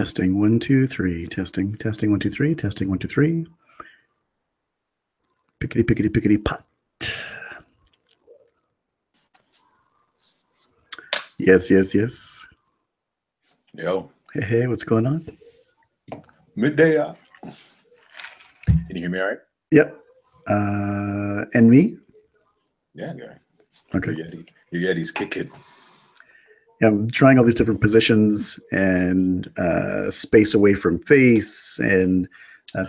Testing 1 2 3. Testing 1 2 3. Testing 1 2 3. Pickety pickety pickety pot. Yes. Yo. Hey, what's going on? Midday out. Can you hear me all right? Yep. And me? Yeah, guy. Okay. Your Yeti's kicking. Yeah, I'm trying all these different positions and space away from face and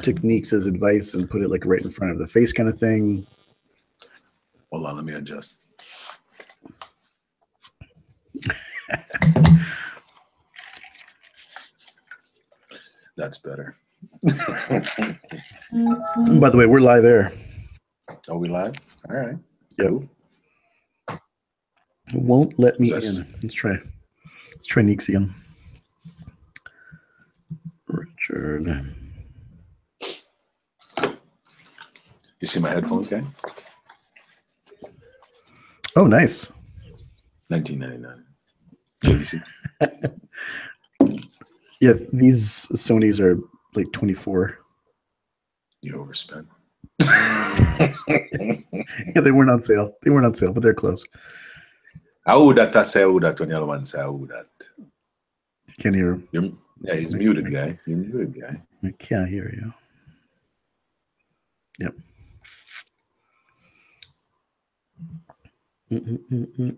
techniques as advice and put it like right in front of the face kind of thing. Hold on, let me adjust. That's better. And by the way, we're live air. Are we live? All right. Yep. Cool. It won't let me in. Let's try Neeks again. Richard. You see my headphones, guy? Oh, nice. 1999. JVC. Yeah, these Sonys are like 24. You overspent. Yeah, they weren't on sale. But they're close. I would have say that when you're one say I would that. Can't hear him. Yeah, he's muted, guy. You're muted, guy. I can't hear you. Yep.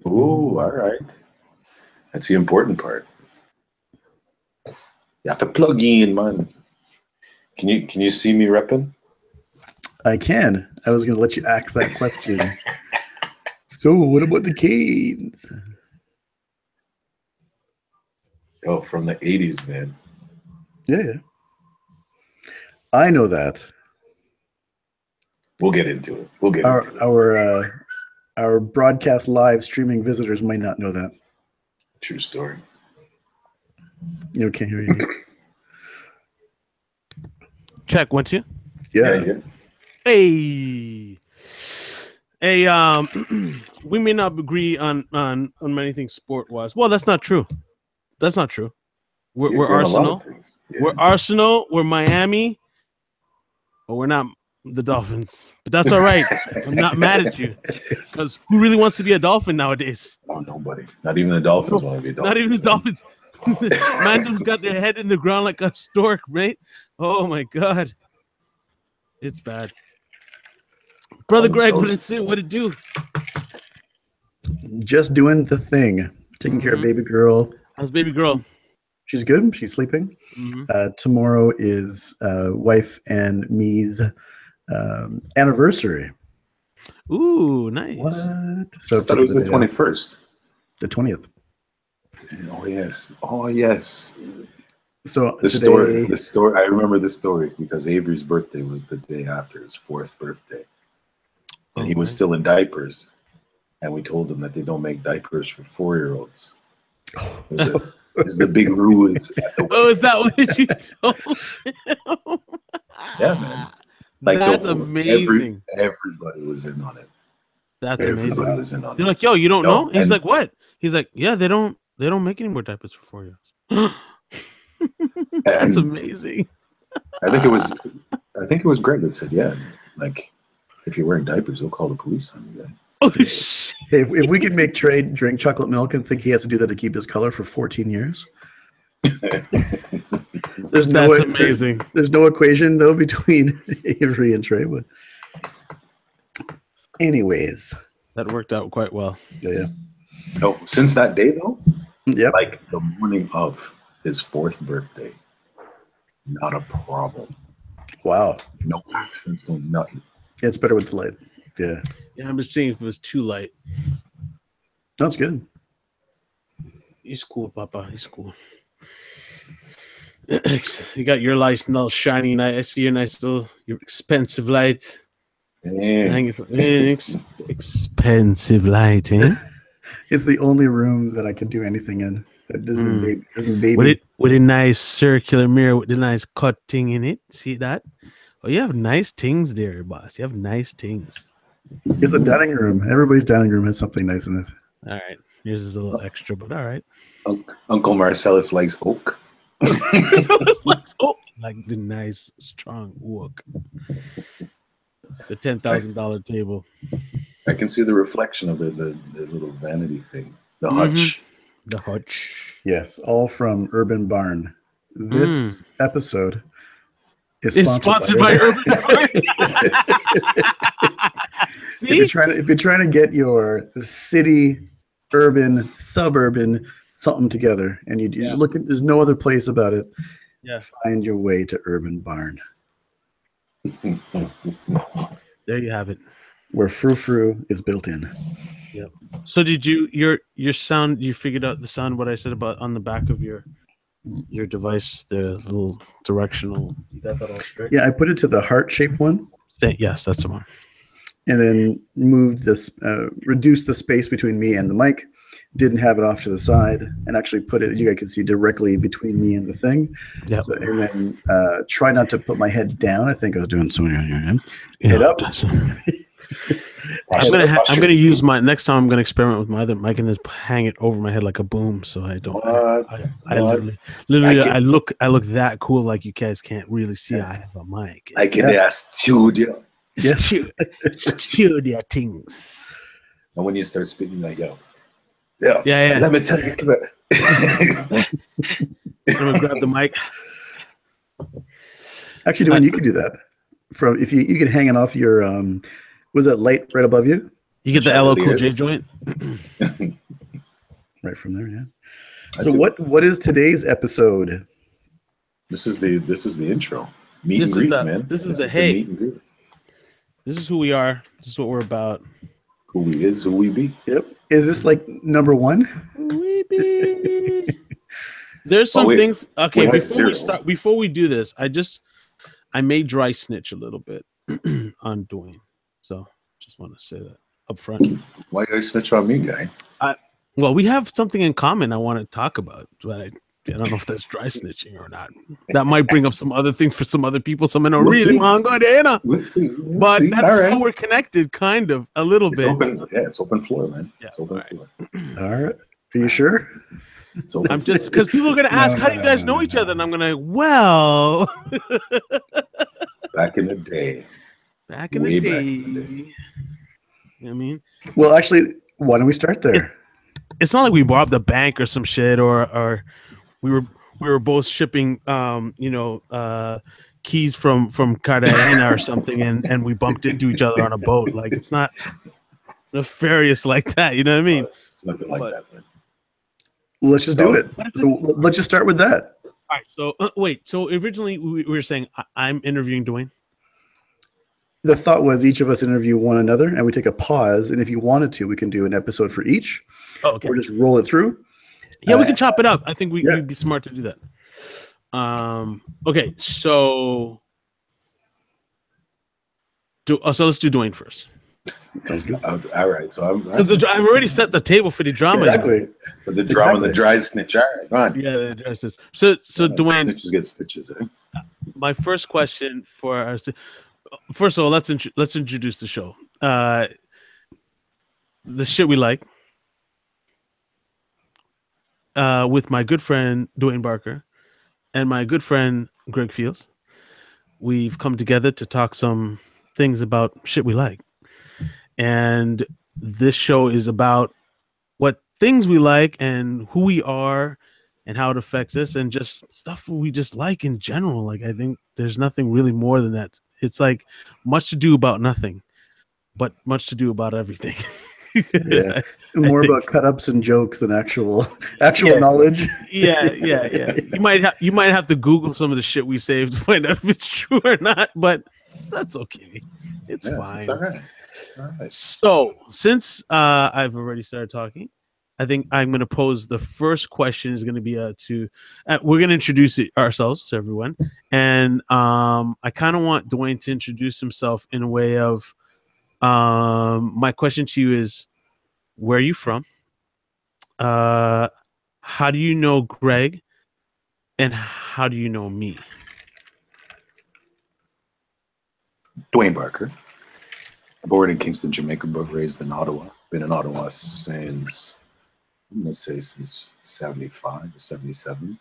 Oh, all right. That's the important part. You have to plug in, man. Can you see me repping? I can. I was going to let you ask that question. So, what about the Canes? Oh, from the 80s, man. Yeah. I know that. We'll get into it. We'll get into it. Our broadcast live streaming visitors might not know that. True story. You can't hear you. Check 1 2. Yeah. Hey, we may not agree on many things sport wise. Well, that's not true. We're Arsenal. Yeah. We're Arsenal. We're Miami. But we're not the Dolphins. But that's all right. I'm not mad at you. Because who really wants to be a Dolphin nowadays? Oh, nobody. Not even the Dolphins want to be a Dolphin. Not even the Dolphins. Mandom's got their head in the ground like a stork, right? Oh my God. It's bad. Brother Greg, what did it do? Just doing the thing. Taking care of baby girl. How's baby girl? She's good. She's sleeping. Tomorrow is wife and me's anniversary. Ooh, nice. What? So I thought it was the 21st. The 20th. Oh yes. So the story. I remember the story because Avery's birthday was the day after his 4th birthday, and he was still in diapers. And we told him that they don't make diapers for 4-year-olds. There's the big ruse. Is that what you told him? Yeah, man. Like that's amazing. Everybody was in on it. That's amazing. Everybody was in on it. They're like, yo, you don't know? He's like, what? He's like, yeah, they don't make any more diapers for 4 years. That's amazing. I think it was Greg that said, yeah, like if you're wearing diapers, they'll call the police on you. Oh shit. If we could make Trey drink chocolate milk and think he has to do that to keep his color for 14 years. That's amazing. There's no equation though between Avery and Trey, but anyways. That worked out quite well. Yeah. No, since that day though, like the morning of his 4th birthday, not a problem. Wow. No accidents, no nothing. Yeah, it's better with the light. Yeah. Yeah, I'm just seeing if it was too light. That's good. He's cool, Papa. He's cool. You got your lights all shiny night. I see your nice little, your expensive light. Expensive light, eh? It's the only room that I can do anything in that doesn't baby. With a nice circular mirror with the nice cutting in it. See that? Oh, you have nice things there, boss. You have nice things. It's a dining room. Everybody's dining room has something nice in it. All right. Yours is a little extra, but all right. Uncle Marcellus likes oak. So it's like, oh, like the nice strong wook. The $10,000 table. I can see the reflection of the little vanity thing. The hutch. The hutch. Yes, all from Urban Barn. This episode is It's sponsored by Urban Barn. If you're trying to get your city, urban, suburban, something together, and you just look at, there's no other place about it. Yeah. Find your way to Urban Barn. There you have it. Where frou-frou is built in. Yep. So did you your sound? You figured out the sound? What I said about on the back of your device, the little directional. You got that all straight? Yeah, I put it to the heart-shaped one. Yes, that's the one. And then moved this, reduced the space between me and the mic. Didn't have it off to the side, and actually put it, you guys can see, directly between me and the thing. Yep. So, and then try not to put my head down. I think I was doing so. Head up. I'm gonna use my next time. I'm gonna experiment with my other mic and just hang it over my head like a boom, so I don't. I literally I look that cool. Like you guys can't really see. I have a mic. I can studio. Yes. Studio things. And when you start speaking, like yo, yeah. Let me tell you. I'm gonna grab the mic. Actually, Dwayne, you could do that. From if you can hang it off your was that light right above you? You get the LL Cool J joint. Right from there, yeah. So what is today's episode? This is the intro. Meet and greet, man. This is the meet and greet. This is who we are. This is what we're about. Who we is, who we be. Yep. Is this like number one? Who we be. There's some things. Okay, before we do this, I may dry snitch a little bit on Dwayne. So just want to say that up front. Why you snitch on me, guy? Well, we have something in common I want to talk about, but I don't know if that's dry snitching or not. That might bring up some other things for some other people. Some don't really want to go there. We'll see. But that's how we're connected, kind of, a little bit. It's open floor, man. Yeah, it's open floor. All right. Are you sure? I'm just because people are going to ask, how do you guys know each other? And I'm going to, well. Back in the day. Back in the day. You know what I mean? Well, actually, why don't we start there? It's not like we robbed a bank or some shit, or we were both shipping, keys from Cartagena or something, and we bumped into each other on a boat. Like, it's not nefarious like that. You know what I mean? It's nothing like that, man. Let's just do it. So let's just start with that. All right. So wait. So originally we were saying I'm interviewing Dwayne. The thought was each of us interview one another, and we take a pause. And if you wanted to, we can do an episode for each. Oh, okay. Or just roll it through. Yeah, we can chop it up. I think we'd be smart to do that. Okay, so let's do Dwayne first. Sounds good. All right, so I've already set the table for the drama. Exactly. For the drama, the dry snitch. All right, go on. Yeah, the dry snitch. So Dwayne, snitches get stitches. My first question for us. First of all, let's introduce the show. The shit we like. With my good friend Dwayne Barker and my good friend Greg Fields, we've come together to talk some things about shit we like. And this show is about what things we like and who we are and how it affects us and just stuff we just like in general. Like, I think there's nothing really more than that. It's like much to do about nothing, but much to do about everything. Yeah, more about cut-ups and jokes than actual knowledge. Yeah. You might have to Google some of the shit we saved to find out if it's true or not, but that's okay. It's fine. It's all right. So since I've already started talking, I think I'm going to pose the first question. Is going to be we're going to introduce ourselves to everyone, and I kind of want Dwayne to introduce himself in a way of. My question to you is, where are you from? How do you know Greg? And how do you know me? Dwayne Barker. Born in Kingston, Jamaica, but raised in Ottawa. Been in Ottawa since, I'm going to say since 75 or 77.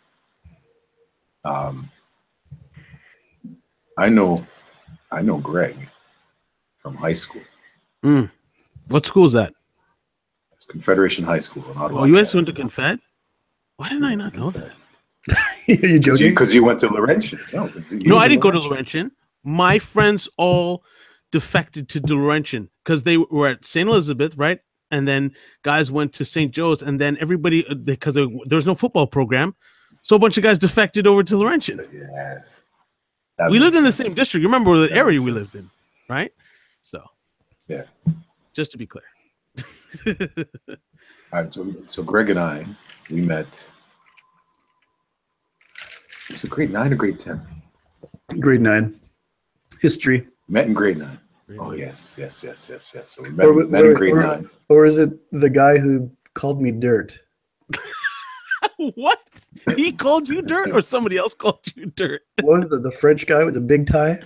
I know Greg from high school. What school is that? It's Confederation High School in Ottawa. Oh, you guys went to Confed? Why didn't I not know that? Are you joking? Because you went to Laurentian. No, I didn't go to Laurentian. My friends all defected to Laurentian because they were at St. Elizabeth, right? And then guys went to St. Joe's, and then everybody, because there was no football program, so a bunch of guys defected over to Laurentian. Yes. We lived in the same district. You remember the area we lived in, right? So, yeah. Just to be clear. All right, so Greg and I, we met. Was it grade 9 or grade 10? Grade 9. History. Met in grade 9. Oh, yes. So we met in grade 9. Or is it the guy who called me dirt? What? He called you dirt, or somebody else called you dirt? What was the French guy with the big tie?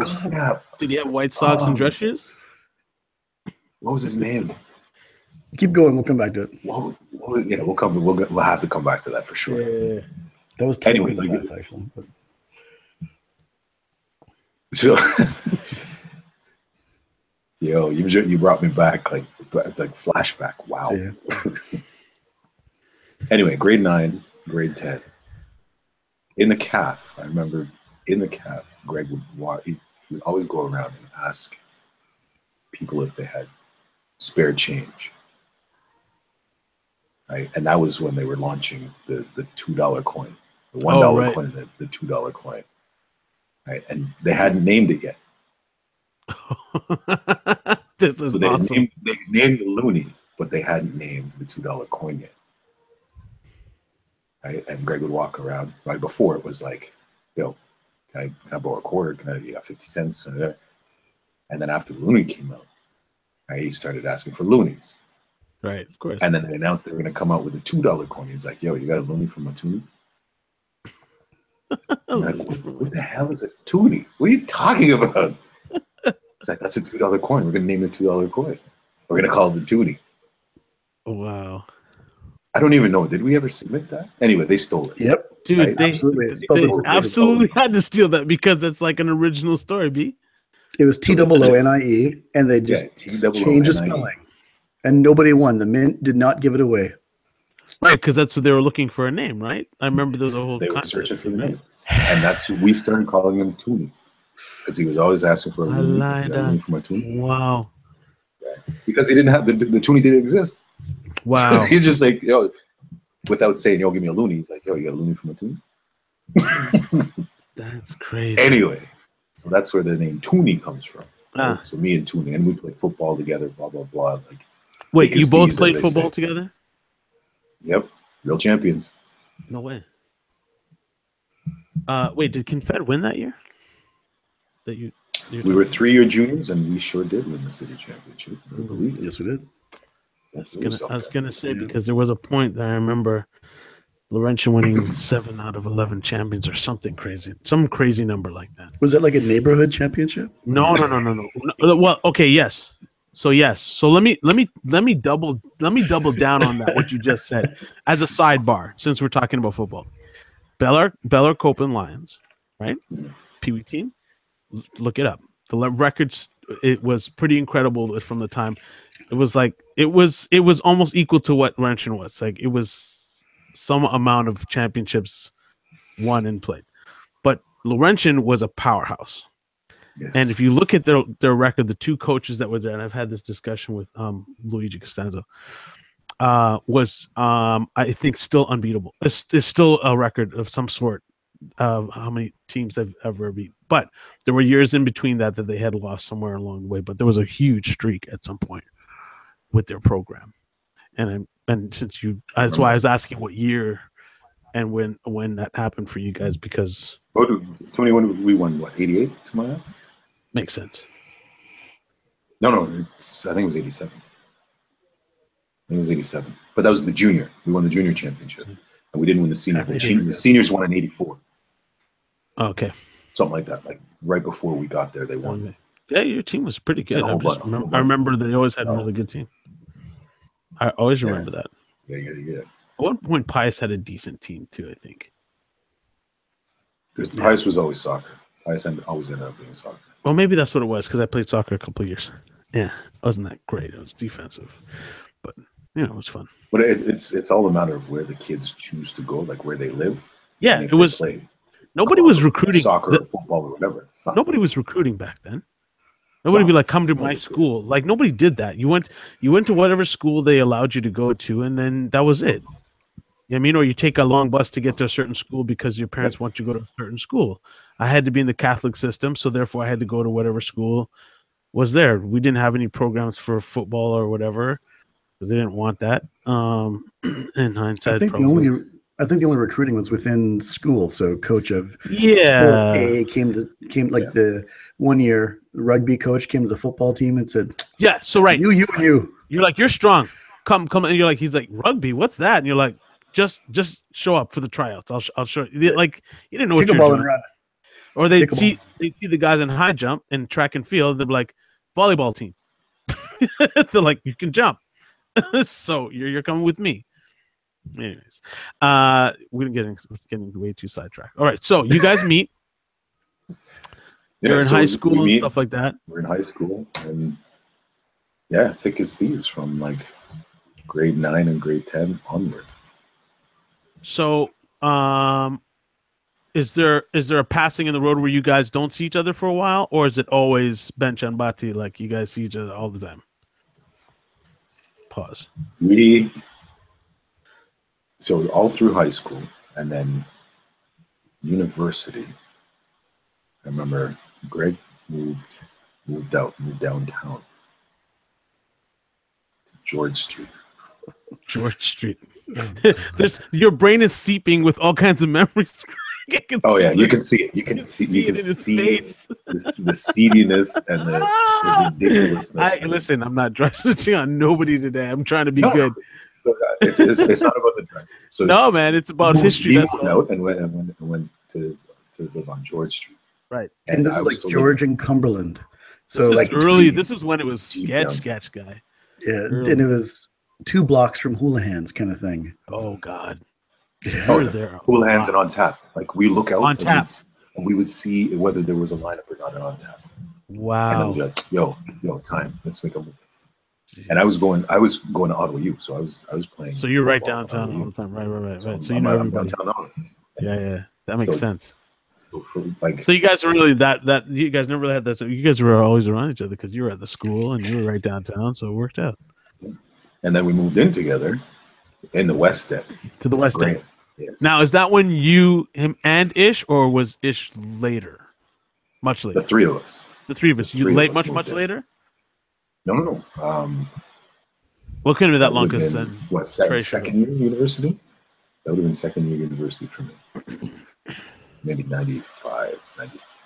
Snap. Did he have white socks and dress shoes? What was his name? Keep going. We'll come back to it. We'll have to come back to that for sure. Yeah. That was anyway, class, actually. But. So, yo, you brought me back like flashback. Wow. Yeah. Anyway, grade 9, grade 10. In the calf, I remember in the calf, Greg he would always go around and ask people if they had spare change. Right? And that was when they were launching the $2 coin, the $1 coin, the $2 coin. Right? And they hadn't named it yet. This is awesome. They named the loonie, but they hadn't named the $2 coin yet. Right? And Greg would walk around. Right before it was like, yo, can I borrow a quarter? You got 50 cents? And then after the loonie came out, right, he started asking for loonies. Right, of course. And then they announced they were going to come out with a $2 coin. He's like, yo, you got a loonie from a toonie? Like, what the hell is a toonie? What are you talking about? It's like, that's a $2 coin. We're going to name it $2 coin. We're going to call it the toonie. Wow. I don't even know. Did we ever submit that? Anyway, they stole it. Yep. Dude, right? they absolutely had to steal that because it's like an original story, B. It was TOONIE, and they just changed the spelling. And nobody won. The Mint did not give it away. Right, because that's what they were looking for, a name, right? I remember there was a whole They were searching for the name. And that's who we started calling him Toonie. Because he was always asking for a loonie from a toonie. Wow. Yeah. Because he didn't have the toonie didn't exist. Wow. So he's just like, yo, without saying, yo, give me a loonie. He's like, yo, you got a loonie from a toonie? That's crazy. Anyway, so that's where the name Toonie comes from. Right? So me and Toonie, and we played football together, blah, blah, blah. Like, wait, you both played football together? Yep. Real champions. No way. Wait, did Confed win that year? We were 3-year juniors, and we sure did win the city championship. I believe it. Yes, we did. I was gonna say, because there was a point that I remember Laurentian winning 7 out of 11 champions or something crazy, some crazy number like that. Was that like a neighborhood championship? No. Well, okay, yes. So yes. So let me double down on that, what you just said, as a sidebar, since we're talking about football. Bel-Air Copeland Lions, right? Pee Wee team. Look it up. The records, it was pretty incredible from the time. It was like it was almost equal to what Laurentian was. Like, it was some amount of championships won and played. But Laurentian was a powerhouse. Yes. And if you look at their record, the two coaches that were there, and I've had this discussion with Luigi Costanzo, was I think still unbeatable. It's still a record of some sort of how many teams they've ever beaten. But there were years in between that they had lost somewhere along the way. But there was a huge streak at some point with their program. And since that's why I was asking what year and when that happened for you guys, because 21 we won what, 88 tomorrow? Makes sense. No, I think it was 87. It was 87. But that was the junior. We won the junior championship. And we didn't win the senior. The seniors won in 84. Okay. Something like that. Like right before we got there, they won. Okay. Yeah, your team was pretty good. I remember they always had a really good team. I always remember that. Yeah. one point, Pius had a decent team too, I think. Pius was always soccer. Pius always ended up being soccer. Well, maybe that's what it was because I played soccer a couple of years. Yeah, it wasn't that great. It was defensive, but it was fun. But it's all a matter of where the kids choose to go, like where they live. Yeah, and if it was. Play nobody was recruiting soccer or football or whatever. Nobody was recruiting back then. Nobody would be like, come to my school. Like nobody did that. You went to whatever school they allowed you to go to, and then that was it. You know what I mean? Or you take a long bus to get to a certain school because your parents want you to go to a certain school. I had to be in the Catholic system, so therefore I had to go to whatever school was there. We didn't have any programs for football or whatever because they didn't want that. In hindsight, I think the only recruiting was within school. So coach of sport A came the 1 year rugby coach came to the football team and said, "Yeah, so right, you and you." You're like, you're strong. Come, and you're like, he's like, rugby. What's that? And you're like, just show up for the tryouts. I'll show you. Like you didn't know what you're doing. And run. Or they see the guys in high jump and track and field. They're like, volleyball team. They're like, you can jump. So you're coming with me. Anyways, we're getting way too sidetracked. All right, so you guys meet. You're in high school and stuff like that. We're in high school, and thick as thieves from like grade 9 and grade 10 onward. So, is there a passing in the road where you guys don't see each other for a while, or is it always bench and bati, like you guys see each other all the time? Pause. So all through high school and then university, I remember Greg moved downtown to George Street. George Street. Your brain is seeping with all kinds of memories. You can see it. You can see it in his face. The seediness and the ridiculousness. Listen, I'm not dressing on nobody today. I'm trying to be good. It's not about the dress. So no, man, it's about history. He moved out and went to live on George Street. Right. And this is like George and Cumberland. So this like early. This is when it was sketch guy. Yeah, and it was 2 blocks from Houlihan's kind of thing. Oh God. So there. Houlihan's and On Tap. Like we look out On Tap, and we would see whether there was a lineup or not On Tap. Wow. And then we'd be like, yo, time. Let's make a move. Jeez. And I was going to Ottawa U, so I was playing. So you're right downtown all the time, right. So you know everybody. Yeah, that makes sense. So you guys are really that you guys never really had that. So you guys were always around each other because you were at the school and you were right downtown, so it worked out. And then we moved in together in the West End. To the West End. Yes. Now, is that when him and Ish, or was Ish later? Much later. The three of us. The three of us. You much later? No. Well, couldn't be that long because then second year university? That would have been second year university for me. Maybe 95, 96.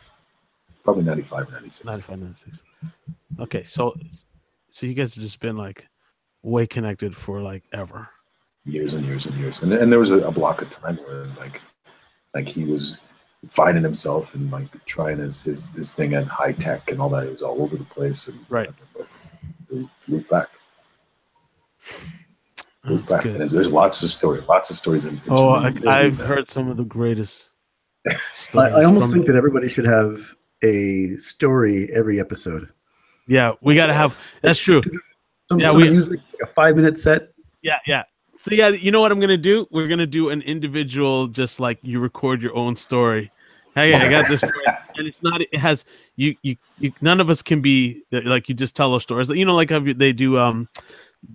Probably 95, 96. 95, 96. Okay, so you guys have just been like way connected for like ever. Years and years and years. And there was a block of time where like he was finding himself and like trying his thing at high tech and all that. It was all over the place. And right. Look back. Look back. And there's lots of stories. I've heard some of the greatest stories. I almost think that everybody should have a story every episode. Yeah, we got to have. That's true. Some music, like a 5-minute set. Yeah. So yeah, you know what I'm gonna do? We're gonna do an individual, just like you record your own story. Hey, I got this story, and it's not. It has you. None of us can be like you. Just tell those stories. You know, like how they do.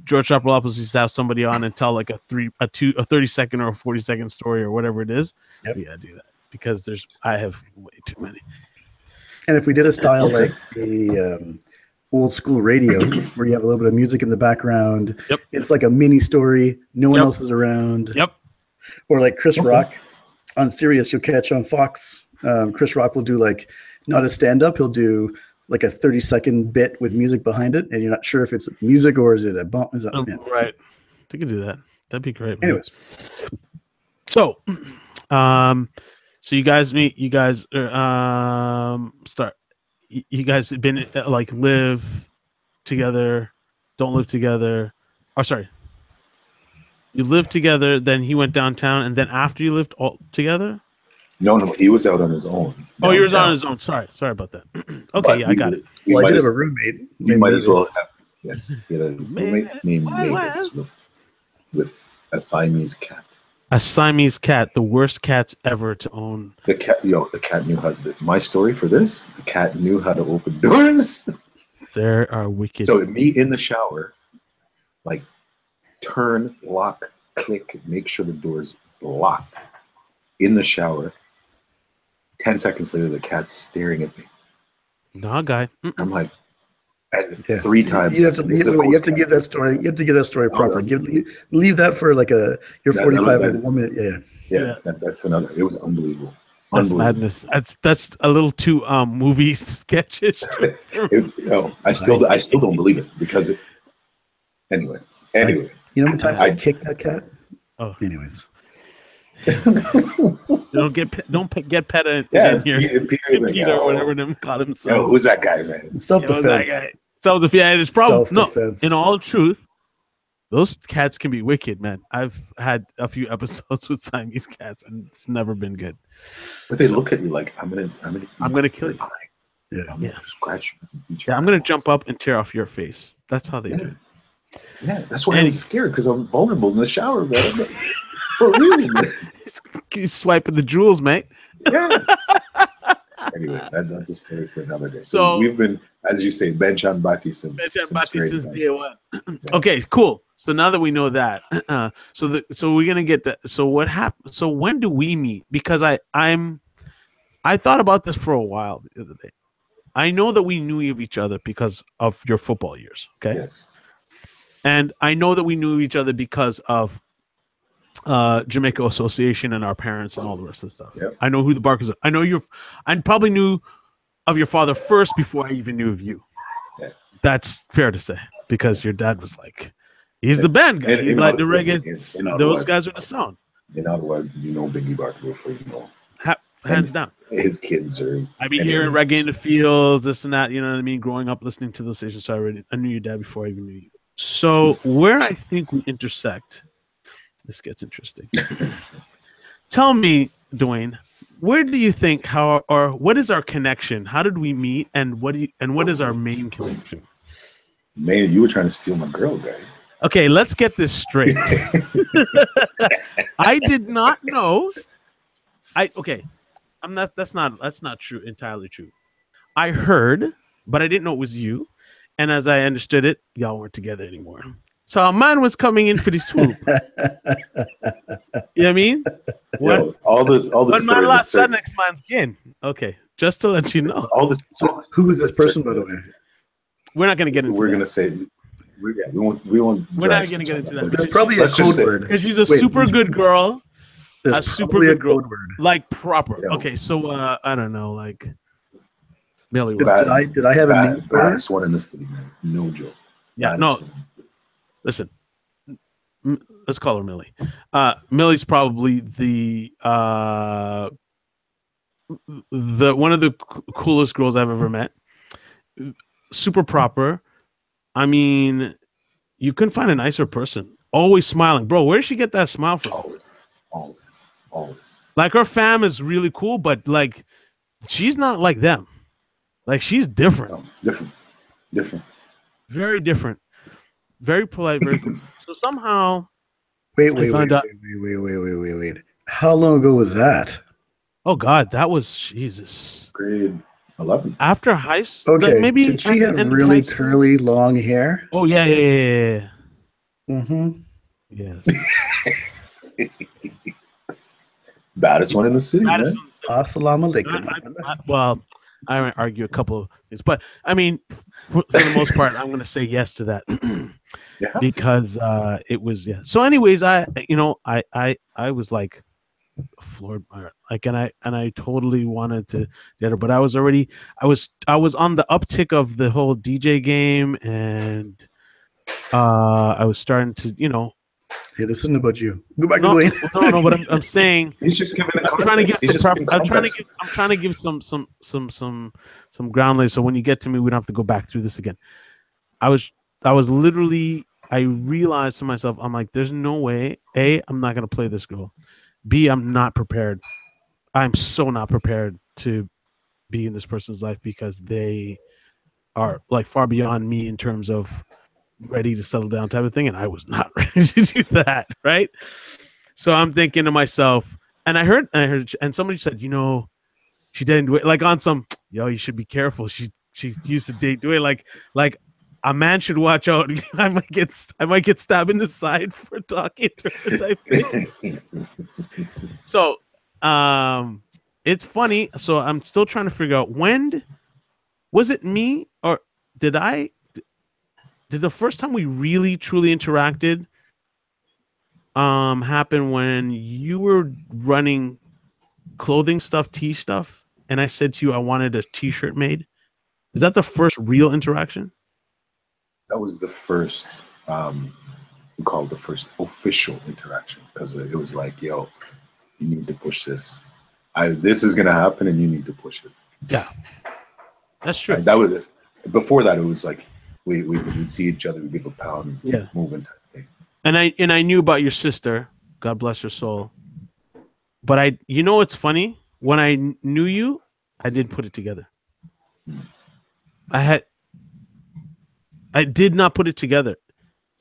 George Stropolopoulos used to have somebody on and tell like a 30-second or a 40-second story or whatever it is. Yep. We gotta do that because I have way too many. And if we did a style like a old school radio where you have a little bit of music in the background, it's like a mini story. No one else is around. Yep. Or like Chris Rock on Sirius, you'll catch on Fox. Chris Rock will do like not a stand-up. He'll do like a 30-second bit with music behind it, and you're not sure if it's music or is it a bump. Right. You could do that. That'd be great. Man. Anyways. So, so you guys meet. You guys start. You guys have been like live together, don't live together. Oh, sorry. You lived together, then he went downtown, and then after you lived all together? No, he was out on his own. Downtown. Oh, he was on his own. Sorry about that. Okay, yeah, I got it. Well, I did have a roommate. We might as well have. Yes, he had a roommate named Mavis with a Siamese cat. A Siamese cat, the worst cats ever to own. The cat knew how. My story for this: the cat knew how to open doors. There are wicked. So me in the shower, like turn, lock, click, make sure the door's locked. In the shower. 10 seconds later, the cat's staring at me. Nah, guy. I'm like, three times. You have to give that story. You have to give that story proper. Leave that for like your 45 minute. Yeah. That's another. It was unbelievable. That's madness. That's a little too movie sketchish. I still don't believe it because anyway. You know how many times I kicked that cat? Oh, anyways. don't get PETA in here. Peter or whatever them call himself. Who's that guy, man? Self-defense. Self-defense. It's probably no. In all truth, those cats can be wicked, man. I've had a few episodes with Siamese cats, and it's never been good. But they look at you like I'm gonna kill you. Yeah. Scratch. Yeah, I'm gonna jump up and tear off your face. That's how they do. Yeah, that's why I'm scared because I'm vulnerable in the shower, man. For real. He's swiping the jewels, mate. Yeah. Anyway, that's the story for another day. So we've been, as you say, Benchan Bati since day one. Okay, cool. So now that we know that, so we're gonna get that. So what happened? So when do we meet? Because I thought about this for a while the other day. I know that we knew of each other because of your football years. Okay. Yes. And I know that we knew each other because of Jamaica Association and our parents and all the rest of the stuff. Yep. I know who the Barkers are. I probably knew of your father first before I even knew of you. Yeah. That's fair to say because your dad was like, he's the band guy. He's like the reggae. Those guys are the sound. In Ottawa, you know Biggie Barker before you know. Hands down. His kids are. I be hearing reggae in the fields, this and that. You know what I mean? Growing up listening to those stations, so I knew your dad before I even knew you. So where I think we intersect, this gets interesting. Tell me, Dwayne, where do you think what is our connection? How did we meet, and what is our main connection? Man, you were trying to steal my girl, guy. Okay, let's get this straight. I did not know. That's not true. Entirely true. I heard, but I didn't know it was you. And as I understood it, y'all weren't together anymore. So a man was coming in for the swoop. You know what I mean? Yo, all this. One man lost that next man's skin. Okay, just to let you know. So who is this person, by the way? We're not going to get into. We're going to say. We won't. We're not going to get into that. There's probably a code word because she's a super good girl. There's super good code word, like proper. Yeah. Okay, so I don't know, like. Millie, did I have a name? Baddest one in the city, man. No joke. Yeah, no. Listen, let's call her Millie. Millie's probably the one of the coolest girls I've ever met. Super proper. I mean, you couldn't find a nicer person. Always smiling, bro. Where did she get that smile from? Always. Like her fam is really cool, but like she's not like them. Like she's different. Different. Very different. Very polite, very cool. So somehow Wait. How long ago was that? Oh God, that was Jesus. Grade 11. After high school. Okay. Like maybe did she have really curly long hair? Oh yeah. Mm-hmm. Yes. Baddest one in the city. Assalamu alaikum. Well, I might argue a couple of things, but I mean, for the most part, I'm going to say yes to that because it was So, anyways, I was like floored by it, like, and I totally wanted to get her, but I was on the uptick of the whole DJ game, and I was starting to, Hey, this isn't about you. Go back to Blaine. No, but I'm saying he's just giving. I'm trying to give some ground lay, so when you get to me, we don't have to go back through this again. I was literally I realized to myself, I'm like, there's no way. A, I'm not gonna play this girl. B, I'm not prepared. I'm so not prepared to be in this person's life because they are like far beyond me in terms of ready to settle down type of thing, and I was not ready to do that, right? So I'm thinking to myself, and I heard, and somebody said, she didn't do it, like on some, you should be careful. She used to date do it, like a man should watch out. I might get stabbed in the side for talking to her type thing. So, it's funny. So I'm still trying to figure out, when was it me, or did the first time we really truly interacted happen when you were running clothing stuff, tea stuff, and I said to you I wanted a t-shirt made? Is that the first real interaction? That was the first, we call it the first official interaction, because it was like, yo, you need to push this. This is gonna happen, and you need to push it. Yeah, that's true. That was it. Before that, it was like we'd see each other, we'd give a pound, yeah, moving type thing. And I knew about your sister, God bless her soul. But it's funny, when I knew you, I didn't put it together. I did not put it together.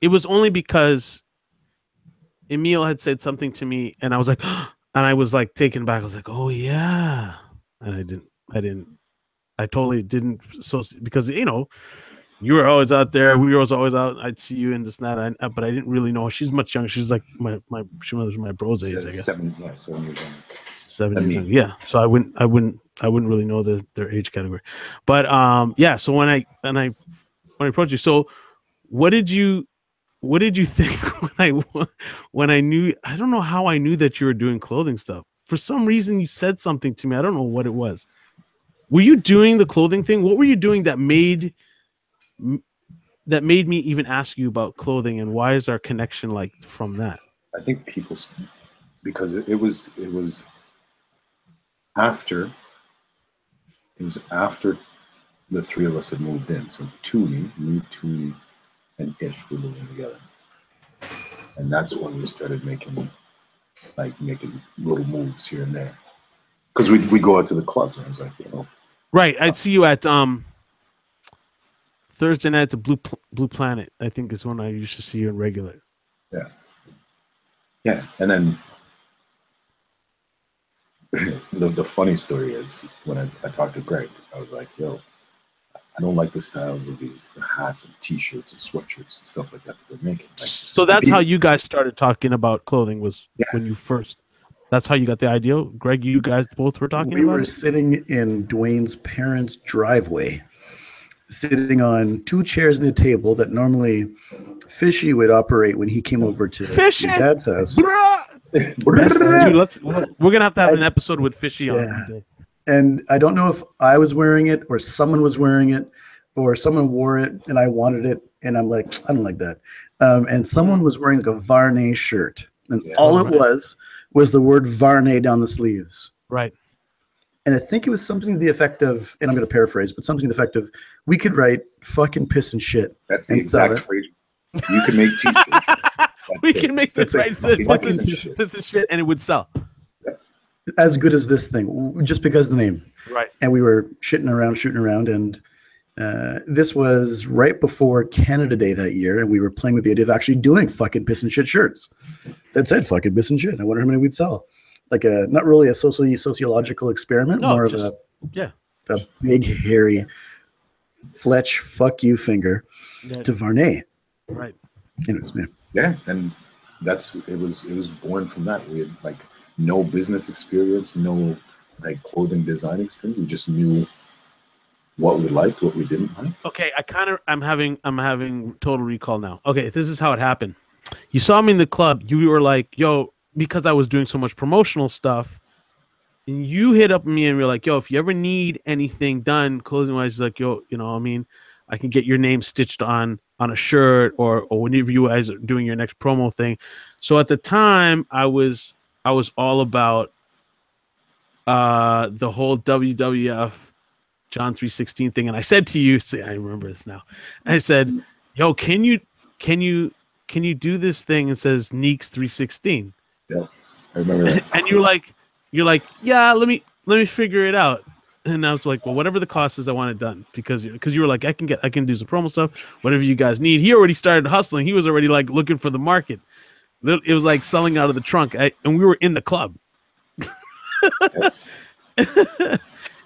It was only because Emil had said something to me, and I was like, and I was like taken back. I was like, oh yeah, and I totally didn't. So because you were always out there, we were always out. I'd see you in this and that, but I didn't really know. She's much younger. She's like she was my bro's age, I guess. 7 years old. 7 years. Yeah. So I wouldn't really know their age category, but yeah. So when I approached you, so what did you think when I knew? I don't know how I knew that you were doing clothing stuff. For some reason, you said something to me. I don't know what it was. Were you doing the clothing thing? What were you doing that made me even ask you about clothing, and why is our connection like from that? I think because it was after the three of us had moved in. So Toonie, and Ish were living together, and that's when we started making little moves here and there, because we go out to the clubs, and I was like, right. I'd see you at Thursday night at the Blue Planet. I think is when I used to see you in regular. Yeah, and then the funny story is, when I talked to Greg, I was like, yo, I don't like the styles of the hats and t-shirts and sweatshirts and stuff like that they're making. So that's how you guys started talking about clothing, was when you first. That's how you got the idea, Greg. You guys both were talking about it? We were sitting in Dwayne's parents' driveway, sitting on 2 chairs and a table that normally Fishy would operate when he came over to your dad's house. Dude, we're gonna have to have an episode with Fishy on. And I don't know if I was wearing it or someone was wearing it or someone wore it and I wanted it, and I'm like, I don't like that. And someone was wearing like a Varney shirt, and all it was the word Varney down the sleeves. Right. And I think it was something to the effect of, and I'm going to paraphrase, but something to the effect of, we could write fucking piss and shit. That's the exact phrase. You can make t-shirts. We can make the piss and shit, and it would sell. As good as this thing, just because of the name. Right. And we were shooting around, and this was right before Canada Day that year, and we were playing with the idea of actually doing fucking piss and shit shirts that said fucking piss and shit. I wonder how many we'd sell. Like not really a sociological experiment, more of a big hairy Fletch fuck you finger to Varney. Right. Anyways, yeah, and it was born from that. We had like no business experience, no like clothing design experience. We just knew what we liked, what we didn't like. Okay, I'm having total recall now. Okay, this is how it happened. You saw me in the club. You were like, yo, because I was doing so much promotional stuff, and you hit up me and you're like, yo, if you ever need anything done clothing wise, like, yo, I can get your name stitched on a shirt or whenever you guys are doing your next promo thing. So at the time I was all about the whole WWF John 3:16 thing. And I said to you, see, I remember this now. I said, yo, can you can you do this thing? It says Neeks 316. Yeah, I remember that. And you're like, yeah, let me figure it out. And I was like, well, whatever the cost is, I want it done because you were like, I can do some promo stuff, whatever you guys need. He already started hustling. He was already like looking for the market. It was like selling out of the trunk, and we were in the club.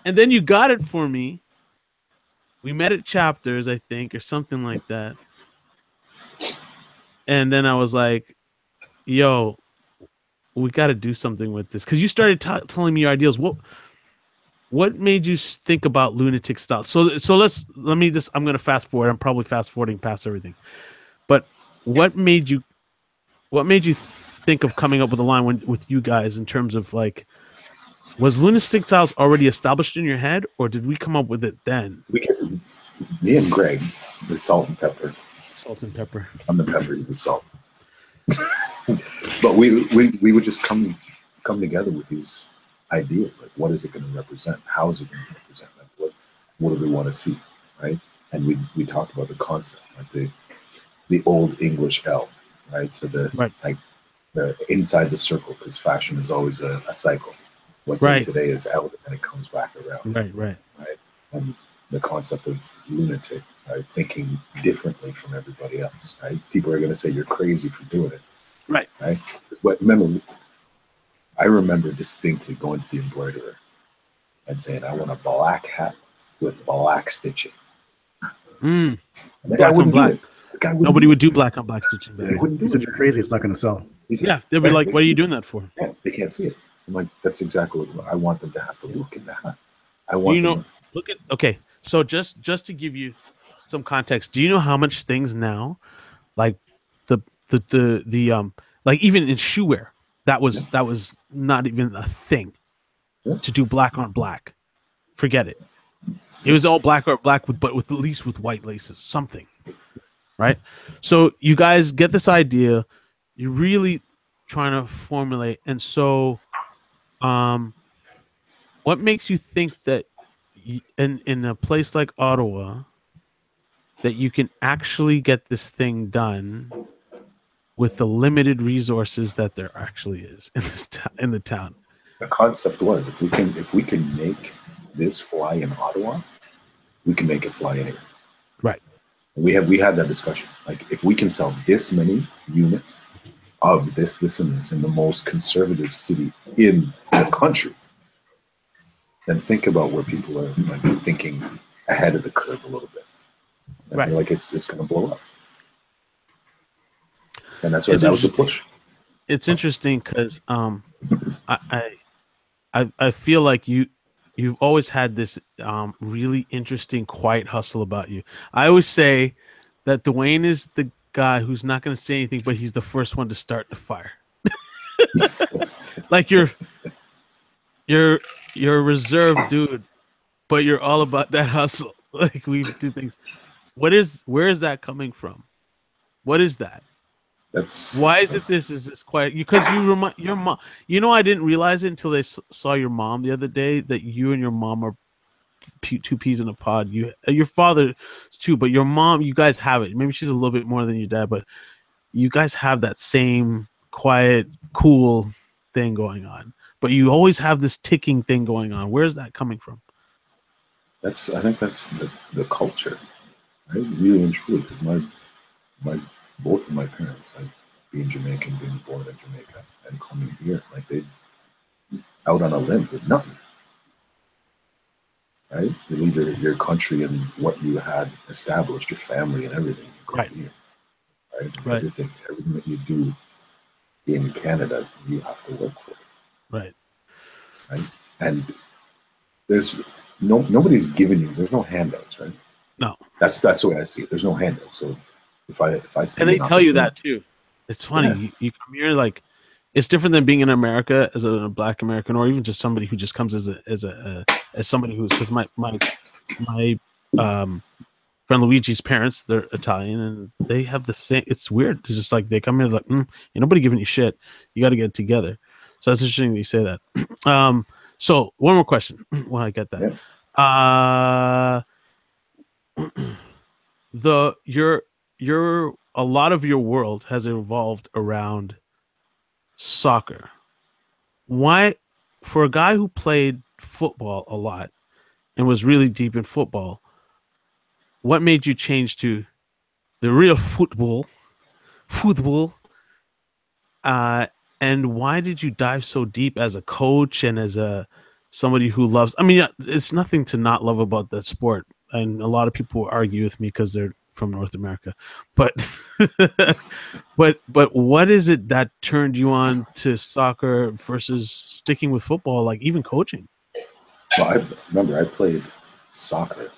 And then you got it for me. We met at Chapters, I think, or something like that. And then I was like, yo, we got to do something with this. Because you started telling me your ideas. What made you think about lunatic style? So I'm going to fast forward. I'm probably fast forwarding past everything. But what made you think of coming up with a line with you guys in terms of like, was lunatic styles already established in your head, or did we come up with it then? Me and Greg, the salt and pepper. Salt and pepper. I'm the pepper, the salt. But we would just come together with these ideas, like what is it going to represent? How is it going to represent? Like what do we want to see, right? And we talked about the concept, like the old English L, right? So like the inside the circle, because fashion is always a cycle. What's in today is out, and it comes back around. Right. And the concept of lunatic, right? Thinking differently from everybody else, right? People are going to say you're crazy for doing it, right? But I remember distinctly going to the embroiderer and saying, I want a black hat with black stitching. And the guy wouldn't do it. Nobody would do black on black stitching. They wouldn't do it. He said, you're crazy. It's not going to sell. Yeah, they'd be like, what are you doing that for? Yeah, they can't see it. I'm like, that's exactly what I want them to have to look at the hat. I want okay. So just to give you some context, do you know how much things now, like the like even in shoe wear, that was not even a thing to do black on black. Forget it. It was all black or black, but at least with white laces, something, right? So you guys get this idea, you're really trying to formulate, and so, what makes you think that in a place like Ottawa that you can actually get this thing done with the limited resources that there actually is in the town? The concept was if we can make this fly in Ottawa, we can make it fly anywhere. Right. We had that discussion. Like, if we can sell this many units of this and this in the most conservative city in the country, then think about where people are like thinking ahead of the curve a little bit. And right. Like it's going to blow up. And that's why that was a push. It's interesting because I feel like you've always had this really interesting quiet hustle about you. I always say that Dwayne is the guy who's not going to say anything, but he's the first one to start the fire. Like you're a reserved dude, but you're all about that hustle. Like we do things. Where is that coming from? What is that? Why is it this quiet? Because you remind your mom. You know, I didn't realize it until I saw your mom the other day that you and your mom are two peas in a pod. Your father too, but your mom, you guys have it. Maybe she's a little bit more than your dad, but you guys have that same quiet, cool thing going on. But you always have this ticking thing going on. Where's that coming from? I think that's the culture, right? Really and truly, because both of my parents, like being Jamaican, being born in Jamaica, and coming here, like they out on a limb with nothing. Right? You leave your country and what you had established, your family and everything. Right. Here, right. Everything that you do in Canada, you have to work for it. Right. And there's nobody's giving you. There's no handouts, right? No. That's the way I see it. There's no handouts. So if I see, and they tell you that too. It's funny. You come here like it's different than being in America as a Black American, or even just somebody who just comes as somebody who's, because my friend Luigi's parents, they're Italian and they have the same. It's weird. It's just like they come here like, ain't nobody giving you shit. You got to get it together. So that's interesting that you say that. So one more question. Well, I get that. Yeah. Your a lot of your world has evolved around soccer. Why, for a guy who played football a lot and was really deep in football, what made you change to the real football? And why did you dive so deep as a coach and as somebody who loves? I mean, it's nothing to not love about that sport, and a lot of people argue with me because they're from North America, but but what is it that turned you on to soccer versus sticking with football, like even coaching? Well, I remember I played soccer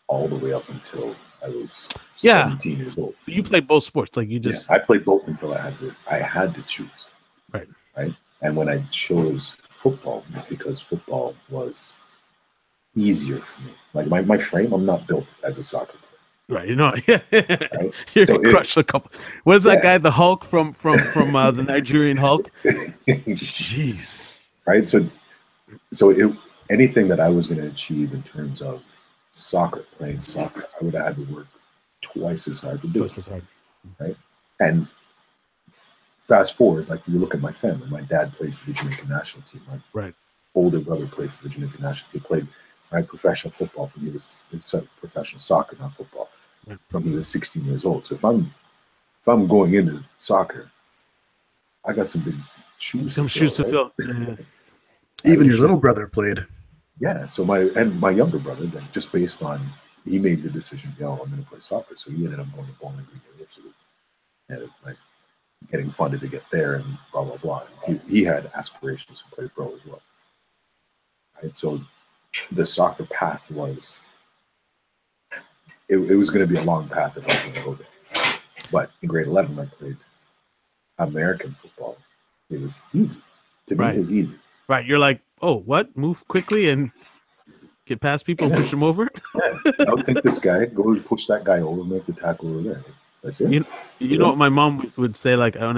all the way up until I was 17 years old. You played both sports, like you just. Yeah, I played both until I had to choose. Right. And when I chose football, it's because football was easier for me. Like my frame, I'm not built as a soccer player. Right, you know, right? You're so crushed a couple. What is that guy, the Hulk from the Nigerian Hulk? Jeez. Right. So anything that I was going to achieve in terms of playing soccer, I would have had to work twice as hard to do it. Right. And fast forward, like you look at my family. My dad played for the Jamaican national team. My older brother played for the Jamaican national team. He played professional football from he was professional soccer, not football, from he was 16 years old. So if I'm going into soccer, I got some big shoes. Some shoes to fill. Even your little brother played. Yeah. So my younger brother, just based on he made the decision, I'm going to play soccer. So he ended up going to Bowling Green University, and getting funded to get there and blah blah blah. He had aspirations to play pro as well. Right. So the soccer path was it was going to be a long path if I was going to go there. But in grade 11, I played American football. It was easy. To me, it was easy. Right. You're like, oh, what? Move quickly and get past people and push them over? Yeah. I would think this guy, go push that guy over, make the tackle over there. That's it. You know what my mom would say? Like, I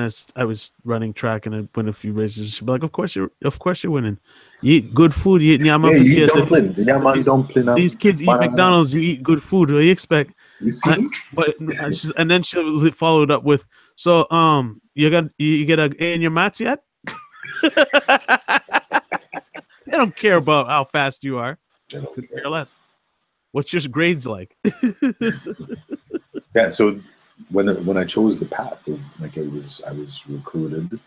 was running track and I win a few races. She'd be like, "Of course you're winning. You eat good food. You eat nyama potato. These kids eat McDonald's. You eat good food. What do you expect?" And then she followed up with, "So, you get an A in your maths yet?" They don't care about how fast you are. Could care less. What's your grades like? Yeah. So. When I chose the path, I was recruited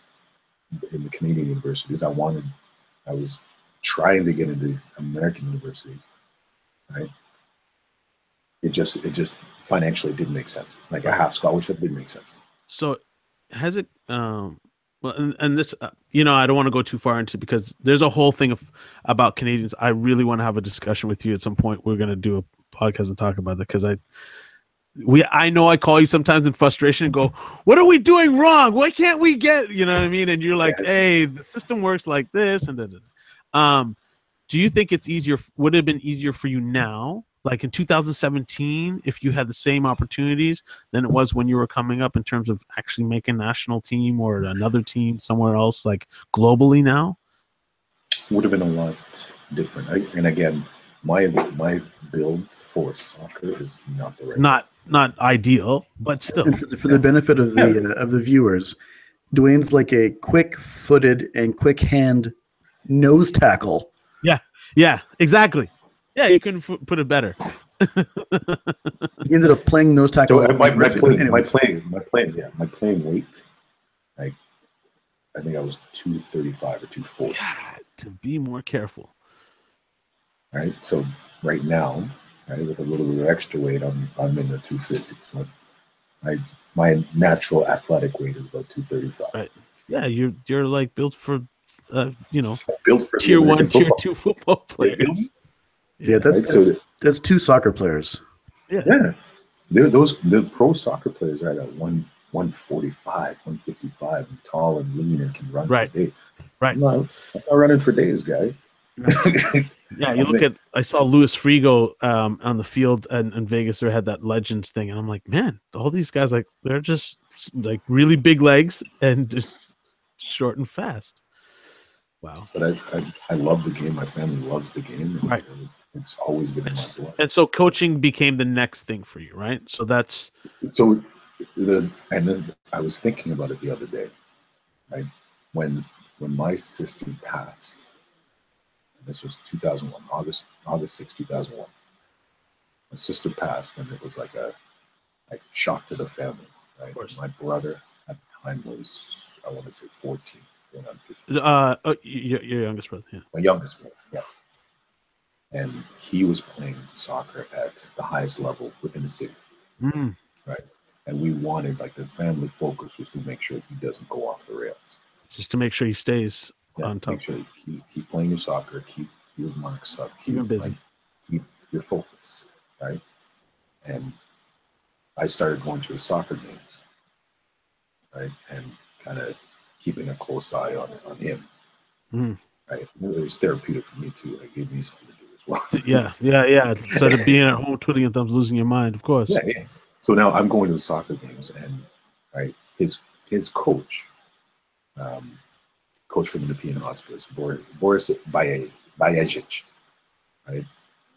in the Canadian universities. I was trying to get into American universities, right? It just financially didn't make sense. Like a half scholarship didn't make sense. So has it, well, and this, I don't want to go too far into, because there's a whole thing about Canadians. I really want to have a discussion with you at some point. We're going to do a podcast and talk about that, because I know I call you sometimes in frustration and go, "What are we doing wrong? Why can't we get?" You know what I mean? And you're like, "Hey, the system works like this." And do you think would it have been easier for you now, like in 2017, if you had the same opportunities than it was when you were coming up in terms of actually making a national team or another team somewhere else, like globally now? Would have been a lot different. And again, my build for soccer is not the right. Not ideal, but still. And for the benefit of the viewers, Dwayne's like a quick-footed and quick-hand nose tackle. Yeah, exactly. Yeah, you couldn't put it better. He ended up playing nose tackle. So my playing weight, like I think I was 235 or 240. God, to be more careful. Right. So right now, with a little bit of extra weight, I'm in the 250s. My natural athletic weight is about 235. Right. Yeah, you're like built for built for tier 1, tier 2 football players. Yeah, that's two soccer players. Yeah. The pro soccer players are at 145, 155, and tall and lean and can run for days. Right. I'm not running for days, guy. Yeah, you look at. I saw Luis Figo on the field in Vegas. There had that Legends thing, and I'm like, man, all these guys, like, they're just like really big legs and just short and fast. Wow. But I love the game. My family loves the game. Right. It's always been in my blood. And so coaching became the next thing for you, right? So then I was thinking about it the other day, right? When my sister passed, this was 2001, August 6, 2001. My sister passed, and it was like a shock to the family, right? My brother at the time was, I want to say 14, going on 15. Your youngest brother, yeah. My youngest brother, yeah. And he was playing soccer at the highest level within the city, right? And we wanted, like, the family focus was to make sure he doesn't go off the rails. Just to make sure he stays on top. Make sure you keep playing your soccer, keep your marks up, keep him busy, keep your focus, right? And I started going to his soccer games, right, and kind of keeping a close eye on him, right? It was therapeutic for me too. It gave me something to do as well. yeah. Instead of being at home twiddling your thumbs, losing your mind, of course. Yeah. So now I'm going to the soccer games, and right, his coach, coach from the Nepean Hotspurs, Boris Bajegic, right,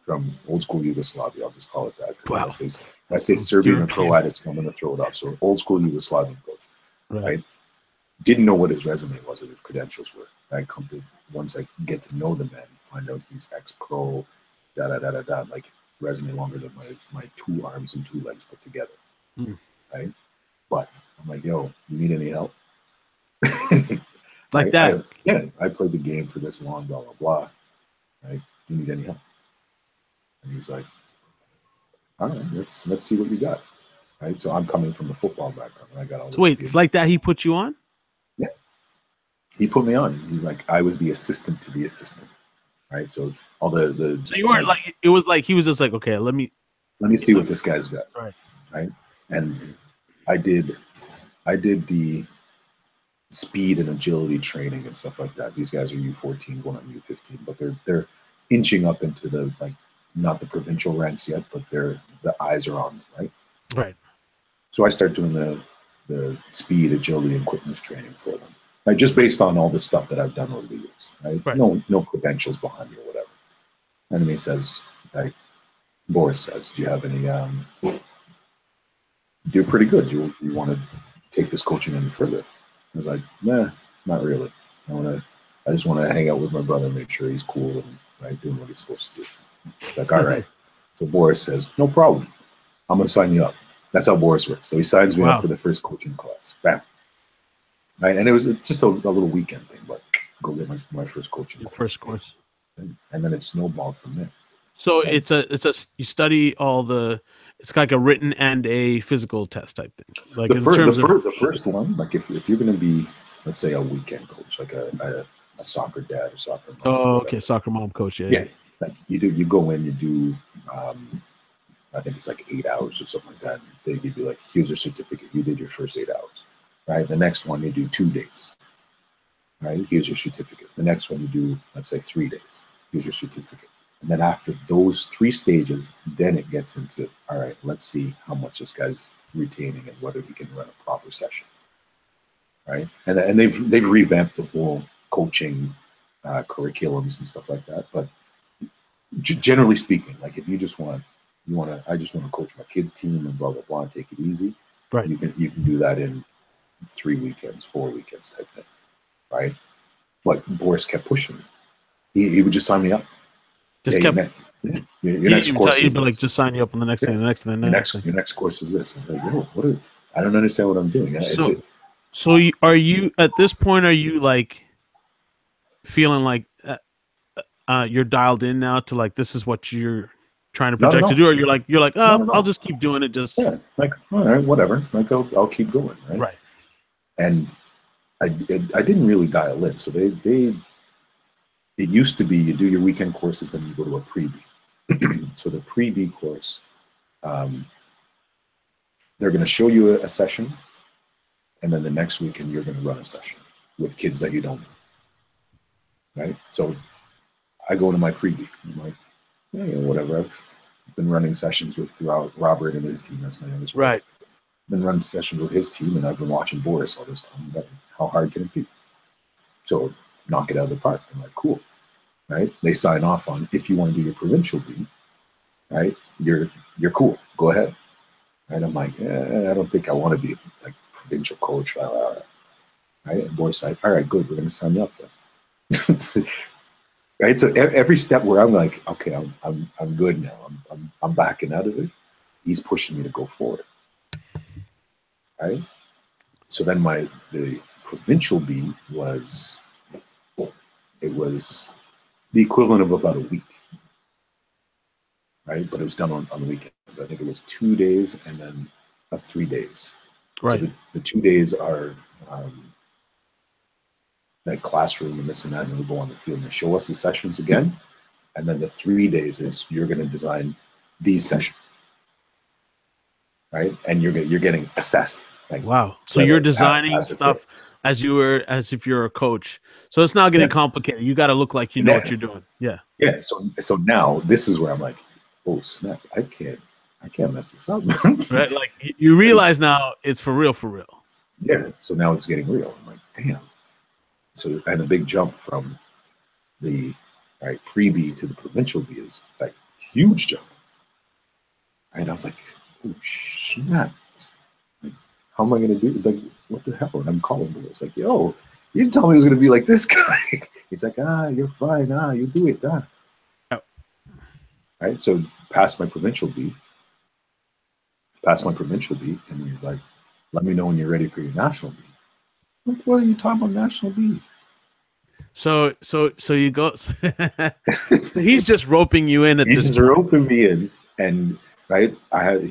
from old school Yugoslavia. I'll just call it that. Wow. If I say Serbian or Croat, I'm going to throw it off. So old school Yugoslavian coach, right? Didn't know what his resume was or his credentials were. I come to, once I get to know the man, find out he's ex-pro, like resume longer than my 2 arms and 2 legs put together, right? But I'm like, yo, you need any help? Like that? I played the game for this long, blah, blah, blah, right? Do you need any help? And he's like, all right, let's see what you got, right? So I'm coming from the football background. And I got all. So wait, it's like that he put you on? Yeah, he put me on. He's like, I was the assistant to the assistant, right? So all the. So you weren't like, it was like he was just like, okay, let me see what this guy's got, right? And I did the speed and agility training and stuff like that. These guys are U14 going on U15, but they're inching up into the, like, not the provincial ranks yet, but the eyes are on them, right. So I start doing the speed, agility, and quickness training for them, right? Just based on all the stuff that I've done over the years, right? No credentials behind me or whatever. And then he says, like, Boris says, do you have any you're pretty good, you want to take this coaching any further? I was like, nah, not really. I just want to hang out with my brother, make sure he's cool and right, doing what he's supposed to do. It's like, all right. So Boris says, no problem. I'm going to sign you up. That's how Boris works. So he signs me up for the first coaching class. Bam. Right? And it was just a little weekend thing, but go get my first coaching class. First course. And then it snowballed from there. So it's a you study all the, it's like a written and a physical test type thing. Like the first one, like if you're going to be, let's say, a weekend coach, like a soccer dad or soccer mom. Oh, okay, soccer mom coach. Yeah. Like you go in, you do, I think it's like 8 hours or something like that. They give you like, here's your certificate. You did your first 8 hours, right? The next one you do 2 days, right? Here's your certificate. The next one you do, let's say, 3 days. Here's your certificate. And then after those 3 stages, then it gets into, all right, let's see how much this guy's retaining and whether he can run a proper session, right? And they've revamped the whole coaching curriculums and stuff like that. But generally speaking, like if you just want to, I just want to coach my kids' team and blah blah blah, and take it easy. Right. You can do that in 3 weekends, 4 weekends type thing, right? But Boris kept pushing me. He would just sign me up. Just kept. Your next course is like just sign you up on the next thing, the next thing, your next course is this. I'm like, yo, I don't understand what I'm doing. So are you at this point? Are you like feeling like you're dialed in now to like this is what you're trying to project to do, or you're like I'll just keep doing it. Just like all right, whatever. Like I'll keep going, right? Right. And I didn't really dial in. So it used to be you do your weekend courses, then you go to a pre-B. So the pre-B course, they're going to show you a session, and then the next weekend you're going to run a session with kids that you don't know, right? So I go into my pre-B. I'm like, whatever. I've been running sessions throughout Robert and his team. That's my youngest brother. Right. Been running sessions with his team, and I've been watching Boris all this time. But how hard can it be? So knock it out of the park. I'm like, cool, right? They sign off on if you want to do your provincial B, right? You're cool. Go ahead. And I'm like, I don't think I want to be like provincial coach. Right? And boys like, all right, good, we're gonna sign you up then. Right. So every step where I'm like, okay, I'm good now. I'm backing out of it. He's pushing me to go forward. Right. So then the provincial B was the equivalent of about a week. Right. But it was done on the weekend. I think it was 2 days and then 3 days. Right. So the 2 days are like classroom and this and that, and we go on the field and they show us the sessions again. And then the 3 days is you're going to design these sessions, right? And you're getting assessed. Like, wow. So you're designing stuff as if you're a coach. So it's not getting complicated. You got to look like you know what you're doing. Yeah. Yeah. So now this is where I'm like, oh snap! I can't mess this up. Right. Like you realize now it's for real. For real. Yeah. So now it's getting real. I'm like, damn. So and a big jump from the pre-B to the provincial B is like huge jump. And I was like, oh snap. Like, how am I gonna do? Like, what the hell? And I'm calling him. It's like, yo, you didn't tell me it was gonna be like this guy. He's like, you're fine, you do it, Oh. Right. So passed my provincial B. And he's like, let me know when you're ready for your national B. What are you talking about, national B? So you go. So he's just roping you in at he's this just point. roping me in, and right,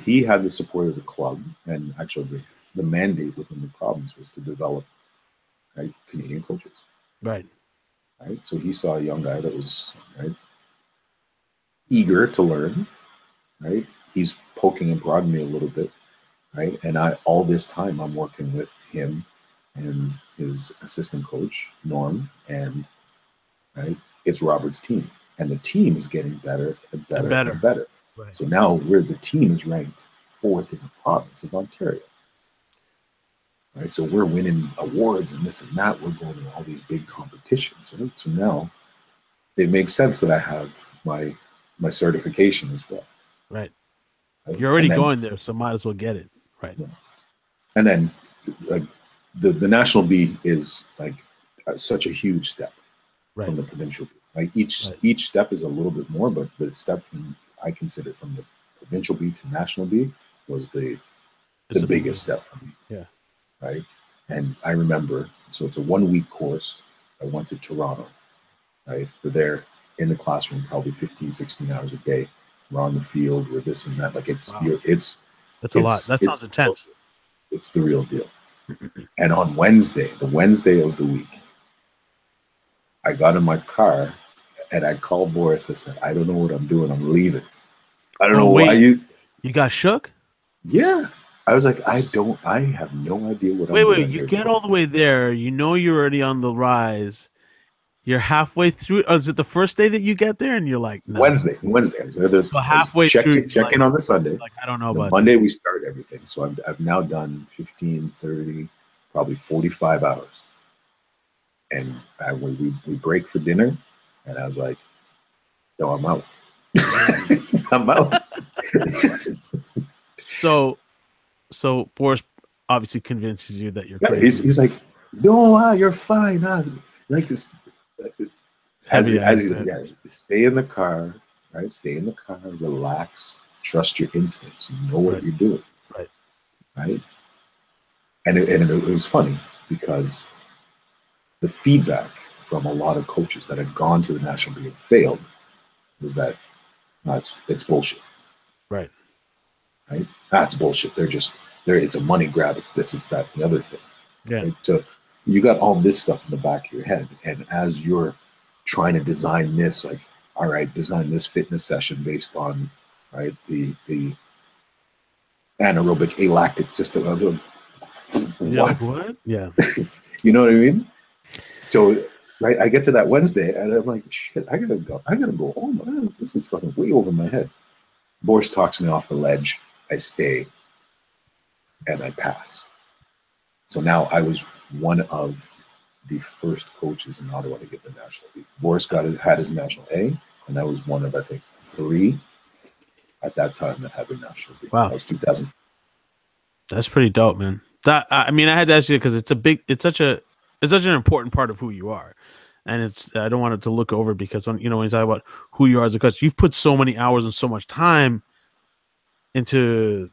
he had the support of the club, and actually the mandate within the province was to develop Canadian coaches. Right. Right. So he saw a young guy that was eager to learn. Right. He's poking and prodding me a little bit. Right. And all this time I'm working with him and his assistant coach, Norm, and it's Robert's team. And the team is getting better and better and better. Right. So now the team is ranked 4th in the province of Ontario. Right. So we're winning awards and this and that. We're going to all these big competitions. Right. So now it makes sense that I have my certification as well. Right. You're already going there, so might as well get it. Right. Yeah. And then the national B is like such a huge step from the provincial B. Like each step is a little bit more, but the step I consider from the provincial B to national B was the biggest step for me. Yeah. Right. And I remember, so it's a 1-week course. I went to Toronto. Right. We're there in the classroom probably 15, 16 hours a day. We're on the field, we're this and that. Like it's a lot. That sounds intense. It's the real deal. And on Wednesday, the Wednesday of the week, I got in my car and I called Boris. I said, I don't know what I'm doing. I'm leaving. I don't know why you got shook? Yeah. I was like, I have no idea what I'm doing. Wait, you get all the way there. You know you're already on the rise. You're halfway through. Or is it the first day that you get there and you're like, no. Wednesday. I was there. So halfway through. Check in on the Sunday. Like, I don't know about Monday we start everything. So I've now done 15, 30, probably 45 hours. And we break for dinner. And I was like, no, I'm out. I'm out. So Boris obviously convinces you that you're crazy. He's like, no, you're fine. Like this. As he's like, stay in the car, right? Stay in the car, relax, trust your instincts. You know what you're doing, right? And it was funny because the feedback from a lot of coaches that had gone to the national B and failed was that it's bullshit, right? That's bullshit. It's a money grab. It's this, it's that, the other thing. Yeah. Right? So you got all this stuff in the back of your head, and as you're trying to design this, like, all right, design this fitness session based on the anaerobic alactic system. What? Yeah. You know what I mean? So I get to that Wednesday and I'm like, shit, I gotta go home. This is fucking way over my head. Boris talks me off the ledge. I stay and I pass. So now I was one of the first coaches in Ottawa to get the national B. Boris had his national A, and I was one of, I think, 3 at that time that had the national B. Wow. That was 2000. That's pretty dope, man. That I mean, I had to ask you because it's such an important part of who you are, and I don't want it to look over because when you talk about who you are as a coach, you've put so many hours and so much time into.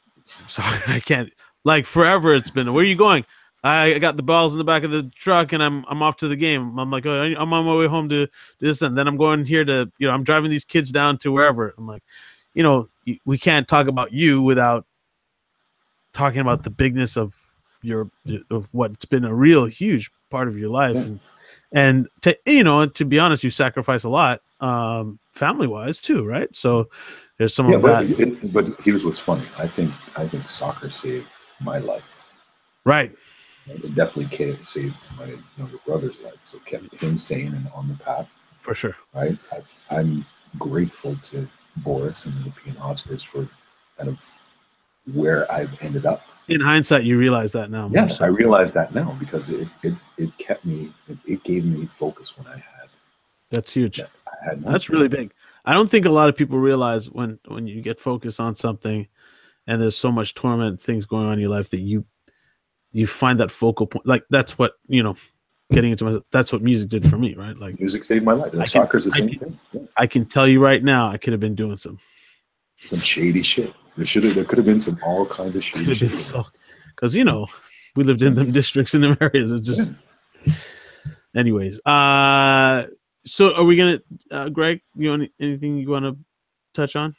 Sorry, I can't like forever. It's been. Where are you going? I got the balls in the back of the truck and I'm off to the game. I'm like, oh, I'm on my way home to this, and then I'm going here to I'm driving these kids down to wherever. I'm like, we can't talk about you without talking about the bigness of what's been a real huge part of your life, and to be honest, you sacrifice a lot, family wise too, right? So there's some of that. But here's what's funny. I think soccer saved my life. Right. It definitely saved my younger brother's life. So it kept him sane and on the path. For sure. Right. I'm grateful to Boris and the European Oscars for kind of where I've ended up. In hindsight, you realize that now. Yeah, so. I realize that now because it kept me. It gave me focus when I had. That's huge. That's really big. I don't think a lot of people realize when you get focused on something, and there's so much torment, things going on in your life that you find that focal point. Like that's what getting into that's what music did for me, right? Like music saved my life. And soccer's the same thing. Yeah. I can tell you right now, I could have been doing some shady shit. There could have been some all kinds of shady shit. Because we lived in them districts in them areas. It's just, anyways. So are we gonna, Greg? Anything you want to touch on?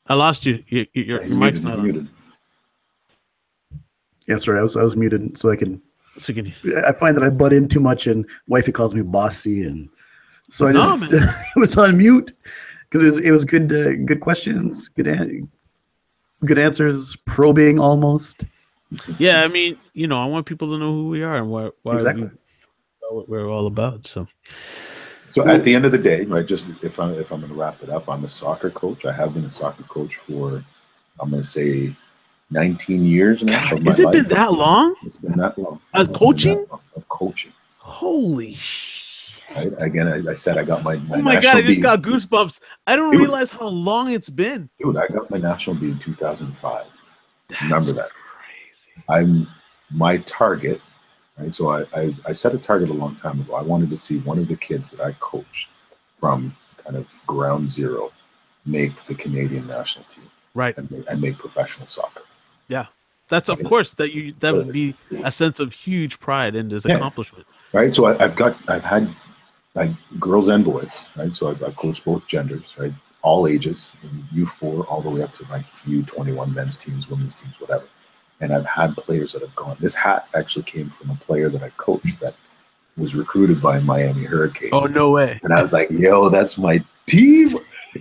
I lost you. Your mic's not on. Yeah, sorry, I was muted so I can. I find that I butt in too much, and wifey calls me bossy, and so I just it was on mute because it was good questions, good answers, probing almost. Yeah, I mean, I want people to know who we are and why exactly what we're all about. So at the end of the day, right? Just if I'm going to wrap it up, I'm a soccer coach. I have been a soccer coach for, I'm going to say, 19 years now. God, has it been that long? It's been that long. Coaching? Of coaching. Holy shit. Right? Again, I said I got my oh my God, I just got goosebumps. I don't realize how long it's been. Dude, I got my national B in 2005. Remember that. Crazy. My target, right? So I set a target a long time ago. I wanted to see one of the kids that I coached from kind of ground zero make the Canadian national team. Right. And make professional soccer. Yeah. That's of course that would be a sense of huge pride in this accomplishment. Right. So I've had like girls and boys, right? So I've coached both genders, right? All ages, U4 all the way up to like U21 men's teams, women's teams, whatever. And I've had players that have gone. This hat actually came from a player that I coached that was recruited by Miami Hurricanes. Oh, no way. And I was like, yo, that's my team.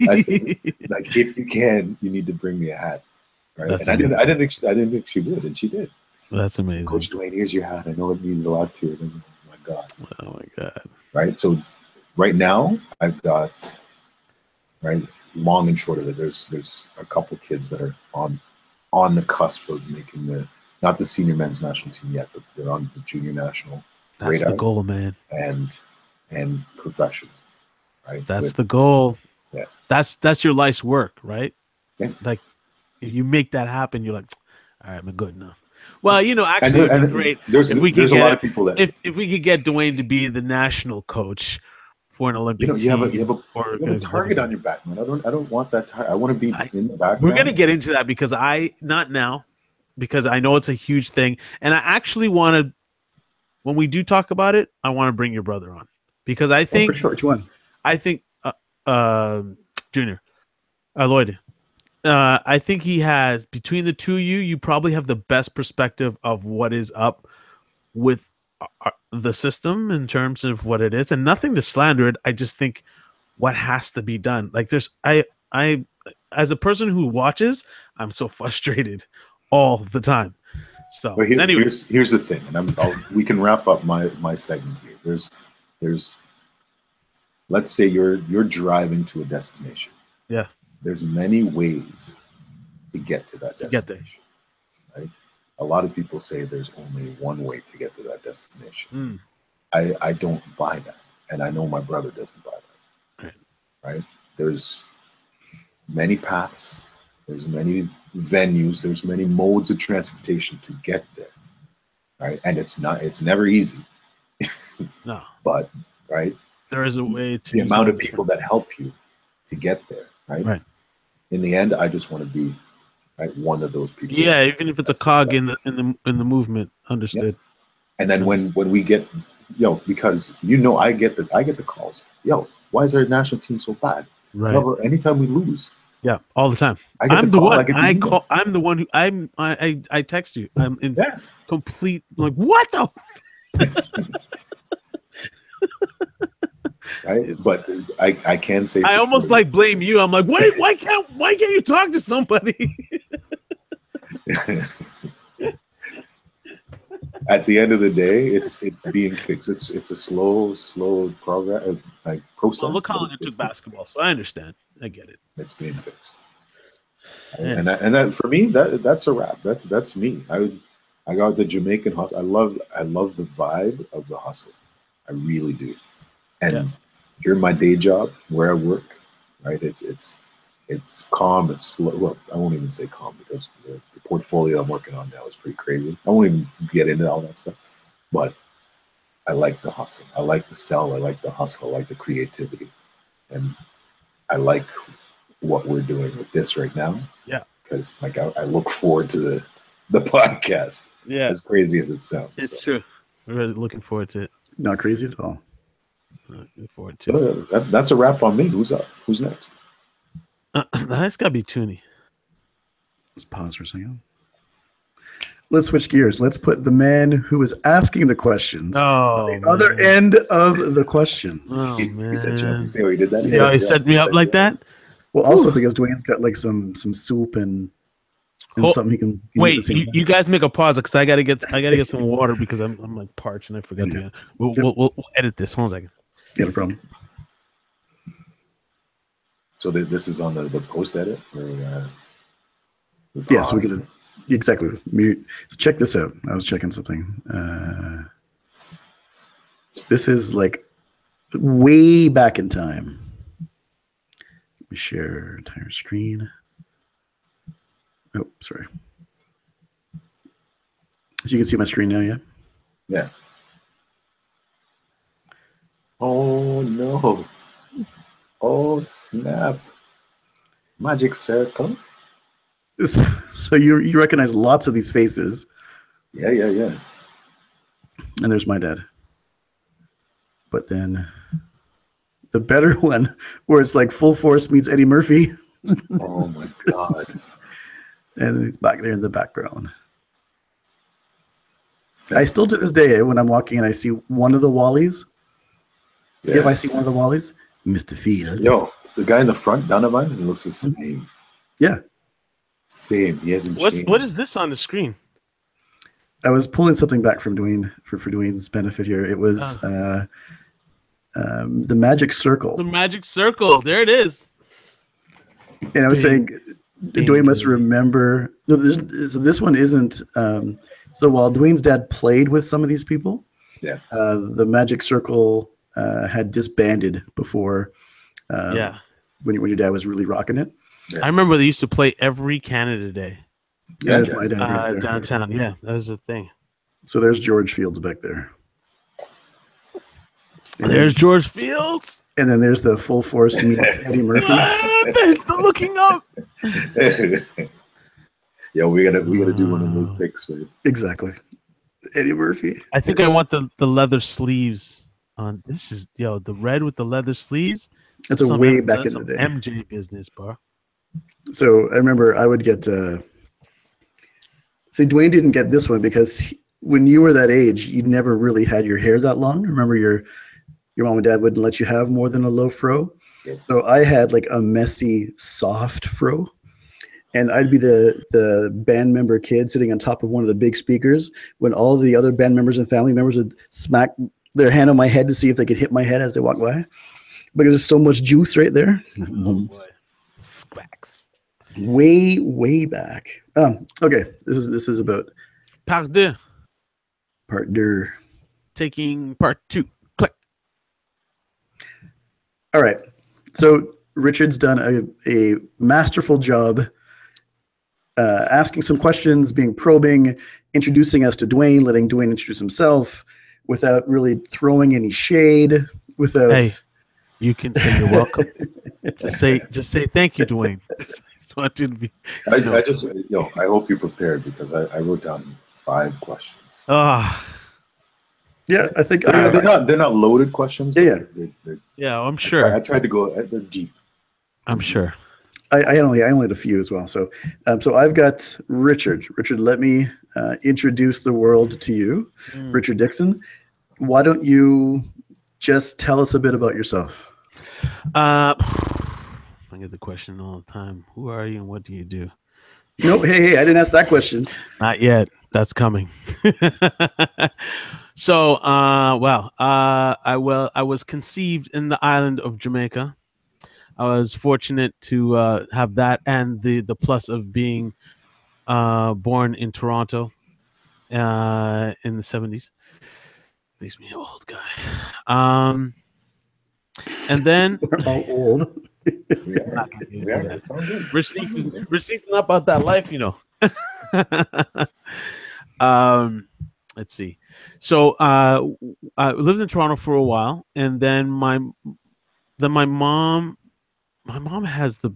I said, like, if you can, you need to bring me a hat. Right. And I didn't think she would, and she did. That's amazing. Coach Dwayne, here's your hat. I know it means a lot to you. Oh my God. Oh my God. Right. So right now I've got long and short of it. There's a couple kids that are on the cusp of making not the senior men's national team yet, but they're on the junior national. That's the goal, man. And professional. Right. That's the goal. Yeah. That's your life's work, right? Yeah. Like if you make that happen, you're like, all right, I'm good enough. Well, actually, it'd be great if we could get Dwayne to be the national coach for an Olympic team. You have a target on your back, man. I don't want that target. I want to be in the background. We're gonna get into that because not now, because I know it's a huge thing, and I actually want to. When we do talk about it, I want to bring your brother on because I think for sure. Which one? I think Junior, Lloyd. I think he has, between the two of you probably have the best perspective of what is up with the system in terms of what it is, and nothing to slander it. I just think what has to be done. Like I as a person who watches, I'm so frustrated all the time. So here's the thing, and we can wrap up my segment here. There's let's say you're driving to a destination. Yeah. There's many ways to get to that destination. Right? A lot of people say there's only one way to get to that destination. I don't buy that, and I know my brother doesn't buy that. Right? There's many paths, There's many venues. There's many modes of transportation to get there, right? And it's never easy. No. But, right? There is a way to the amount of people that help you to get there, right? Right. In the end, I just want to be one of those people. Yeah, even if it's a cog in the movement, understood. Yeah. And then when we get, because I get the calls. Why is our national team so bad? Right. Anytime we lose. Yeah, all the time. I'm the one. I'm the one who I text you. I'm in complete what the. Right, but I can say I almost blame you. I'm like, why can't you talk to somebody? At the end of the day, it's being fixed. It's a slow progress, process. Well, look how long it took basketball, so I understand. I get it. It's being fixed, and that for me, that's a wrap. That's me. I got the Jamaican hustle. I love the vibe of the hustle. I really do. And here, my day job where I work, right? It's calm. It's slow. Well, I won't even say calm because the portfolio I'm working on now is pretty crazy. I won't even get into all that stuff. But I like the hustle. I like the sell. I like the hustle. I like the creativity, and I like what we're doing with this right now. Yeah, because I look forward to the podcast. Yeah, as crazy as it sounds. It's true. We're really looking forward to it. Not crazy at all. Looking forward to it. That's a wrap on me. Who's up? Who's next? That's got to be Tooney. Let's pause for a second. Let's switch gears. Let's put the man who was asking the questions on the other end of the questions. Oh, man. He set you up. You see how he did that? Yeah, he set me up like that? Well, also because Dwayne's got like some soup and something he can wait. You guys make a pause because I gotta get some water because I'm like parched and I forgot to. We'll edit this. Hold on a second. Yeah, no problem. So this is on the post edit. Yeah, so we could exactly mute. So check this out. I was checking something. This is like way back in time. Let me share entire screen. Oh, sorry. So you can see my screen now, yeah? Yeah. Oh, no. Oh, snap. Magic circle. So you recognize lots of these faces. Yeah. And there's my dad. But then the better one, where it's like Full Force meets Eddie Murphy. Oh, my God. And he's back there in the background. I still to this day, when I'm walking and I see one of the Wallies, if I see one of the Wallies, Mr. Fields. Yo, the guy in the front, Donovan, he looks the same. Yeah. Same. He hasn't changed. What is this on the screen? I was pulling something back from Dwayne for Dwayne's benefit here. It was the Magic Circle. The Magic Circle. There it is. And I was saying, Dwayne must remember. No, so this one isn't. So while Dwayne's dad played with some of these people, the Magic Circle had disbanded before. When your dad was really rocking it. Yeah. I remember they used to play every Canada Day. Yeah, there's my dad downtown. Yeah, that was a thing. So there's George Fields back there. And there's George Fields. And then there's the Full Force meets Eddie Murphy. There's the looking up. Yeah, we gotta do one of those pics, right? Exactly. Eddie Murphy. I think I want the leather sleeves on. This is the red with the leather sleeves. That's a way back in the day. MJ business, bro. So I remember I would get. See, Dwayne didn't get this one because when you were that age, you never really had your hair that long. Remember, your mom and dad wouldn't let you have more than a low fro. Yeah. So I had like a messy, soft fro, and I'd be the band member kid sitting on top of one of the big speakers when all the other band members and family members would smack their hand on my head to see if they could hit my head as they walk by. Because there's so much juice right there. Oh boy. Squacks. Way back. Okay. This is about part deux. Part deux. Taking part two. Click. All right. So Richard's done a masterful job asking some questions, being probing, introducing us to Dwayne, letting Dwayne introduce himself without really throwing any shade. Without, hey, you can say you're welcome. just say thank you, Dwayne. I want you to be. I hope you're prepared because I wrote down 5 questions. Yeah, I think they're not loaded questions. Yeah, yeah, I'm sure. I tried to go. They're deep. I'm sure. I only had a few as well. So I've got Richard. Richard, let me introduce the world to you. Richard Dixon. Why don't you just tell us a bit about yourself? I get the question all the time. Who are you and what do you do? No, hey, I didn't ask that question. Not yet. That's coming. So, I was conceived in the island of Jamaica. I was fortunate to have that and the plus of being born in Toronto in the 70s. Makes me an old guy. And then we're all old. Receipts not about that life, you know. Let's see. So I lived in Toronto for a while, and then my mom has the.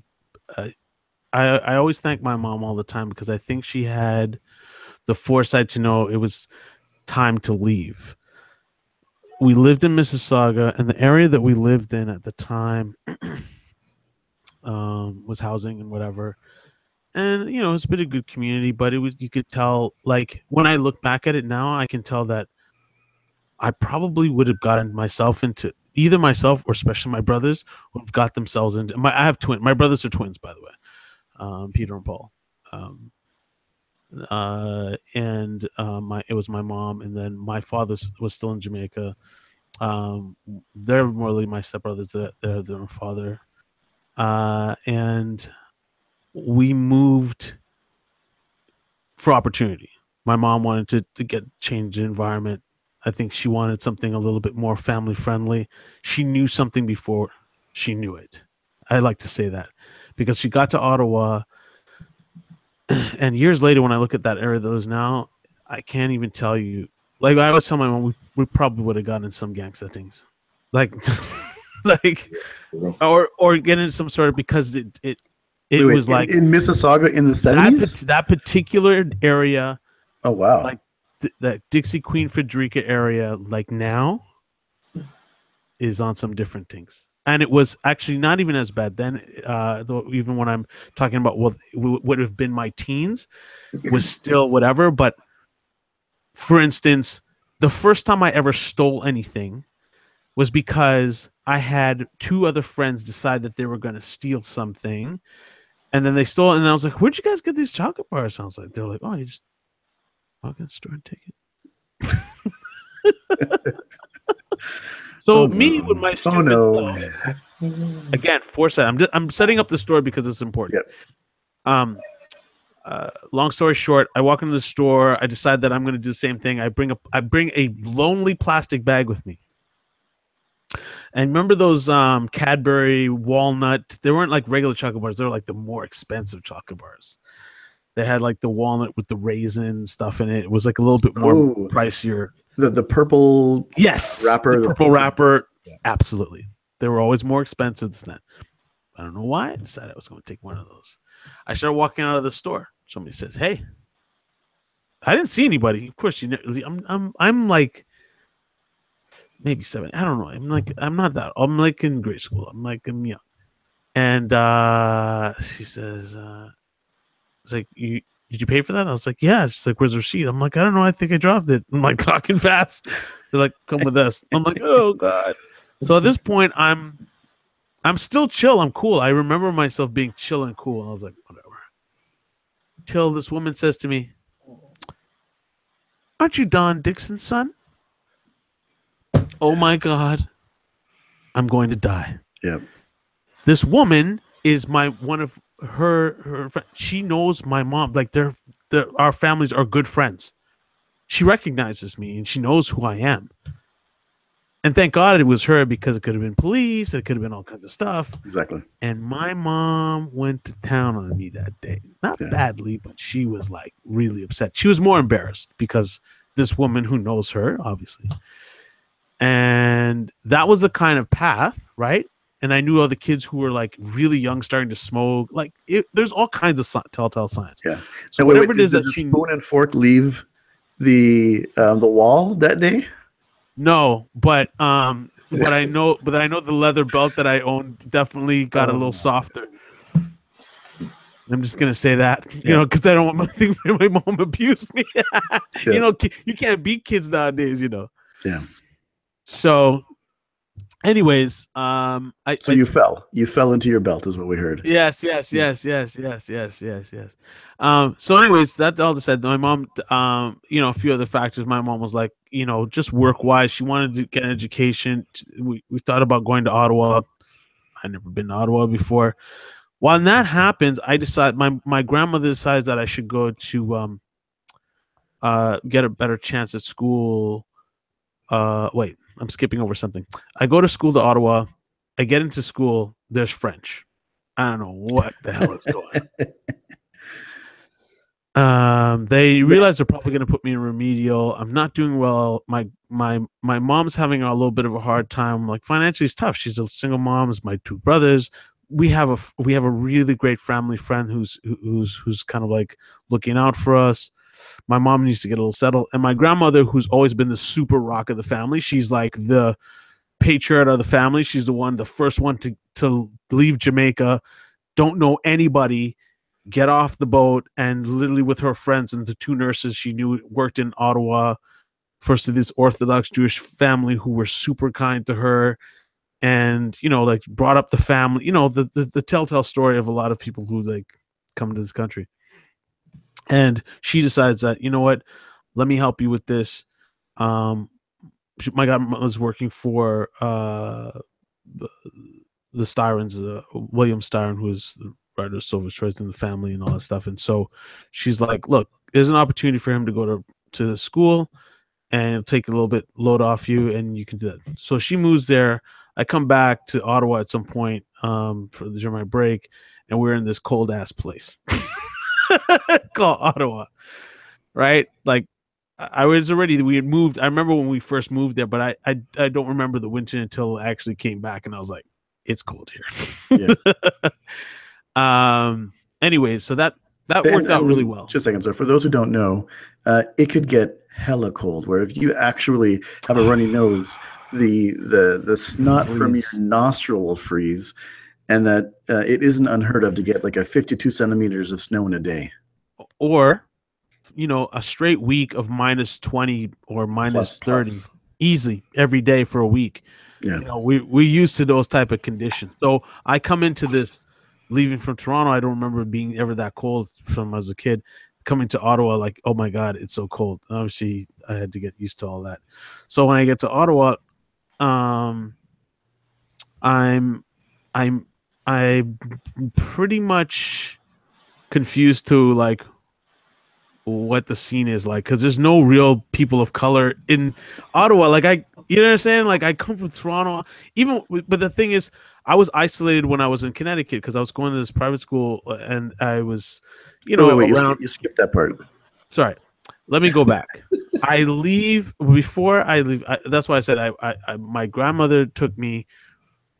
I always thank my mom all the time because I think she had the foresight to know it was time to leave. We lived in Mississauga, and the area that we lived in at the time was housing and whatever. And, you know, it's been a good community, but you could tell, like, when I look back at it now, I can tell that I probably would have gotten myself into either myself or especially my brothers would have got themselves into I have twins. My brothers are twins, by the way, Peter and Paul. It was my mom, and then my father was still in Jamaica. They're more like my stepbrothers. They're their father, and we moved for opportunity. My mom wanted to get change the environment. I think she wanted something a little bit more family friendly. She knew something before she knew it. I like to say that because she got to Ottawa, and years later, when I look at that area that is now, I can't even tell you. Like I always tell my mom, we probably would have gotten in some gang settings, like, or get into some sort of because it was like in Mississauga in the 70s. That particular area. Oh wow! Like that Dixie Queen Frederica area, like now, is on some different things. And it was actually not even as bad then. Though even when I'm talking about what would have been my teens, was still whatever. But for instance, the first time I ever stole anything was because I had 2 other friends decide that they were going to steal something, and then they stole it. And I was like, "Where'd you guys get these chocolate bars?" And I was like, "They're like, oh, you just walk in the store and take it." So me with my stupid again, foresight. I'm setting up the story because it's important. Yep. Long story short, I walk into the store. I decide that I'm going to do the same thing. I bring a lonely plastic bag with me. And remember those Cadbury walnut? They weren't like regular chocolate bars. They were like the more expensive chocolate bars. They had like the walnut with the raisin stuff in it. It was like a little bit more pricier. The purple wrapper. The purple wrapper. Yeah. Absolutely. They were always more expensive than that. I don't know why. I decided I was going to take one of those. I started walking out of the store. Somebody says, "Hey." I didn't see anybody. Of course, I'm like maybe 7. I don't know. I'm not that. I'm like in grade school. I'm young. And she says, it's like, did you pay for that? I was like, yeah. She's like, where's the receipt? I'm like, I don't know. I think I dropped it. I'm like talking fast. They're like, come with us. I'm like, oh God. So at this point, I'm still chill. I'm cool. I remember myself being chill and cool. I was like, whatever. Till this woman says to me, "Aren't you Don Dixon's son?" Oh my God. I'm going to die. Yeah. This woman is one of her friends. She knows my mom. Like our families are good friends. She recognizes me and she knows who I am. And thank God it was her, because it could have been police. It could have been all kinds of stuff. Exactly. And my mom went to town on me that day. Not badly, but she was like really upset. She was more embarrassed because this woman who knows her, obviously. And that was the kind of path, right? And I knew other kids who were like really young, starting to smoke. Like there's all kinds of telltale signs. Yeah. So whatever it is did that the she spoon and fork leave the wall that day? No, but I know the leather belt that I owned definitely got a little softer. I'm just gonna say that, you know, because I don't want my mom abused me. You know, you can't beat kids nowadays, you know. Yeah. So, anyways, you fell into your belt, is what we heard. Yes. So, anyways, that all said, my mom, you know, a few other factors. My mom was like, you know, just work wise, she wanted to get an education. We thought about going to Ottawa. I'd never been to Ottawa before. When that happens, I decide my grandmother decides that I should go to get a better chance at school. Wait, I'm skipping over something. I go to school to Ottawa. I get into school. There's French. I don't know what the hell is going on. They realize they're probably going to put me in remedial. I'm not doing well. My mom's having a little bit of a hard time. Like financially, it's tough. She's a single mom. It's my two brothers. We have a really great family friend who's kind of like looking out for us. My mom needs to get a little settled, and my grandmother, who's always been the super rock of the family, she's like the patriot of the family. She's the first one to leave Jamaica, don't know anybody, get off the boat, and literally with her friends and the two nurses she knew worked in Ottawa for this Orthodox Jewish family who were super kind to her. And, you know, like brought up the family, you know, the telltale story of a lot of people who like come to this country. And she decides that, you know what, let me help you with this. My godmother was working for the Styrens, William Styron, who is the writer of Silver Choice in the family and all that stuff. And so she's like, look, there's an opportunity for him to go to school and it'll take a little bit load off you and you can do that. So she moves there. I come back to Ottawa at some point during my break, and we're in this cold ass place called Ottawa, right? Like we had moved. I remember when we first moved there, but I don't remember the winter until I actually came back, and I was like, it's cold here. Yeah. Anyways, so that worked out really well. Just a second, sir. For those who don't know, it could get hella cold, where if you actually have a runny nose, the snot from your nostril will freeze, and that it isn't unheard of to get like a 52 centimeters of snow in a day, or you know, a straight week of -20 or -30 easily every day for a week. Yeah, you know, we used to those type of conditions. So I come into this leaving from Toronto. I don't remember being ever that cold from as a kid. Coming to Ottawa, like, oh my God, it's so cold. Obviously, I had to get used to all that. So when I get to Ottawa, I'm pretty much confused to like what the scene is like, because there's no real people of color in Ottawa. Like you know what I'm saying? Like I come from Toronto, but the thing is, I was isolated when I was in Connecticut because I was going to this private school and I was, you know, wait, you skipped that part. Sorry, let me go back. I leave before I leave. That's why I said my grandmother took me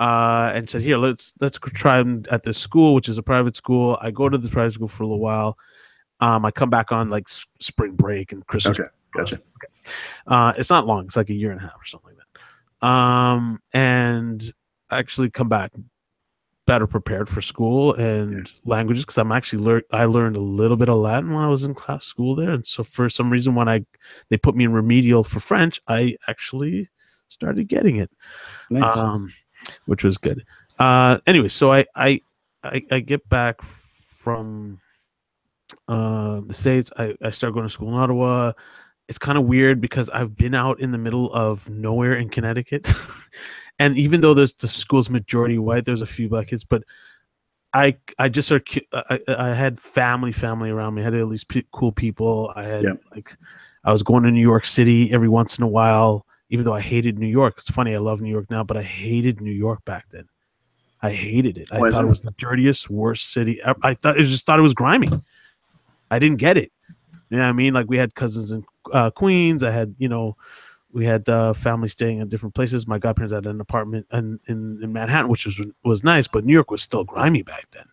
and said, here, let's try them at this school, which is a private school. I go to the private school for a little while. I come back on like spring break and Christmas. Okay, gotcha. Okay. It's not long. It's like a year and a half or something like that. And I actually come back better prepared for school and languages, because I'm actually I learned a little bit of Latin when I was in school there. And so for some reason, when they put me in remedial for French, I actually started getting it, nice. Which was good. Anyway, so I get back from the States. I start going to school in Ottawa. It's kind of weird because I've been out in the middle of nowhere in Connecticut. And even though the school's majority white, there's a few black kids, but I just I had family around me. I had at least cool people. I had I was going to New York City every once in a while, even though I hated New York. It's funny, I love New York now, but I hated New York back then. I hated it. I thought it was the dirtiest, worst city ever. I just thought it was grimy. I didn't get it. You know what I mean? Like, we had cousins in Queens. I had, we had family staying in different places. My godparents had an apartment in Manhattan, which was nice, but New York was still grimy back then.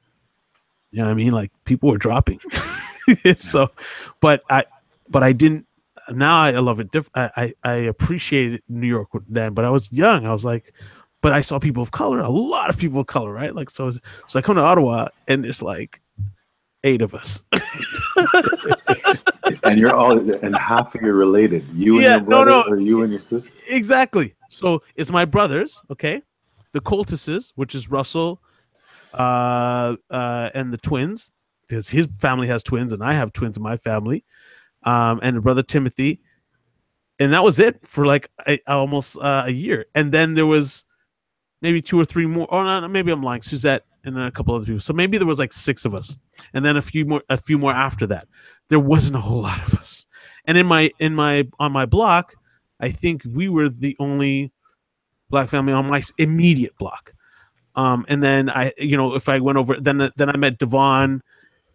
You know what I mean? Like, people were dropping. So, but I didn't. Now I love it. I appreciated New York then, but I was young. I was like, but I saw people of color, a lot of people of color, right? Like, so I come to Ottawa, and it's like 8 of us. And you're all, and half of you are related. You and your brother, or you and your sister? Exactly. So it's my brothers, okay? The Coltises, which is Russell, and the twins, because his family has twins, and I have twins in my family, and the brother Timothy, and that was it for like almost a year. And then there was maybe 2 or 3 more. Or no, maybe I'm lying. Suzette and then a couple other people. So maybe there was like 6 of us, and then a few more after that. There wasn't a whole lot of us. And on my block, I think we were the only black family on my immediate block. And then if I went over, then I met Devon,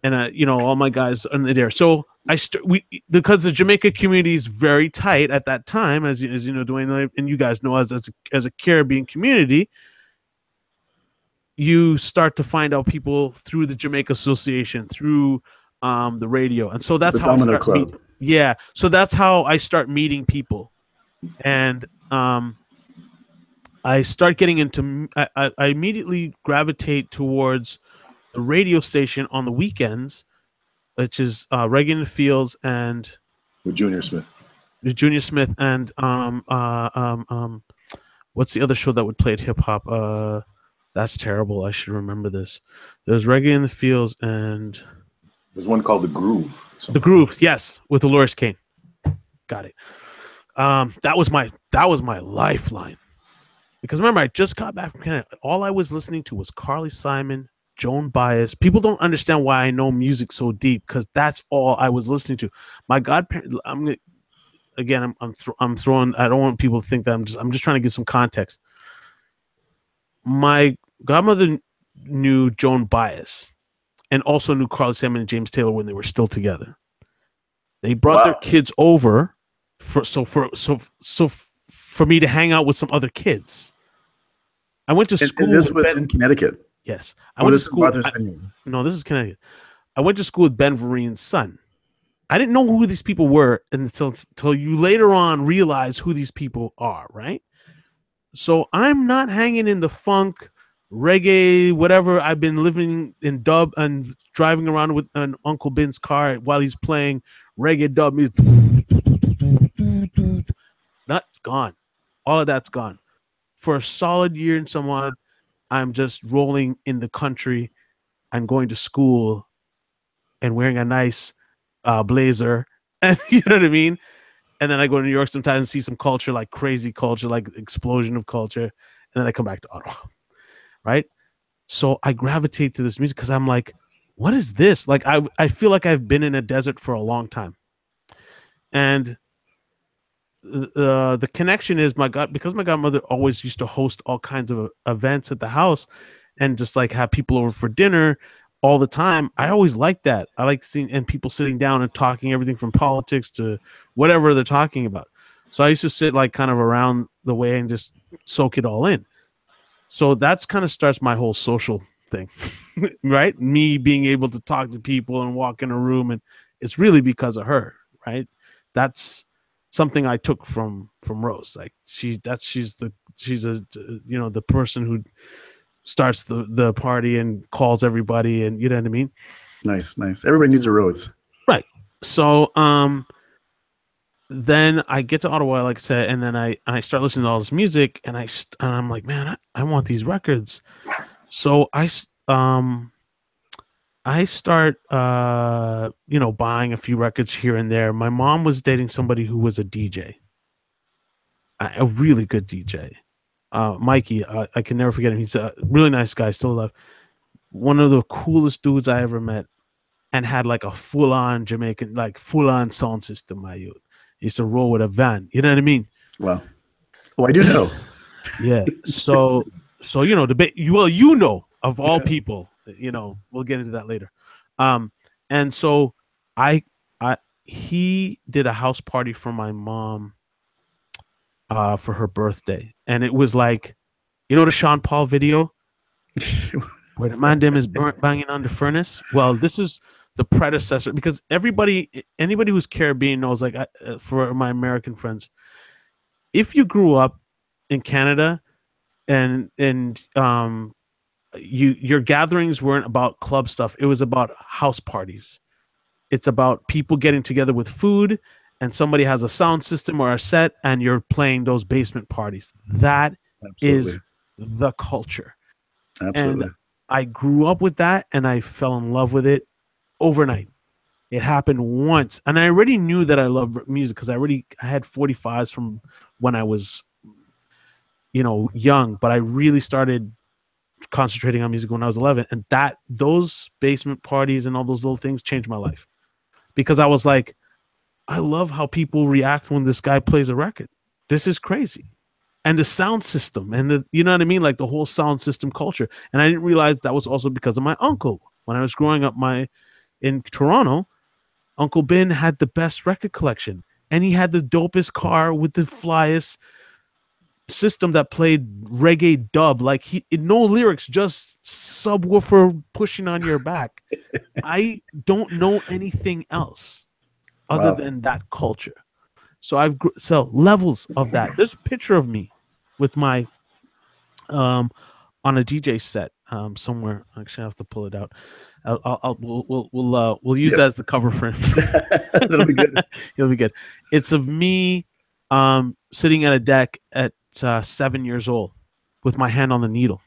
and all my guys in there. So because the Jamaica community is very tight at that time, as you know, Dwayne, and you guys know, as a Caribbean community, you start to find out people through the Jamaica Association, through the radio, and so that's how Domino Club. So that's how I start meeting people, and I start getting into. I immediately gravitate towards the radio station on the weekends, which is Reggae in the Fields and with Junior Smith. And what's the other show that would play at hip hop? That's terrible. I should remember this. There's Reggae in the Fields, and there's one called The Groove. The Groove, yes, with Dolores Kane. Got it. That was my lifeline, because remember, I just got back from Canada. All I was listening to was Carly Simon, Joan Baez. People don't understand why I know music so deep, because that's all I was listening to. My godparents. I'm throwing. I don't want people to think that I'm just trying to give some context. My godmother knew Joan Baez, and also knew Carly Simon and James Taylor when they were still together. They brought their kids over for me to hang out with some other kids. I went to school. And this was in Connecticut. Yes, I went to school. No, this is Connecticut. I went to school with Ben Vereen's son. I didn't know who these people were until you later on realize who these people are, right? So I'm not hanging in the funk, reggae, whatever. I've been living in dub and driving around with an Uncle Ben's car while he's playing reggae dub music. That's gone. All of that's gone. For a solid year and some odd, I'm just rolling in the country and going to school and wearing a nice blazer, and you know what I mean? And then I go to New York sometimes and see some culture, like crazy culture, like explosion of culture, and then I come back to Ottawa, right? So I gravitate to this music because I'm like, what is this? Like, I feel like I've been in a desert for a long time. And the connection is because my godmother always used to host all kinds of events at the house and just like have people over for dinner all the time. I always liked that. I like seeing and people sitting down and talking everything from politics to whatever they're talking about. So I used to sit like kind of around the way and just soak it all in. So that's kind of starts my whole social thing, right? Me being able to talk to people and walk in a room, and it's really because of her, right? That's something I took from Rose. Like she's the person who starts the party and calls everybody, and you know what I mean? Nice. Everybody needs a Rose. Right. So then I get to Ottawa, like I said, and then I start listening to all this music, and I'm like, man, I want these records. So I start buying a few records here and there. My mom was dating somebody who was a DJ, a really good DJ. Mikey, I can never forget him. He's a really nice guy, still alive. One of the coolest dudes I ever met, and had like a full-on Jamaican, like full-on sound system. He used to roll with a van. You know what I mean? Wow. Oh, I do know. Yeah. So you know, you know, of all people, you know, we'll get into that later. And so I he did a house party for my mom for her birthday, and it was like, you know, the Sean Paul video where the man them is burnt banging on the furnace. Well, this is the predecessor, because anybody who's Caribbean knows, like, for my American friends, if you grew up in Canada and your gatherings weren't about club stuff, it was about house parties. It's about people getting together with food, and somebody has a sound system or a set, and you're playing those basement parties. That Absolutely. is the culture. Absolutely. And I grew up with that, and I fell in love with it overnight. It happened once, and I already knew that I loved music because I had 45s from when I was, you know, young, but I really started concentrating on music when I was 11, and those basement parties and all those little things changed my life, because I was like, I love how people react when this guy plays a record. This is crazy. And the sound system, and you know what I mean? Like the whole sound system culture. And I didn't realize that was also because of my uncle. When I was growing up in Toronto, Uncle Ben had the best record collection, and he had the dopest car with the flyest system that played reggae dub. Like, no lyrics, just subwoofer pushing on your back. I don't know anything else other than that culture. So so levels of that. There's a picture of me with my on a DJ set somewhere. Actually, I have to pull it out. We'll use that as the cover frame. That'll be good. It'll be good. It's of me sitting at a deck at 7 years old with my hand on the needle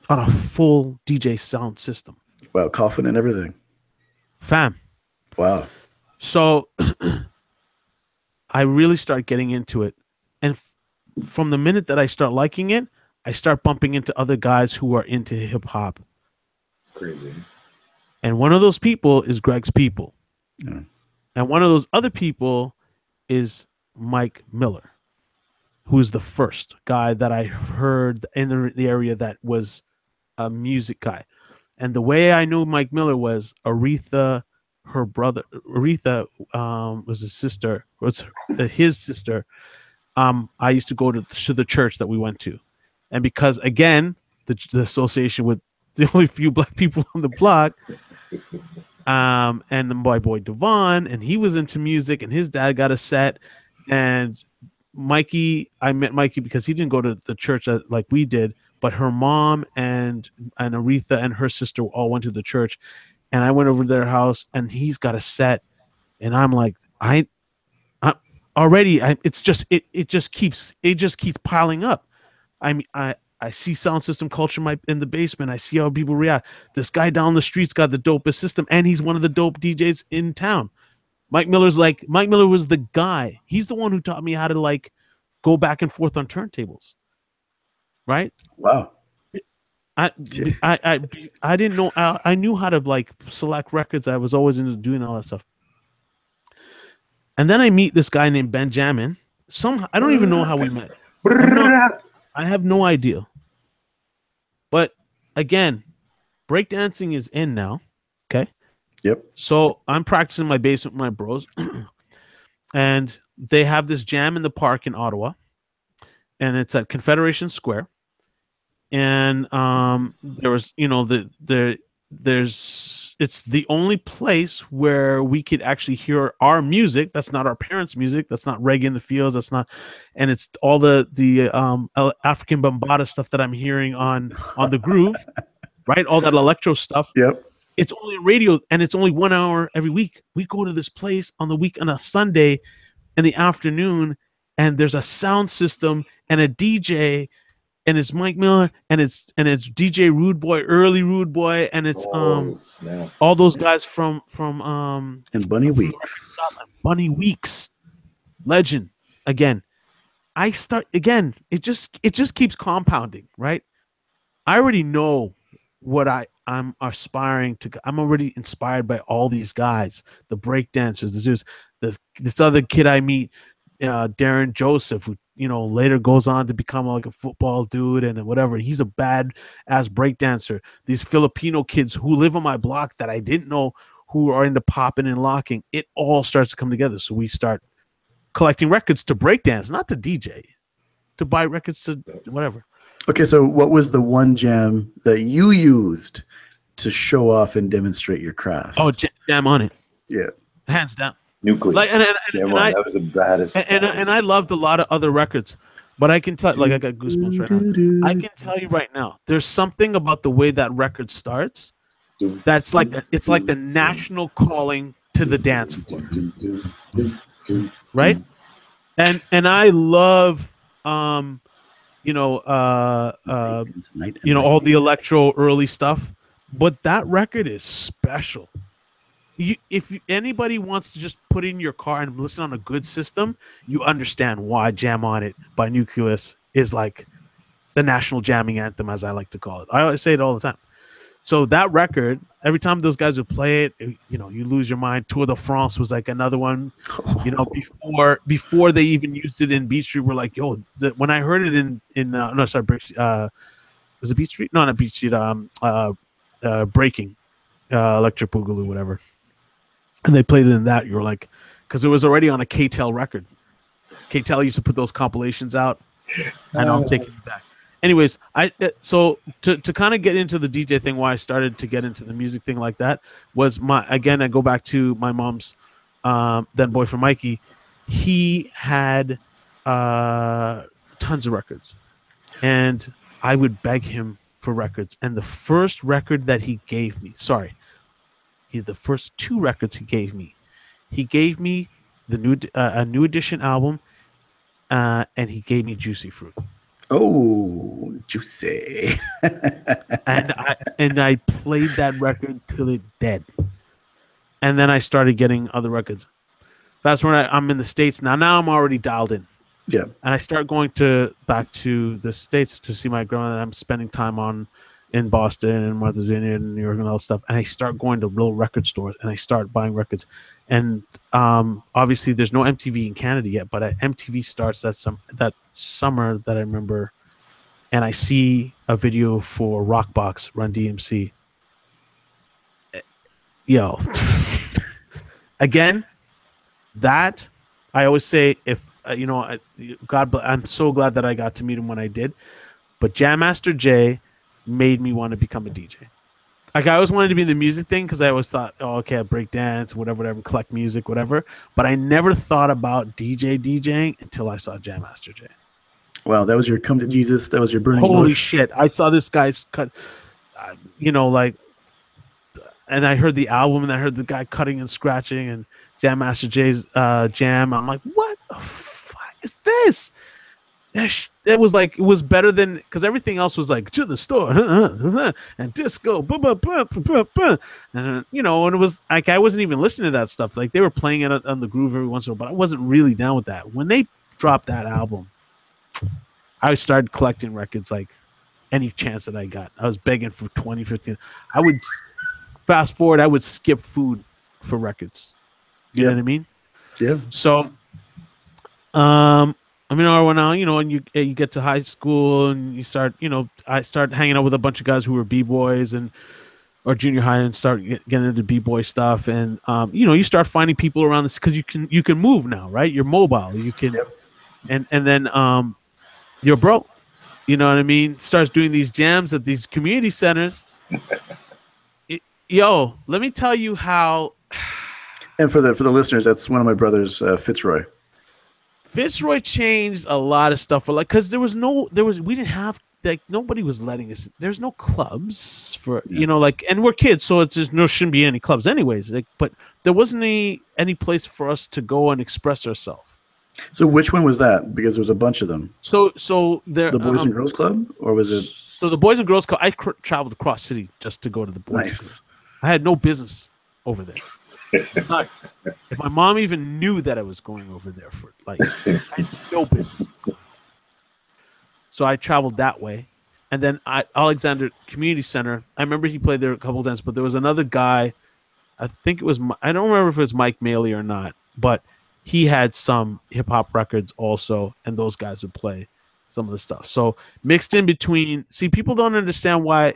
on a full DJ sound system. Wow, coffin and everything. Fam. Wow. So I really start getting into it. And from the minute that I start liking it, I start bumping into other guys who are into hip hop. Crazy. And one of those people is Greg's People. Yeah. And one of those other people is Mike Miller, who is the first guy that I heard in the area that was a music guy. And the way I knew Mike Miller was Aretha, her brother. Aretha was his sister. Was his sister. I used to go to the church that we went to. And because, again, the association with the only few black people on the block, and my boy Devon, and he was into music, and his dad got a set. And I met Mikey because he didn't go to the church like we did, but her mom and Aretha and her sister all went to the church. And I went over to their house, and he's got a set. And I'm like, it just keeps piling up. I mean, I see sound system culture in the basement. I see how people react. This guy down the street's got the dopest system, and he's one of the dope DJs in town. Mike Miller was the guy. He's the one who taught me how to, like, go back and forth on turntables. Right? Wow. I didn't know. I knew how to, like, select records. I was always into doing all that stuff. And then I meet this guy named Benjamin. I don't even know how we met. I have no idea. But again, breakdancing is in now. Okay. Yep. So I'm practicing my basement with my bros. And they have this jam in the park in Ottawa. And it's at Confederation Square. And there was, you know, it's the only place where we could actually hear our music. That's not our parents' music. That's not Reggae in the Fields. That's not, and it's all the African Bambaataa stuff that I'm hearing on the Groove, right? All that electro stuff. Yep. It's only radio, and it's only 1 hour every week. We go to this place on a Sunday in the afternoon, and there's a sound system and a DJ. And it's Mike Miller, and it's DJ Rude Boy, early Rude Boy, and it's all those guys from and Bunny Weeks. Bunny Weeks, legend. Again, it just keeps compounding, right? I already know what I'm aspiring to. I'm already inspired by all these guys, the breakdancers. This other kid I meet, Darren Joseph, who later goes on to become like a football dude and whatever. He's a bad ass breakdancer. These Filipino kids who live on my block that I didn't know who are into popping and locking. It all starts to come together. So we start collecting records to breakdance, not to DJ, to buy records to whatever. Okay, so what was the one jam that you used to show off and demonstrate your craft? Oh, Jam on It. Yeah. Hands down. Nucleus. Like, and that was the baddest. And I loved a lot of other records, but I can tell, like, I got goosebumps right now. I can tell you right now, there's something about the way that record starts that's like it's like the national calling to the dance floor, right? And I love all the electro early stuff, but that record is special. If anybody wants to just put in your car and listen on a good system, you understand why Jam on It by Nucleus is like the national jamming anthem, as I like to call it. I always say it all the time. So that record, every time those guys would play it, you lose your mind. Tour de France was like another one. Before they even used it in Beat Street, we're like, yo, when I heard it was it Beat Street? No, not Beat Street. Breaking, Electric Boogaloo, whatever. And they played it in that. You were like, because it was already on a K-Tel record. K-Tel used to put those compilations out. And I'm taking it back. Anyways, so to kind of get into the DJ thing, why I started to get into the music thing like that was I go back to my mom's then boyfriend Mikey. He had tons of records, and I would beg him for records. And the first record that he gave me, the first two records he gave me the a New Edition album, and he gave me Juicy Fruit. Oh, juicy! and I played that record till it dead, and then I started getting other records. That's when I'm in the States now. Now I'm already dialed in. Yeah, and I start going back to the States to see my grandma that I'm spending time in Boston and Martha's Vineyard and New York and all that stuff. And I start going to real record stores and I start buying records. And obviously there's no MTV in Canada yet, but MTV starts that summer that I remember. And I see a video for Rockbox, Run DMC. Yo, again, that I always say, if I'm so glad that I got to meet him when I did. But Jam Master Jay made me want to become a DJ. Like, I always wanted to be in the music thing because I always thought, oh, okay, I break dance, whatever, collect music, whatever. But I never thought about DJing until I saw Jam Master Jay. Wow, that was your come to Jesus. That was your burning Holy bush. shit! I saw this guy's cut, and I heard the album, and I heard the guy cutting and scratching, and Jam Master Jay's jam. I'm like, what the fuck is this? It was better than, because everything else was like to the store and disco, and and it was like I wasn't even listening to that stuff. Like, they were playing it on the groove every once in a while, but I wasn't really down with that. When they dropped that album, I started collecting records like any chance that I got. I was begging for 2015. I would fast forward. I would skip food for records. You know what I mean? Yeah. So, now, and you get to high school and you start, I start hanging out with a bunch of guys who were B-boys or junior high and start getting into B-boy stuff. And, you start finding people around this because you can move now, right? You're mobile. You can, and then, you're broke. You know what I mean? Starts doing these jams at these community centers. Let me tell you how. And for the listeners, that's one of my brothers, Fitzroy. Fitzroy changed a lot of stuff because we didn't have, like, nobody was letting us. There's no clubs for and we're kids, so it's just shouldn't be any clubs anyways. But there wasn't any place for us to go and express ourselves. So which one was that? Because there was a bunch of them. So there, the Boys and Girls Club, or was it? So the Boys and Girls Club. I traveled across city just to go to the Boys. Nice. I had no business over there. If my mom even knew that I was going over there for, like, I had no business. So I traveled that way, and then Alexander Community Center. I remember he played there a couple of times, but there was another guy. I think it was. I don't remember if it was Mike Maley or not, but he had some hip hop records also, and those guys would play some of the stuff. So mixed in between, see, people don't understand why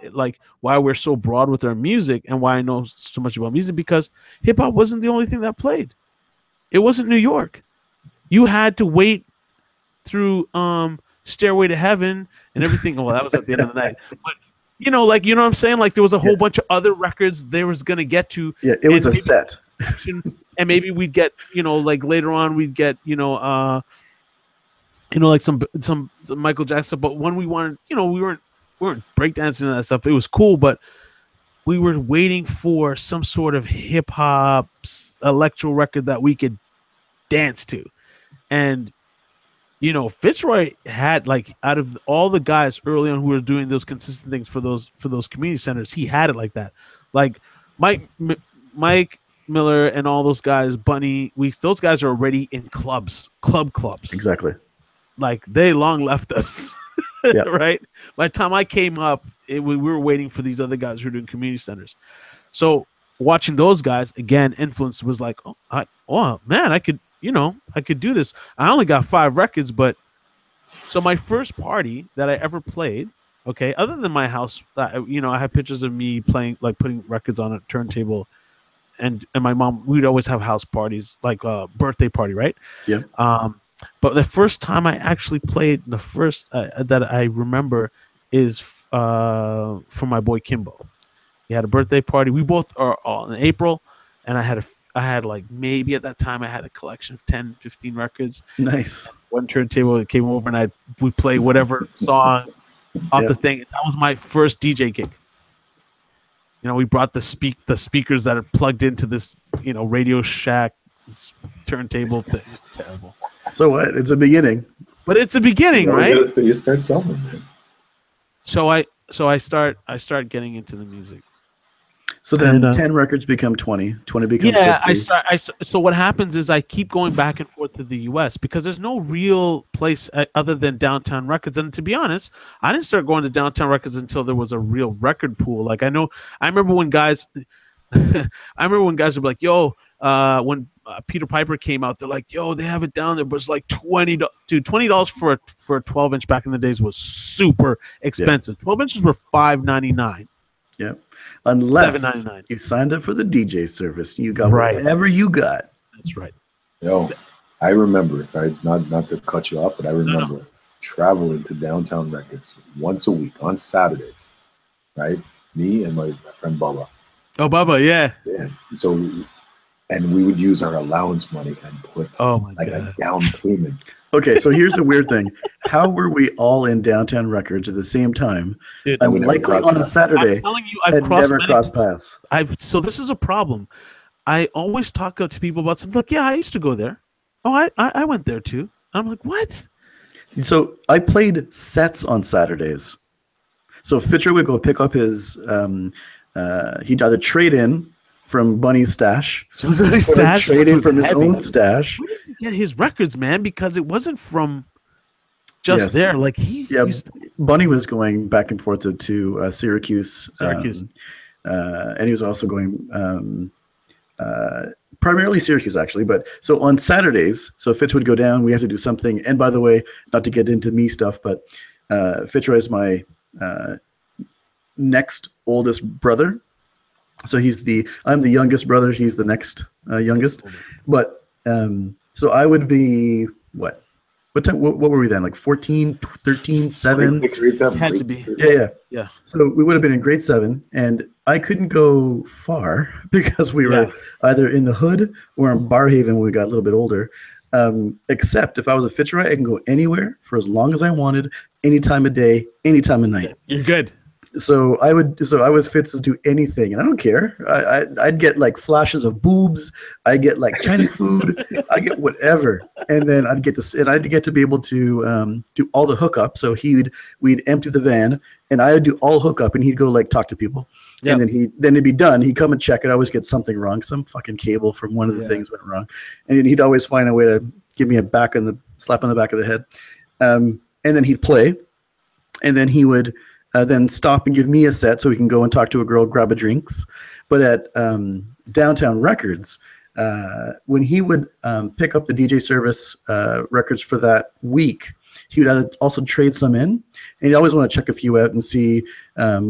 we're so broad with our music and why I know so much about music, because hip hop wasn't the only thing that played. It wasn't New York. You had to wait through Stairway to Heaven and everything. Well, that was at the end of the night. But you know what I'm saying? Like there was a whole bunch of other records they was gonna get to. Yeah, it was a set. And maybe we'd get, like later on we'd get, like some Michael Jackson. But when we wanted, we weren't breakdancing and that stuff. It was cool, but we were waiting for some sort of hip hop electro record that we could dance to. And Fitzroy had, like, out of all the guys early on who were doing those consistent things for those community centers, he had it like that. Like Mike Miller and all those guys, Bunny Weeks, those guys are already in clubs. Exactly. Like they long left us, right? By the time I came up, we were waiting for these other guys who were doing community centers. So watching those guys again, influence was like, oh man, I could do this. I only got 5 records, but so my first party that I ever played, okay, other than my house, I have pictures of me playing, like putting records on a turntable, and my mom, we'd always have house parties, like a birthday party, right? Yeah. But the first time I actually played, the first that I remember is for my boy Kimbo. He had a birthday party. We both are all in April, and I had like, maybe at that time I had a collection of 10, 15 records. Nice. One turntable that came over, and we play whatever song off the thing. That was my first DJ gig. We brought the speakers that are plugged into this, Radio Shack turntable thing. It's terrible. So what? It's a beginning. But it's a beginning, right? You start somewhere, man. So I start getting into the music. So then 10 records become 20. 20 becomes 50. So what happens is I keep going back and forth to the U.S. because there's no real place other than Downtown Records. And to be honest, I didn't start going to Downtown Records until there was a real record pool. Like I remember when guys would be like, yo, when Peter Piper came out, they're like, yo, they have it down there, but it's like $20. Dude, $20 for a 12-inch back in the days was super expensive. 12 inches were $5.99. Yeah. Unless $7.99. you signed up for the DJ service. You got whatever you got. That's right. Yo, I remember, right? Not to cut you off, but I remember traveling to Downtown Records once a week on Saturdays, right? Me and my friend Bubba. Oh, Bubba, yeah. Yeah. So, and we would use our allowance money and put a down payment. Okay, so here's the weird thing. How were we all in Downtown Records at the same time? Dude, and likely on a Saturday, I'm telling you, I've crossed paths. So this is a problem. I always talk to people about something like, yeah, I used to go there. Oh, I went there too. I'm like, what? So I played sets on Saturdays. So Fitcher would go pick up his, he'd either trade in from Bunny's stash, trade in from his own stash. Where did he get his records, man? Because it wasn't from just there. Like Bunny was going back and forth to Syracuse. And he was also going primarily Syracuse, actually. But so on Saturdays, so Fitz would go down. We have to do something. And by the way, not to get into me stuff, but Fitzroy is my next oldest brother. So I'm the youngest brother. He's the next youngest. But so I would be what time? What were we then? Like 14, 13, 7? Grade 7. Had to be. Yeah. So we would have been in grade 7, and I couldn't go far because we were either in the hood or in Barhaven when we got a little bit older. Except if I was a Fitzroy, I can go anywhere for as long as I wanted, any time of day, any time of night. You're good. So I was Fitz to do anything, and I don't care. I'd get like flashes of boobs. I get like Chinese food. I get whatever, and then I'd get to be able to do all the hookup. So we'd empty the van, and I would do all hookup, and he'd go like talk to people, and then it'd be done. He'd come and check it. I always get something wrong. Some fucking cable from one of the things went wrong, and he'd always find a way to give me a slap on the back of the head, and then he'd play, and then he would. Then stop and give me a set so we can go and talk to a girl, grab a drinks. But at Downtown Records, when he would pick up the DJ service records for that week, he would also trade some in, and he'd always want to check a few out and see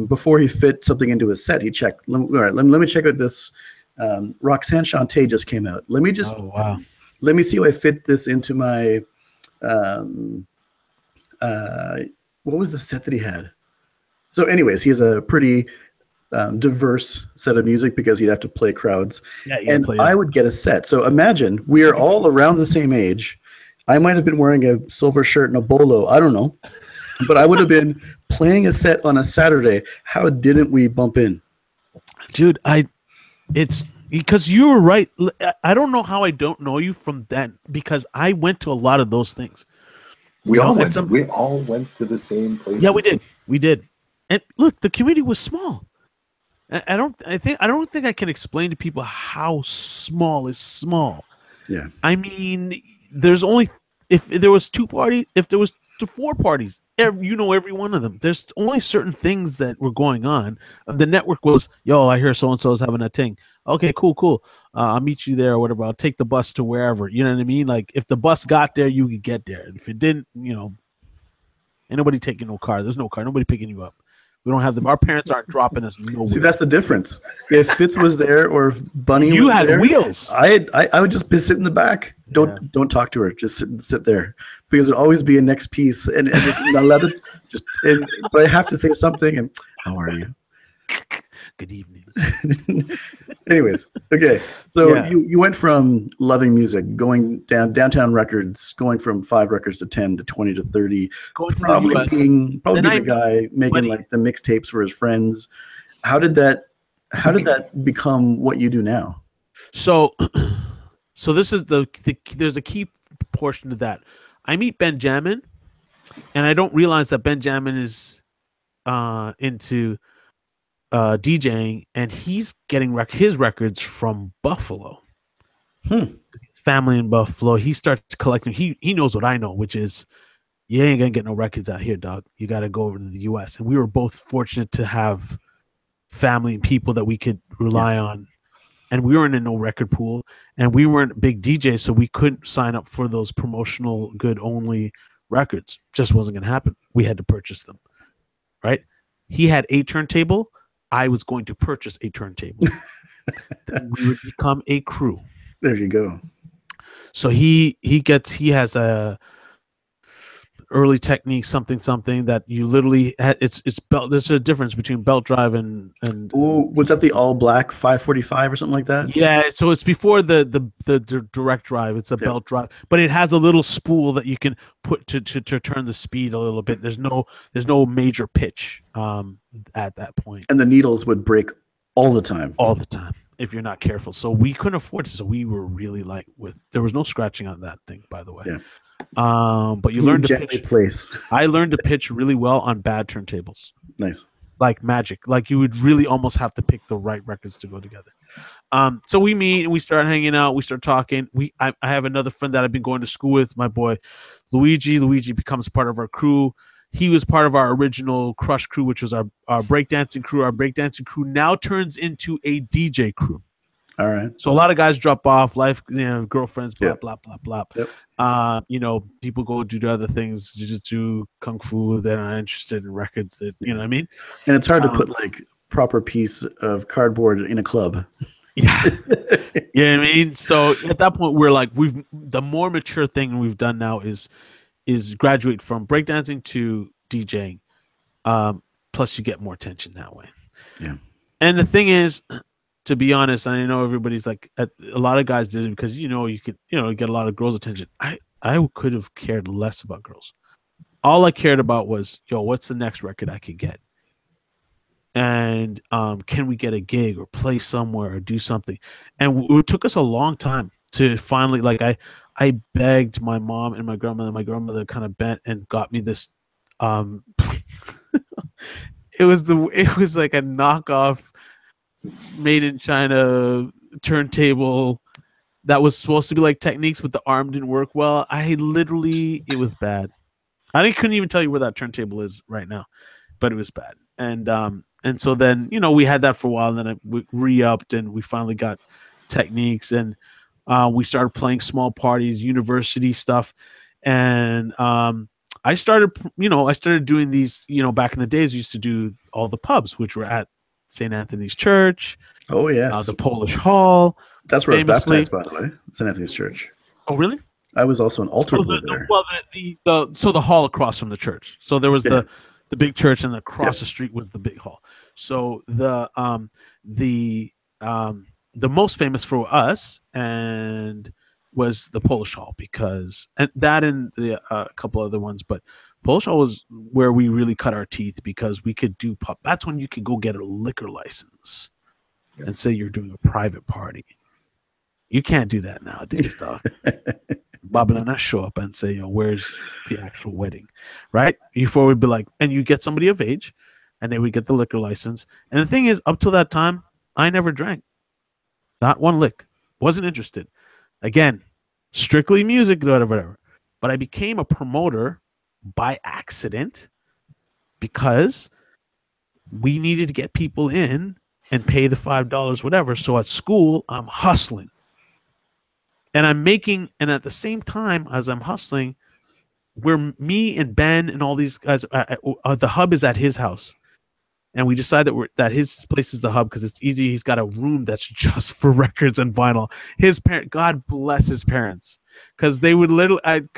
before he fit something into his set. He'd check. All right, let me check out this. Roxanne Shante just came out. Let me just let me see how I fit this into my. What was the set that he had? So, anyways, he has a pretty diverse set of music because he'd have to play crowds. Yeah, and I would get a set. So imagine we are all around the same age. I might have been wearing a silver shirt and a bolo. I don't know. But I would have been playing a set on a Saturday. How didn't we bump in? Dude, it's because you were right. I don't know how I don't know you from that, because I went to a lot of those things. We all went to the same place. Yeah, we did. And look, the community was small. I don't think I can explain to people how small is small. Yeah. I mean, there's only, if there was 2 parties, if there was 4 parties, every one of them. There's only certain things that were going on. The network was, yo, I hear so and so is having a thing. Okay, cool. I'll meet you there or whatever. I'll take the bus to wherever. You know what I mean? Like, if the bus got there, you could get there. If it didn't, ain't nobody taking no car. There's no car. Nobody picking you up. We don't have them. Our parents aren't dropping us nowhere. See, that's the difference. If Fitz was there or if Bunny was there, you had wheels. I would just sit in the back. Don't talk to her. Just sit there, because there'd always be a next piece, and just not allowed to just. But I have to say something. And how are you? Good evening. Anyways, okay. So you went from loving music, going downtown records, going from 5 records to 10 to 20 to 30, probably being the guy making like the mixtapes for his friends. How did that become what you do now? So this is there's a key portion to that. I meet Benjamin, and I don't realize that Benjamin is into DJing, and he's getting his records from Buffalo. His family in Buffalo. He starts collecting. He knows what I know, which is you ain't gonna get no records out here, dog. You got to go over to the U.S. And we were both fortunate to have family and people that we could rely on. And we weren't in no record pool, and we weren't big DJs, so we couldn't sign up for those promotional good only records. Just wasn't gonna happen. We had to purchase them, right? He had a turntable. I was going to purchase a turntable. Then we would become a crew. There you go. So he has a early technique something that you literally it's belt. There's a difference between belt drive and was that the all black 545 or something like that? Yeah, so it's before the direct drive. It's a belt drive, but it has a little spool that you can put to turn the speed a little bit. There's no major pitch at that point, and the needles would break all the time if you're not careful. So we couldn't afford it. So we were really light with. There was no scratching on that thing, by the way. Yeah. But you learned to pitch. I learned to pitch really well on bad turntables. Nice. Like magic. Like you would really almost have to pick the right records to go together. So we meet and we start hanging out. We start talking. I have another friend that I've been going to school with, my boy Luigi. Luigi becomes part of our crew. He was part of our original Crush crew, which was our breakdancing crew. Our breakdancing crew now turns into a DJ crew. All right. So a lot of guys drop off, girlfriends, blah, blah, blah, blah. Yep. People go do other things, jiu-jitsu, kung fu. They're not interested in records that, you know what I mean? And it's hard to put like proper piece of cardboard in a club. Yeah. You know what I mean? So at that point, we're like, the more mature thing we've done now is graduate from breakdancing to DJing. Plus you get more attention that way. Yeah. And the thing is, to be honest, I know everybody's like, a lot of guys did it because you could get a lot of girls' attention. I could have cared less about girls. All I cared about was, what's the next record I could get, and can we get a gig or play somewhere or do something? And it took us a long time to finally, like, I begged my mom and my grandmother. My grandmother kind of bent and got me this. It was like a knockoff, made in China turntable that was supposed to be like Techniques, but the arm didn't work well. It was bad. I couldn't even tell you where that turntable is right now, but it was bad. And so then we had that for a while, and then we re-upped and we finally got Techniques. And We started playing small parties, university stuff, and I started doing these. Back in the days, we used to do all the pubs, which were at St. Anthony's Church. Oh yes, the Polish Hall. That's where famously. I was baptized, by the way. St. Anthony's Church. Oh, really? I was also an altar boy there. The hall across from the church. So there was the big church, and across the street was the big hall. So the most famous for us and was the Polish Hall, because and the a couple other ones, but Polish Hall was where we really cut our teeth, because we could do pub. That's when you could go get a liquor license and say you're doing a private party. You can't do that nowadays, dog. Bob and I show up and say, "Yo, where's the actual wedding?" Right? Before we'd be like, and you get somebody of age, and then we get the liquor license. And the thing is, up till that time, I never drank. Not one lick. Wasn't interested. Again, strictly music, whatever. But I became a promoter by accident, because we needed to get people in and pay the $5, whatever. So at school, I'm hustling. And I'm making, and at the same time as I'm hustling, where me and Ben and all these guys, the hub is at his house. And we decide that his place is the hub because it's easy. He's got a room that's just for records and vinyl. His parent, God bless his parents, because they would literally, they'd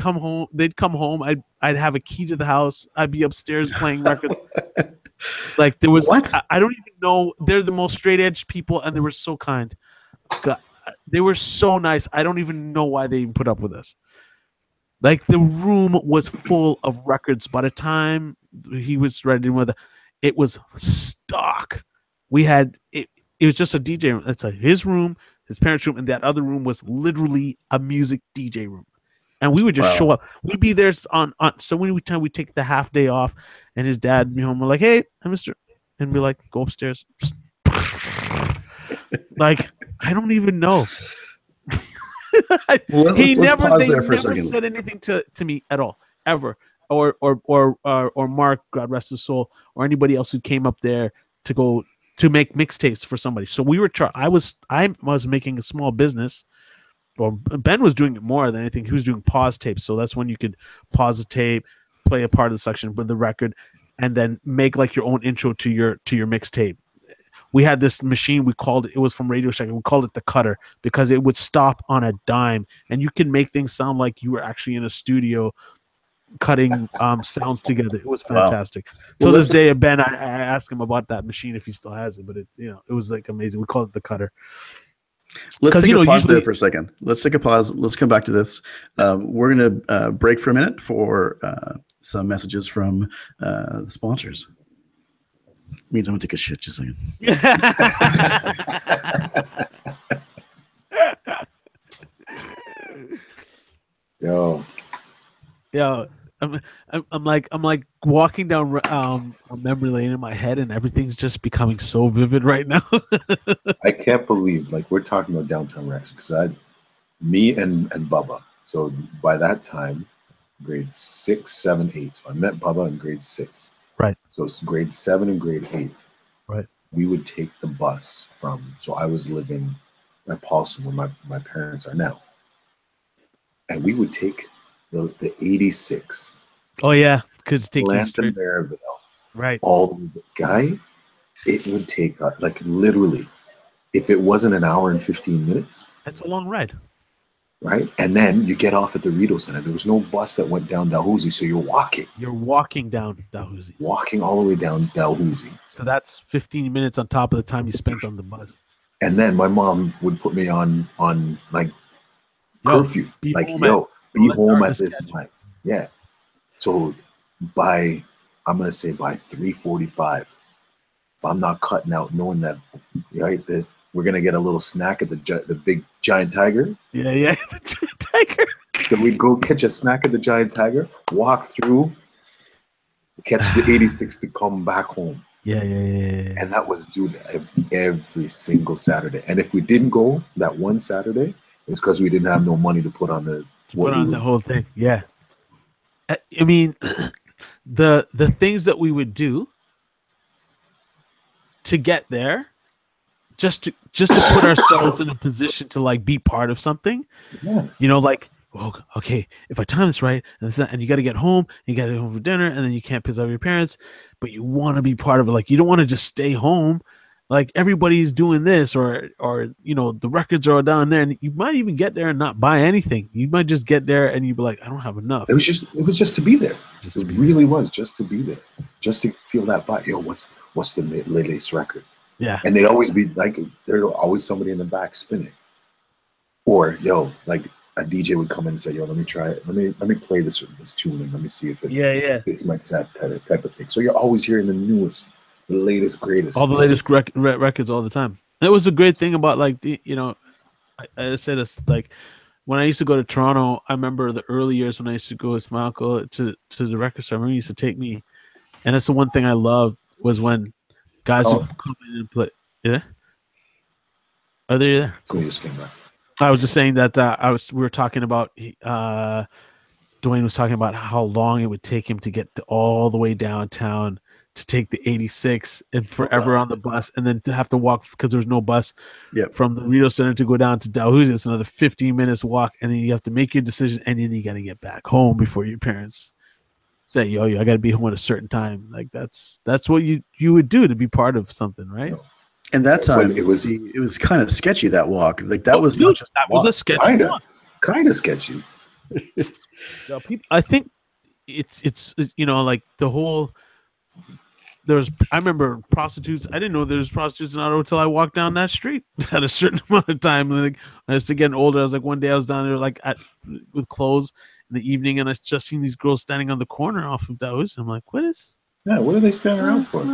come home. I'd have a key to the house. I'd be upstairs playing records. Like there was, what? I don't even know. They're the most straight edge people, and they were so kind. God, they were so nice. I don't even know why they even put up with us. Like the room was full of records. By the time he was ready with it was stock. We had it. It was just a DJ room. That's his room, his parents' room, and that other room was literally a music DJ room. And we would just show up. We'd be there on. So any time we take the half day off, and his dad would be home, we're like, "Hey, Mr." And be like, "Go upstairs." Like, I don't even know. He never said anything to me at all, ever. Or Mark, God rest his soul, or anybody else who came up there to make mixtapes for somebody. So we were I was making a small business, or Ben was doing it more than anything. He was doing pause tapes. So that's when you could pause a tape, play a part of the section with the record, and then make like your own intro to your mixtape. We had this machine, it was from Radio Shack. We called it the cutter, because it would stop on a dime, and you can make things sound like you were actually in a studio cutting sounds together. It was fantastic. Till this day, Ben, I asked him about that machine if he still has it, but it was like amazing. We called it the cutter. Let's take a pause there for a second. Let's take a pause. Let's come back to this. We're going to break for a minute for some messages from the sponsors. Means I'm going to take a shit just a second. Yo, I'm like walking down memory lane in my head, and everything's just becoming so vivid right now. I can't believe we're talking about Downtown Rex, because me and Bubba. So by that time, grade 6, 7, 8. So I met Bubba in grade 6. Right. So it's grade 7 and grade 8. Right. We would take the bus so I was living at Paulson, where my parents are now, and we would take the 86. Oh yeah, because take Lambton Maryville. Right. All the guy, it would take literally, if it wasn't an hour and 15 minutes. That's a long ride. Right? And then you get off at the Rito Center. There was no bus that went down Dalhousie, so you're walking. You're walking down Dalhousie. Walking all the way down Dalhousie. So that's 15 minutes on top of the time you spent on the bus. And then my mom would put me on like curfew. Be home at this time. Yeah. So I'm gonna say by 3:45, if I'm not cutting out, knowing that that we're gonna get a little snack at the big Giant Tiger. Yeah, the Giant Tiger. So we'd go catch a snack at the Giant Tiger, walk through, catch the 86 to come back home. Yeah. And that was every single Saturday. And if we didn't go that one Saturday, it was because we didn't have no money to put on the whole thing. Yeah. I mean, the things that we would do to get there, just to put ourselves in a position to like be part of something. Yeah. You know, like, well, okay, if I time this right, and you got to get home, you got to get home for dinner, and then you can't piss off your parents, but you want to be part of it. Like, you don't want to just stay home. Like, everybody's doing this, or you know, the records are down there, and you might even get there and not buy anything. You might just get there and you'd be like, I don't have enough. It was just to be there. It really was just to be there, just to feel that vibe. Yo, what's the latest record? Yeah. And they'd always be like, there's always somebody in the back spinning. Or yo, like a DJ would come in and say, yo, let me try it. Let me play this tune and let me see if it fits my set, type of thing. So you're always hearing the newest, the latest, greatest. All the latest records all the time. It was a great thing about, like, you know, I said this, like, when I used to go to Toronto, I remember the early years when I used to go with my uncle to the record store. I remember he used to take me, and that's the one thing I loved was when guys would come in and play. Yeah, are they there? Cool. Just came back. I was just saying that we were talking about Dwayne was talking about how long it would take him to get all the way downtown to take the 86 and forever on the bus, and then to have to walk because there was no bus from the Rideau Center to go down to Dalhousie. It's another 15 minutes walk, and then you have to make your decision, and then you got to get back home before your parents say, yo, I got to be home at a certain time. Like, that's what you would do to be part of something, right? And that time it was kind of sketchy, that walk. Like, that was not just that was a sketchy walk. Kind of sketchy. I think it's you know, like the whole. I remember prostitutes. I didn't know there was prostitutes in Ottawa until I walked down that street at a certain amount of time. Like, I was getting older. I was like, one day I was down there like with clothes in the evening, and I just seen these girls standing on the corner off of Dalhousie. I'm like, what are they standing around for?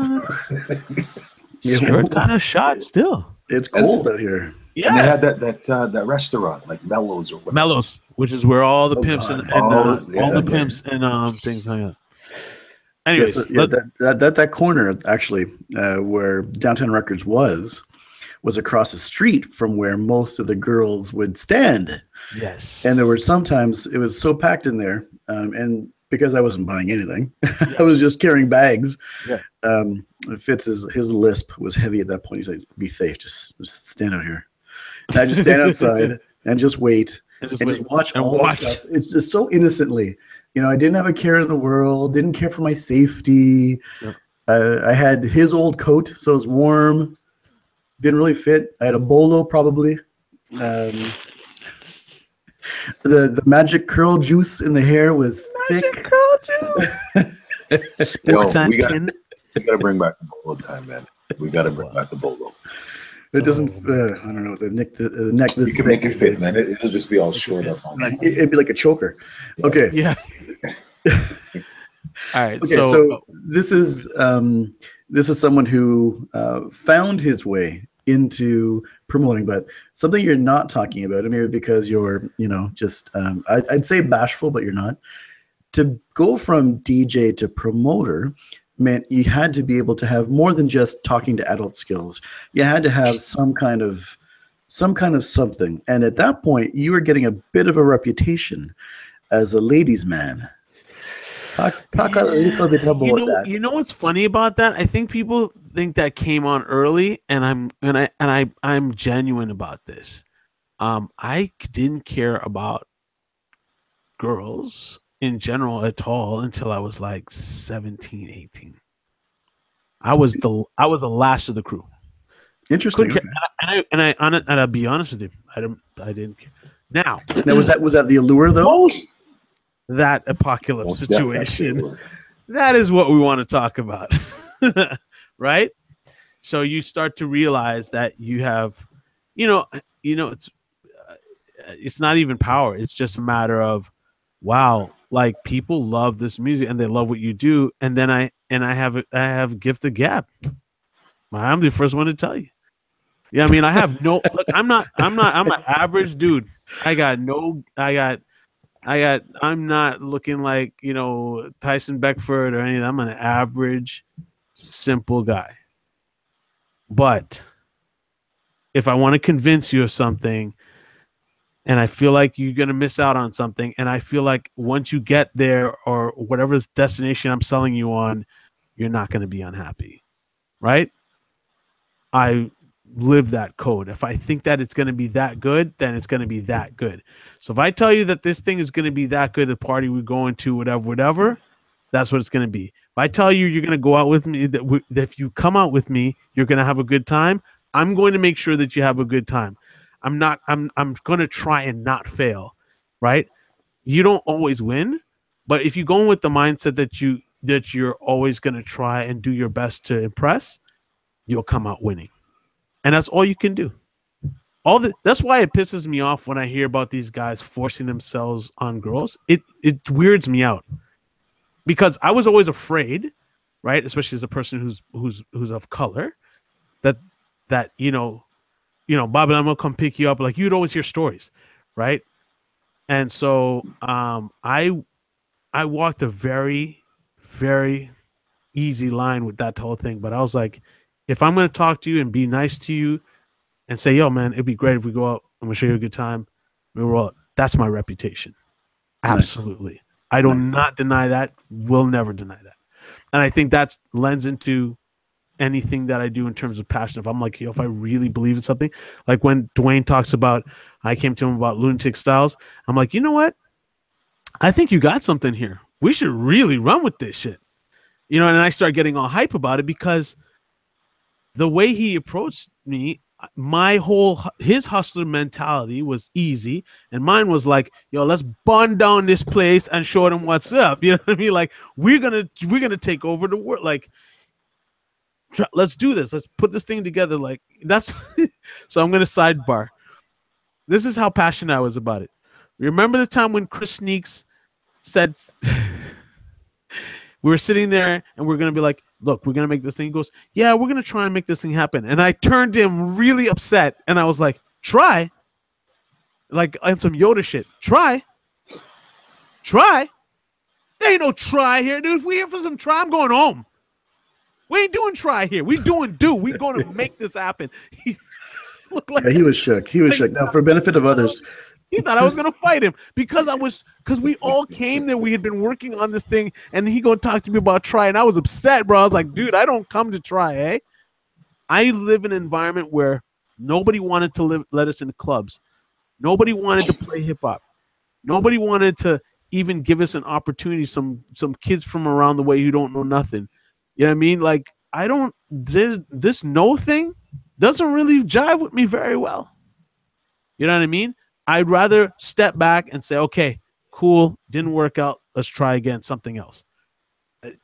Skirt kind of shot still. It's cold out here. Yeah, and they had that restaurant like Mellows or whatever. Mellows, which is where all the pimps and all the pimps and things hang out. Anyways, that corner actually where Downtown Records was across the street from where most of the girls would stand. Yes, and there were sometimes it was so packed in there, and because I wasn't buying anything, I was just carrying bags. Yeah. Fitz his lisp was heavy at that point. He's like, "Be safe, just stand out here." And I just stand outside and just wait and just watch all the stuff. It's just so innocently. You know, I didn't have a care in the world, didn't care for my safety. Yep. I had his old coat, so it was warm. Didn't really fit. I had a bolo probably. The magic curl juice in the hair was thick. Magic curl juice. Sport time. We gotta bring back the bolo time, man. We gotta bring back the bolo. It doesn't. I don't know. The neck. You can make it fit, man. It'll just be all short up on it. It'd be like a choker. Yeah. Okay. Yeah. All right. Okay. So this is someone who found his way into promoting, but something you're not talking about. I mean, because you're, just I'd say bashful, but you're not. To go from DJ to promoter meant you had to be able to have more than just talking to adult skills. You had to have some kind of something. And at that point, you were getting a bit of a reputation as a ladies' man. Talk a little bit about that. You know what's funny about that? I think people think that came on early, and I'm genuine about this. I didn't care about girls in general at all until I was like 17, 18. I was the last of the crew. Interesting. Okay. And I'll be honest with you, I didn't care. Now was that the allure though? That apocalypse situation. That is what we want to talk about. Right? So you start to realize that you have, it's not even power. It's just a matter of, wow, like people love this music and they love what you do. And then I have gift the gab. I'm the first one to tell you. Yeah, I mean, I have no. Look, I'm an average dude. I'm not looking like Tyson Beckford or anything. I'm an average, simple guy. But if I want to convince you of something, and I feel like you're going to miss out on something, and I feel like once you get there or whatever destination I'm selling you on, you're not going to be unhappy, right? I live that code. If I think that it's going to be that good, then it's going to be that good. So if I tell you that this thing is going to be that good, the party we're going to, whatever, that's what it's going to be. If I tell you you're going to go out with me, that if you come out with me, you're going to have a good time, I'm going to make sure that you have a good time. I'm going to try and not fail, right? You don't always win, but if you go in with the mindset that you're always going to try and do your best to impress, you'll come out winning. And that's all you can do. That's why it pisses me off when I hear about these guys forcing themselves on girls. It weirds me out. Because I was always afraid, right? Especially as a person who's of color, that Bobby, I'm gonna come pick you up. Like, you'd always hear stories, right? And so I walked a very, very easy line with that whole thing. But I was like, if I'm gonna talk to you and be nice to you and say, yo, man, it'd be great if we go out, I'm gonna show you a good time. That's my reputation. Absolutely. Nice. I do not deny that. Will never deny that. And I think that lends into anything that I do in terms of passion. If I'm like, if I really believe in something, like when Dwayne talks about, I came to him about lunatic styles. I'm like, you know what? I think you got something here. We should really run with this shit. And I start getting all hype about it because the way he approached me, his hustler mentality was easy, and mine was like, yo, let's burn down this place and show them what's up. You know what I mean? Like, we're gonna take over the world. Like, let's do this. Let's put this thing together. Like, that's so I'm gonna sidebar. This is how passionate I was about it. Remember the time when Chris Sneaks said we were sitting there and we're gonna be like, look, we're going to make this thing. He goes, yeah, we're going to try and make this thing happen. And I turned him really upset. And I was like, try? Like, on some Yoda shit. Try? There ain't no try here, dude. If we here for some try, I'm going home. We ain't doing try here. We doing do. We going to make this happen. He looked like he was shook. He was shook. Now, for benefit of others, he thought I was going to fight him because we all came there. We had been working on this thing, and he going to talk to me about try, and I was upset, bro. I was like, dude, I don't come to try, eh? I live in an environment where nobody wanted to let us in clubs. Nobody wanted to play hip hop. Nobody wanted to even give us an opportunity. Some kids from around the way who don't know nothing. You know what I mean? Like, this no thing doesn't really jive with me very well. You know what I mean? I'd rather step back and say, okay, cool, didn't work out. Let's try again, something else.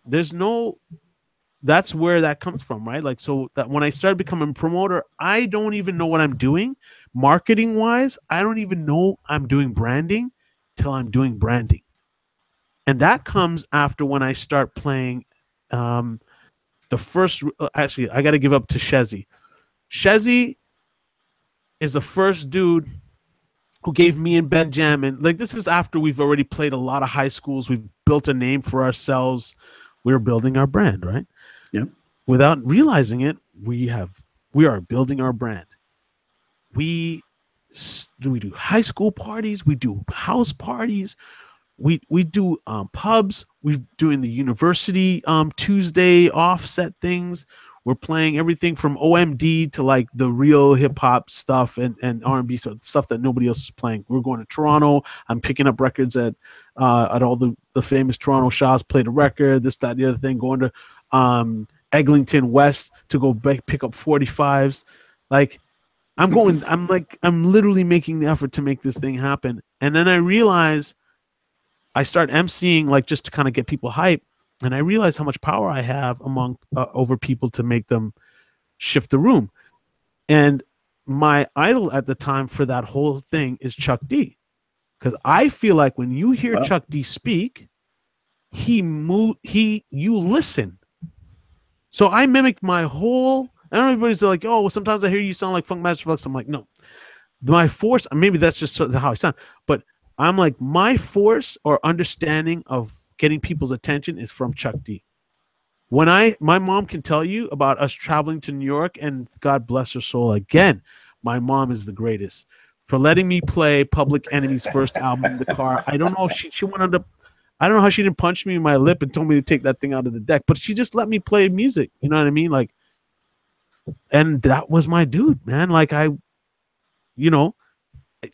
That's where that comes from, right? Like, so that when I started becoming a promoter, I don't even know what I'm doing marketing wise. I don't even know I'm doing branding till I'm doing branding. And that comes after when I start playing the first, actually, I got to give up to Shezzy. Shezzy is the first dude who gave me and Benjamin, like, this is after we've already played a lot of high schools. We've built a name for ourselves. We're building our brand, right? Yeah. Without realizing it, we are building our brand. We do high school parties. We do house parties. We do pubs. We're doing the university Tuesday offset things. We're playing everything from OMD to like the real hip hop stuff and R&B stuff that nobody else is playing. We're going to Toronto. I'm picking up records at all the famous Toronto shops. Played a record, this, that, the other thing. Going to Eglinton West to go pick up 45s. Like, I'm literally making the effort to make this thing happen. And then I realize I start emceeing, like, just to kind of get people hype. And I realize how much power I have over people to make them shift the room. And my idol at the time for that whole thing is Chuck D. Because I feel like when you hear Chuck D speak, you listen. So I mimicked my whole, and everybody's like, oh, well, sometimes I hear you sound like Funk Master Flex. I'm like, no. My force, maybe that's just how I sound, but I'm like, my force or understanding of getting people's attention is from Chuck D. My mom can tell you about us traveling to New York, and God bless her soul again, my mom is the greatest for letting me play Public Enemy's first album in the car. I don't know if she wanted to, I don't know how she didn't punch me in my lip and told me to take that thing out of the deck, but she just let me play music. You know what I mean? Like, And that was my dude, man. Like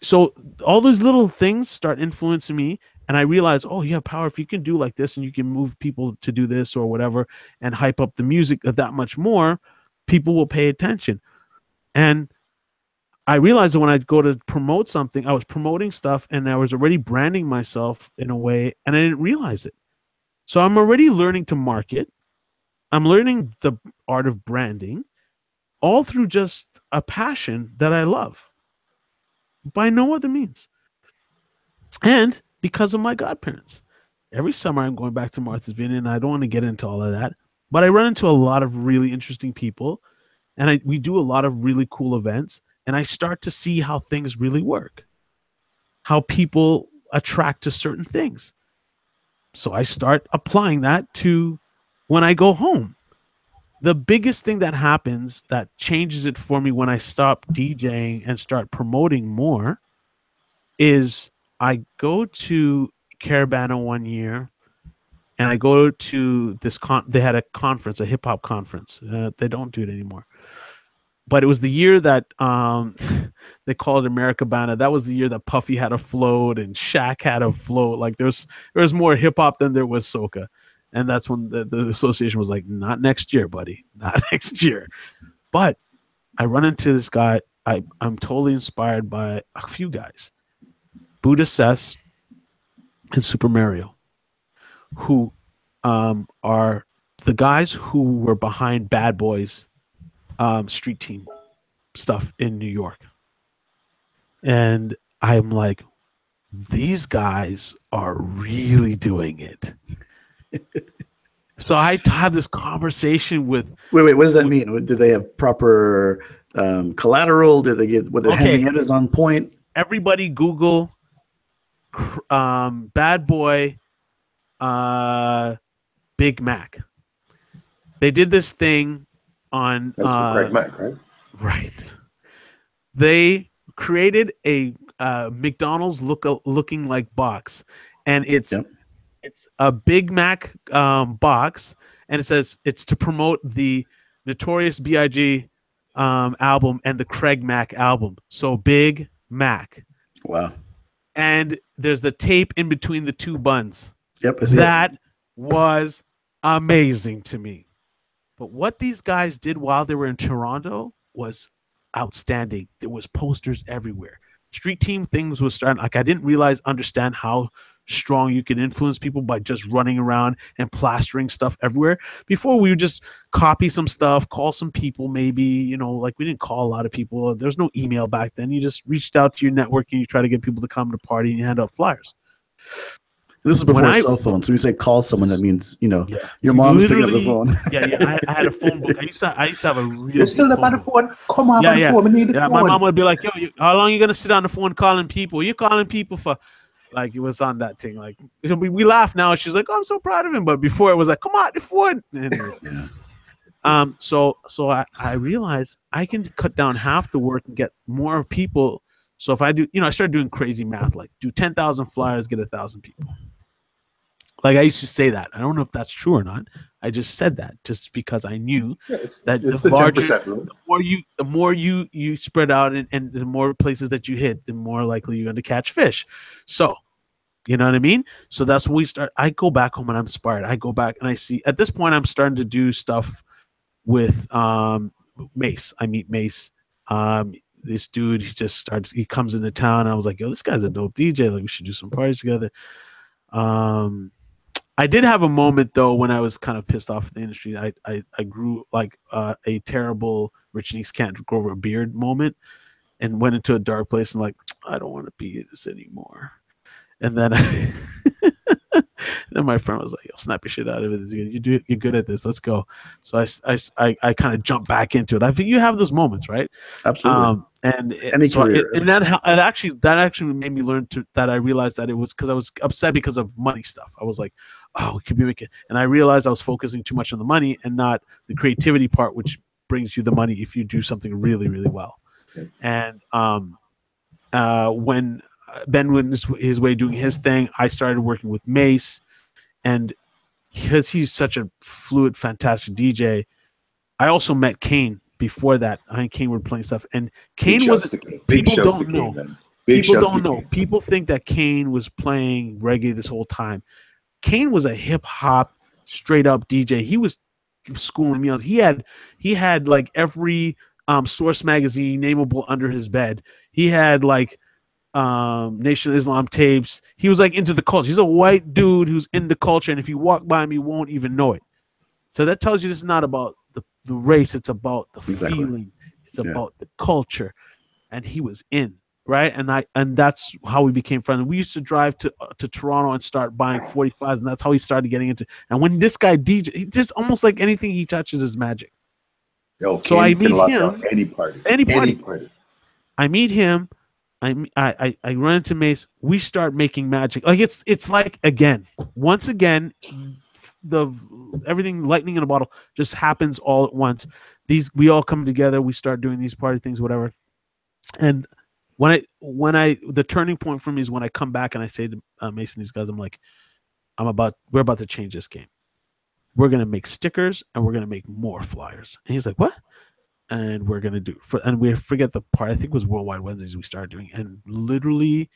so all those little things start influencing me, and I realize, oh, you have power if you can do like this, and you can move people to do this or whatever, and hype up the music that much more, people will pay attention. And I realized that when I go to promote something, I was promoting stuff, and I was already branding myself in a way, and I didn't realize it. So I'm already learning to market. I'm learning the art of branding, all through just a passion that I love, by no other means. And because of my godparents. Every summer I'm going back to Martha's Vineyard, and I don't want to get into all of that, but I run into a lot of really interesting people, and we do a lot of really cool events, and I start to see how things really work, how people attract to certain things. So I start applying that to when I go home. The biggest thing that happens that changes it for me when I stop DJing and start promoting more is I go to Caravana one year, and I go to this they had a conference, a hip hop conference. They don't do it anymore. But it was the year that they called it Americabana. That was the year that Puffy had a float and Shaq had a float. Like there was more hip hop than there was soca. And that's when the association was like, not next year, buddy. Not next year. But I run into this guy. I'm totally inspired by a few guys. Buddha Sess and Super Mario, who are the guys who were behind Bad Boys street team stuff in New York. And I'm like, these guys are really doing it. So I had this conversation with... Wait, what does that mean? Do they have proper collateral? Do they get what they're handing out is on point? Everybody Google Bad Boy Big Mac. They did this thing on Craig Mack, right? Right. They created a McDonald's looking like box, and it's a Big Mac box, and it says it's to promote the Notorious B.I.G. Album and the Craig Mack album. So Big Mac. Wow. And there's the tape in between the two buns. Yep. That was amazing to me. But what these guys did while they were in Toronto was outstanding. There was posters everywhere. Street team things was starting. Like I didn't understand how strong you can influence people by just running around and plastering stuff everywhere. Before we would just copy some stuff, call some people, maybe, like we didn't call a lot of people. There's no email back then. You just reached out to your network and you try to get people to come to the party and you hand out flyers. This is before cell phones. So when you say call someone, that means, your mom's picking up the phone. I had a phone book. I used to have a really... You're still about the phone. Come on, the phone. We need the phone. My mom would be like, yo, how long are you going to sit on the phone calling people? You're calling people for... Like, it was on that thing. Like, we laugh now. She's like, oh, I'm so proud of him. But before, it was like, come on, the phone. Anyways. So I realized I can cut down half the work and get more people. So if I do, I started doing crazy math, like do 10,000 flyers, get 1,000 people. Like I used to say that. I don't know if that's true or not. I just said that just because I knew that it's the larger, 10% rule. The more you spread out and the more places that you hit, the more likely you're going to catch fish. So, you know what I mean? So that's when we start. I go back home and I'm inspired. I go back and I see, at this point, I'm starting to do stuff with Mace. I meet Mace. This dude, he comes into town. I was like, yo, this guy's a dope DJ. Like, we should do some parties together. I did have a moment though when I was kind of pissed off at the industry. I grew like a terrible Rich Neeks can't grow over a beard moment, and went into a dark place and like, I don't want to be this anymore. And then then my friend was like, yo, snap your shit out of it. You're good at this. Let's go. So I kind of jumped back into it. I think you have those moments, right? Absolutely. That actually made me learn that I realized that it was because I was upset because of money stuff. I was like, oh, we could be making, and I realized I was focusing too much on the money and not the creativity part, which brings you the money if you do something really, really well. And when Ben went his way doing his thing, I started working with Mace, and because he's such a fluid, fantastic DJ, I also met Kane before that, I and Kane were playing stuff, and Kane wasn't. People don't know. People don't know. People think that Kane was playing reggae this whole time. Kane was a hip hop straight up DJ. He was schooling me. He had like every Source magazine nameable under his bed. He had like Nation of Islam tapes. He was like into the culture. He's a white dude who's in the culture, and if you walk by him, you won't even know it. So that tells you this is not about the race. It's about the feeling. It's about the culture, and he was in. Right, and that's how we became friends. We used to drive to Toronto and start buying 45s, and that's how he started getting into. And when this guy DJ, he just almost like anything he touches is magic. Yo, so I meet him. Any party. I meet him. I run into Mace. We start making magic. Like it's like once again, everything lightning in a bottle just happens all at once. We all come together. We start doing these party things, whatever, and. The turning point for me is when I come back and I say to Mason, these guys, I'm like, we're about to change this game. We're going to make stickers and we're going to make more flyers. And he's like, what? And we're going to do and we forget the part, I think it was Worldwide Wednesdays we started doing. And literally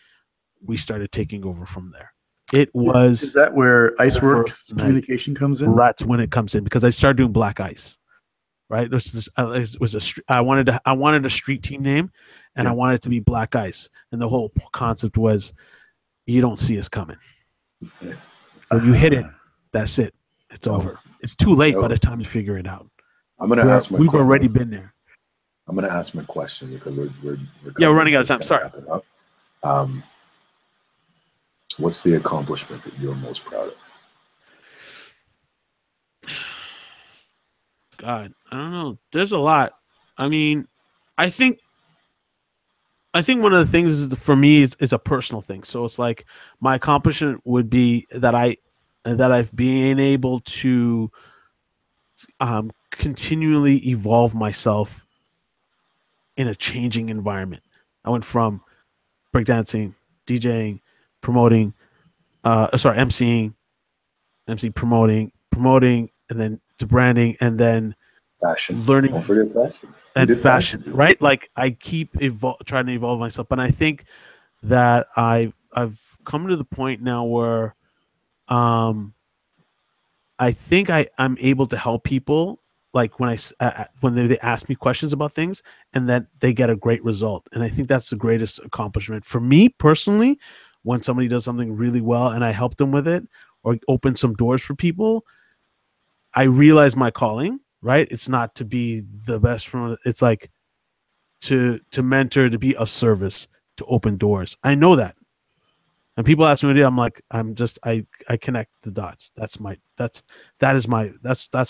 we started taking over from there. Is that where Iceworks communication comes in? That's when it comes in, because I started doing Black Ice. Right, I wanted a street team name, and I wanted it to be Black Ice, and the whole concept was, you don't see us coming. When you hit it, that's it. It's over. It's too late by the time you figure it out. We've already been there. I'm gonna ask my question because we're running out of time. Sorry. What's the accomplishment that you're most proud of? God, I don't know. There's a lot. I mean, I think one of the things is for me is a personal thing. So it's like my accomplishment would be that I've been able to continually evolve myself in a changing environment. I went from breakdancing, DJing, promoting, emceeing, promoting, and then to branding, and then fashion, learning. Don't forget fashion. And fashion, right? Like I keep trying to evolve myself, but I think that I've come to the point now where I think I'm able to help people, like when they ask me questions about things, and that they get a great result. And I think that's the greatest accomplishment for me personally, when somebody does something really well and I help them with it or open some doors for people. I realize my calling, right? It's not to be the best from, it's like to mentor, to be of service, to open doors. I know that. And people ask me what I do, I'm like, I connect the dots. That's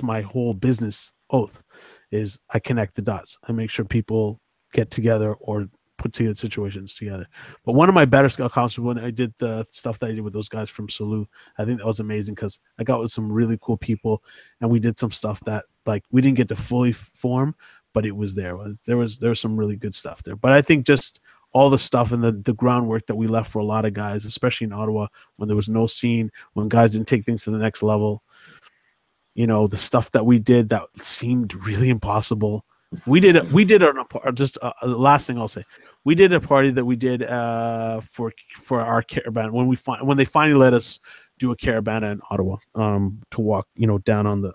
my whole business oath, is I connect the dots. I make sure people get together or put together situations together. But one of my better accomplishments when I did the stuff that I did with those guys from Salou, I think that was amazing because I got with some really cool people and we did some stuff that like we didn't get to fully form, but it was there. There was some really good stuff there. But I think just all the stuff and the groundwork that we left for a lot of guys, especially in Ottawa, when there was no scene, when guys didn't take things to the next level, you know, the stuff that we did that seemed really impossible. We did the last thing I'll say. We did a party that we did for our caravan when they finally let us do a caravana in Ottawa to walk, you know, down on the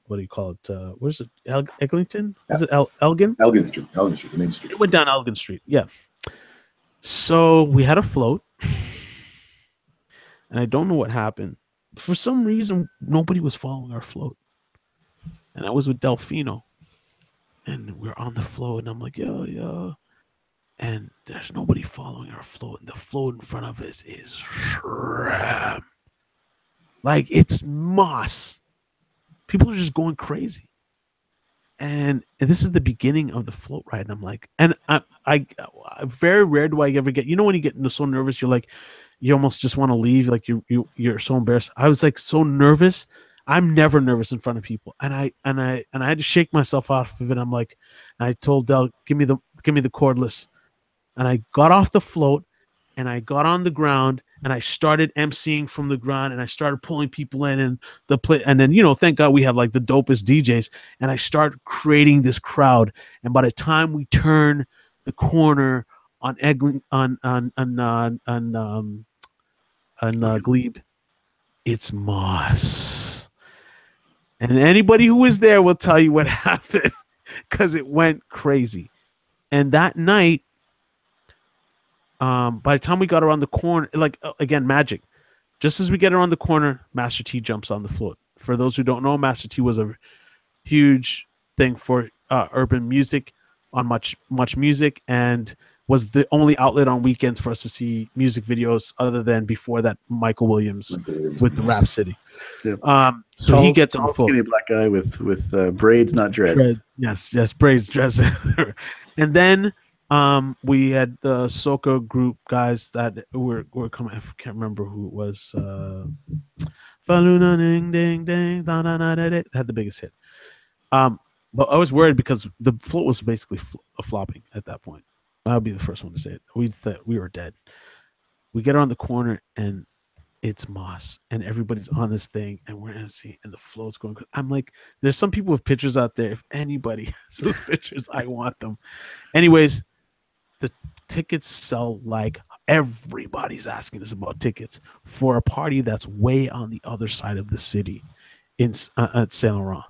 what do you call it? Where's it? Eglinton? Is it Elgin? Elgin Street, the main street. It went down Elgin Street. Yeah. So we had a float, and I don't know what happened. For some reason, nobody was following our float, and I was with Delfino, and we're on the float, and I'm like, yo, and there's nobody following our float, and the float in front of us is shrimp. Like it's moss. People are just going crazy, and this is the beginning of the float ride. And I'm like, and I very rare do I ever get, you know, when you get so nervous, you're like, you almost just want to leave. Like you're so embarrassed. I was like so nervous. I'm never nervous in front of people, and I had to shake myself off of it. I'm like, and I told Del, give me the cordless, and I got off the float, and I got on the ground and I started emceeing from the ground and I started pulling people in and the play. And then, thank God we have like the dopest DJs, and I started creating this crowd. And by the time we turn the corner on Egling on Glebe, it's Moss. And anybody who was there will tell you what happened because it went crazy. And that night, by the time we got around the corner, like again, magic. Just as we get around the corner, Master T jumps on the float. For those who don't know, Master T was a huge thing for urban music on Much Music, and was the only outlet on weekends for us to see music videos other than before that Michael Williams with the Rap City. Yeah. So he gets on the float. Skinny black guy with braids, not dreads. Yes, braids, dreads. And then we had the soca group guys that were coming. I can't remember who it was. Faluna ding ding ding da da da da had the biggest hit. But I was worried because the float was basically flopping at that point. I'll be the first one to say it. We thought we were dead. We get around the corner and it's Moss and everybody's on this thing and we're MC and the float's going. I'm like, there's some people with pictures out there. If anybody has those pictures, I want them. Anyways, the tickets sell like everybody's asking us about tickets for a party that's way on the other side of the city at Saint Laurent.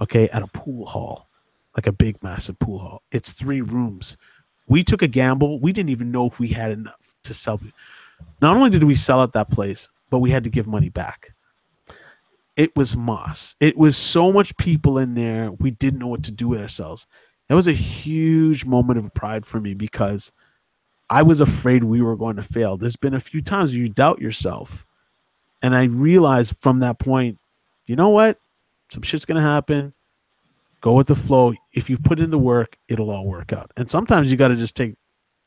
Okay, at a pool hall, like a big, massive pool hall. It's 3 rooms. We took a gamble. We didn't even know if we had enough to sell. Not only did we sell at that place, but we had to give money back. It was Moss. It was so much people in there. We didn't know what to do with ourselves. That was a huge moment of pride for me because I was afraid we were going to fail. There's been a few times you doubt yourself. And I realized from that point, you know what? Some shit's going to happen. Go with the flow. If you put in the work, it'll all work out. And sometimes you got to just take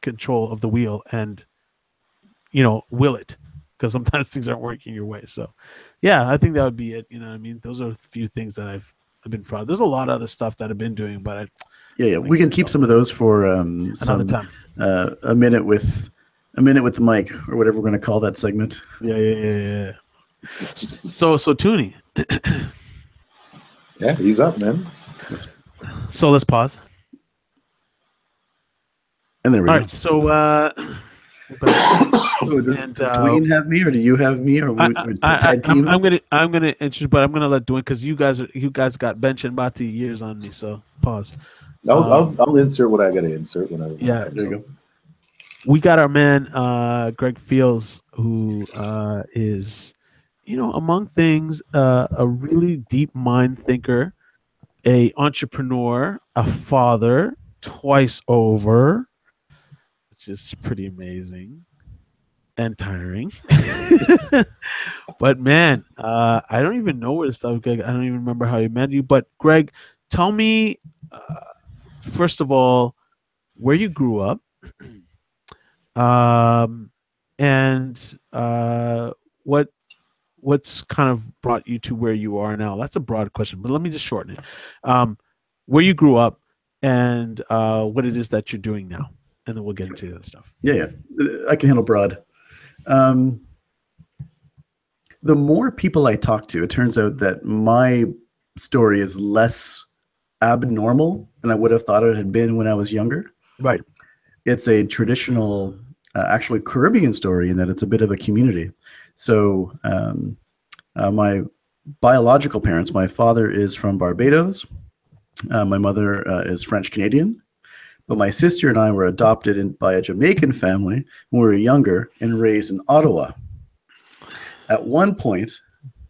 control of the wheel and, will it. Because sometimes things aren't working your way. So, yeah, I think that would be it. You know what I mean? Those are a few things that I've been proud of. There's a lot of other stuff that I've been doing, but yeah. We can keep some of those for another time. A minute with the mic or whatever we're going to call that segment. Yeah. So Toonie. Yeah, he's up, man. So let's pause. And there we go. All right. So, does Dwayne have me, or do you have me, or tag team? I'm gonna introduce, but I'm gonna let Dwayne because you guys got bench and Bati years on me. So pause. I'll insert what I got to insert whenever. Yeah, there you go. We got our man Greg Fields, who is, among things, a really deep mind thinker, a entrepreneur, a father twice over, which is pretty amazing and tiring. But man, I don't even know where to start, Greg. I don't even remember how he met you. But Greg, tell me, first of all, where you grew up. And what's kind of brought you to where you are now? That's a broad question, but let me just shorten it. Where you grew up and what it is that you're doing now, and then we'll get into the other stuff. Yeah. I can handle broad. The more people I talk to, it turns out that my story is less abnormal than I would have thought it had been when I was younger. Right. It's a traditional, actually Caribbean story in that it's a bit of a community. So my biological parents, my father is from Barbados. My mother is French Canadian. But my sister and I were adopted by a Jamaican family when we were younger and raised in Ottawa. At one point,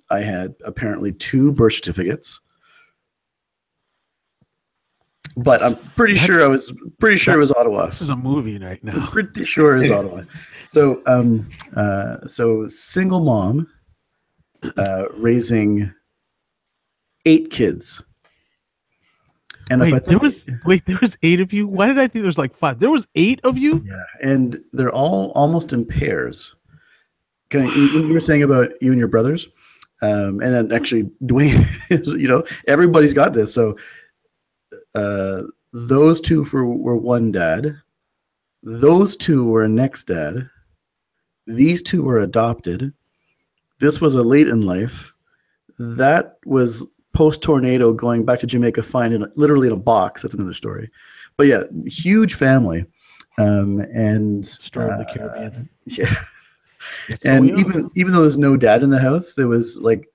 I had apparently 2 birth certificates. But I'm pretty sure it was Ottawa. This is a movie right now. I'm pretty sure it's Ottawa. So, so single mom, raising 8 kids. And there was 8 of you. Why did I think there was like 5? There was 8 of you. Yeah, and they're all almost in pairs. You were saying about you and your brothers, and then actually Dwayne is, everybody's got this. So. Those 2 were one dad. Those 2 were next dad. These two were adopted. This was a late in life. That was post-tornado going back to Jamaica, finding literally in a box. That's another story. But yeah, huge family. And Story of the Caribbean. Yeah. And even though there's no dad in the house, there was like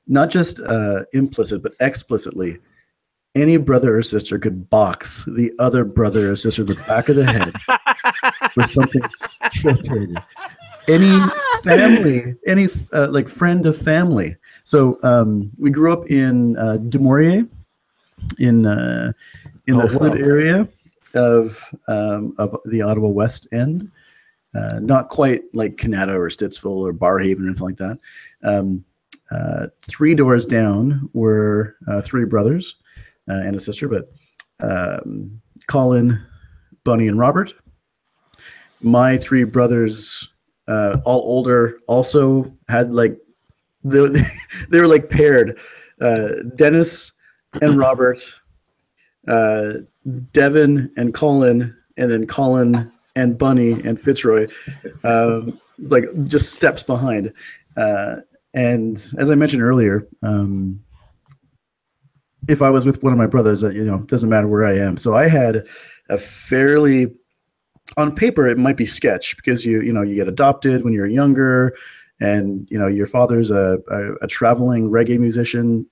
not just implicit, but explicitly, any brother or sister could box the other brother or sister in the back of the head with something stupid. Any family, any like friend of family. So we grew up in Du Maurier, in the hood area of the Ottawa West End. Not quite like Canada or Stittsville or Barrhaven or anything like that. 3 doors down were 3 brothers and a sister, but Colin, Bunny, and Robert. My 3 brothers, all older, also had like they were like paired. Dennis and Robert, Devin and Colin, and then Colin and Bunny and Fitzroy, like just steps behind. And as I mentioned earlier, if I was with one of my brothers, doesn't matter where I am. So I had a fairly, on paper, it might be sketch because you get adopted when you're younger, and your father's a traveling reggae musician.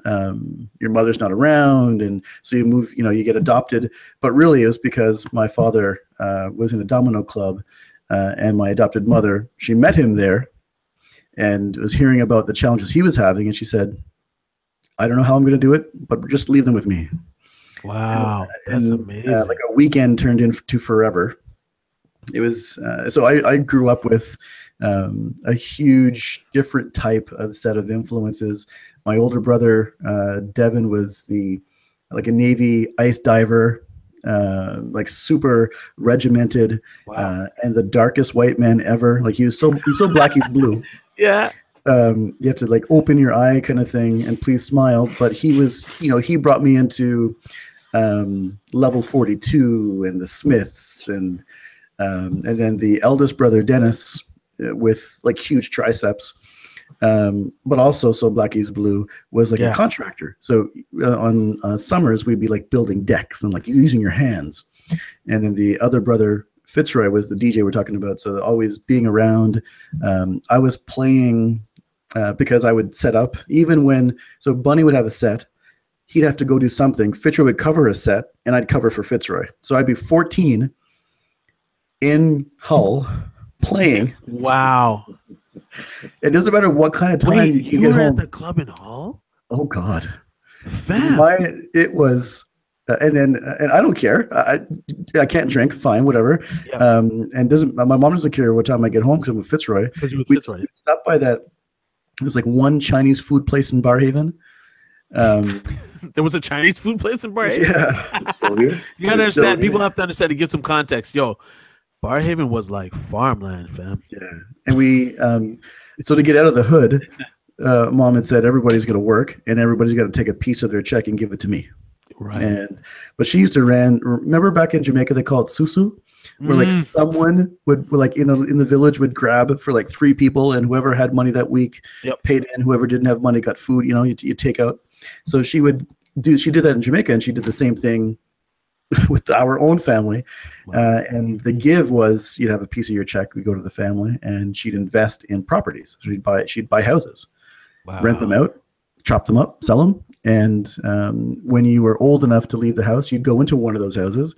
Your mother's not around, and so you move, you get adopted. But really it was because my father was in a domino club, and my adopted mother, she met him there and was hearing about the challenges he was having, and she said, I don't know how I'm going to do it, but just leave them with me. Wow, that's amazing. Like a weekend turned into forever. It was so I grew up with a huge different type of set of influences. My older brother, Devin, was like a Navy ice diver, like super regimented, wow. And the darkest white man ever. Like he's so black he's blue. Yeah. You have to like open your eye kind of thing and please smile. But he was, he brought me into Level 42 and the Smiths, and then the eldest brother, Dennis, with like huge triceps. But also so black he's blue, was like a contractor. So on summers we'd be like building decks and like using your hands. And then the other brother, Fitzroy, was the DJ we're talking about. So always being around. I was playing because I would set up so Bunny would have a set. He'd have to go do something. Fitzroy would cover a set and I'd cover for Fitzroy. So I'd be 14 in Hull playing. Wow. It doesn't matter what kind of time you get home. At the club in Hull? Oh God, Fam. It was, and I don't care. I can't drink. Fine, whatever. Yep. And my mom doesn't care what time I get home because I'm with Fitzroy. Because you with Fitzroy. We stopped by that. It was like one Chinese food place in Barrhaven. There was a Chinese food place in Barrhaven. Yeah, it's still here. You gotta understand. People have to understand to give some context. Yo, Barrhaven was like farmland, fam. Yeah, and we so to get out of the hood, Mom had said everybody's going to work and everybody's got to take a piece of their check and give it to me. Right. But she used to remember back in Jamaica they call it susu, where like someone would like in the village would grab for like 3 people, and whoever had money that week paid in. Whoever didn't have money got food. You take out. So she did that in Jamaica, and she did the same thing with our own family. And the give was you'd have a piece of your check, would go to the family, and she'd invest in properties. So she'd buy houses, rent them out, chop them up, sell them. And when you were old enough to leave the house, you'd go into one of those houses,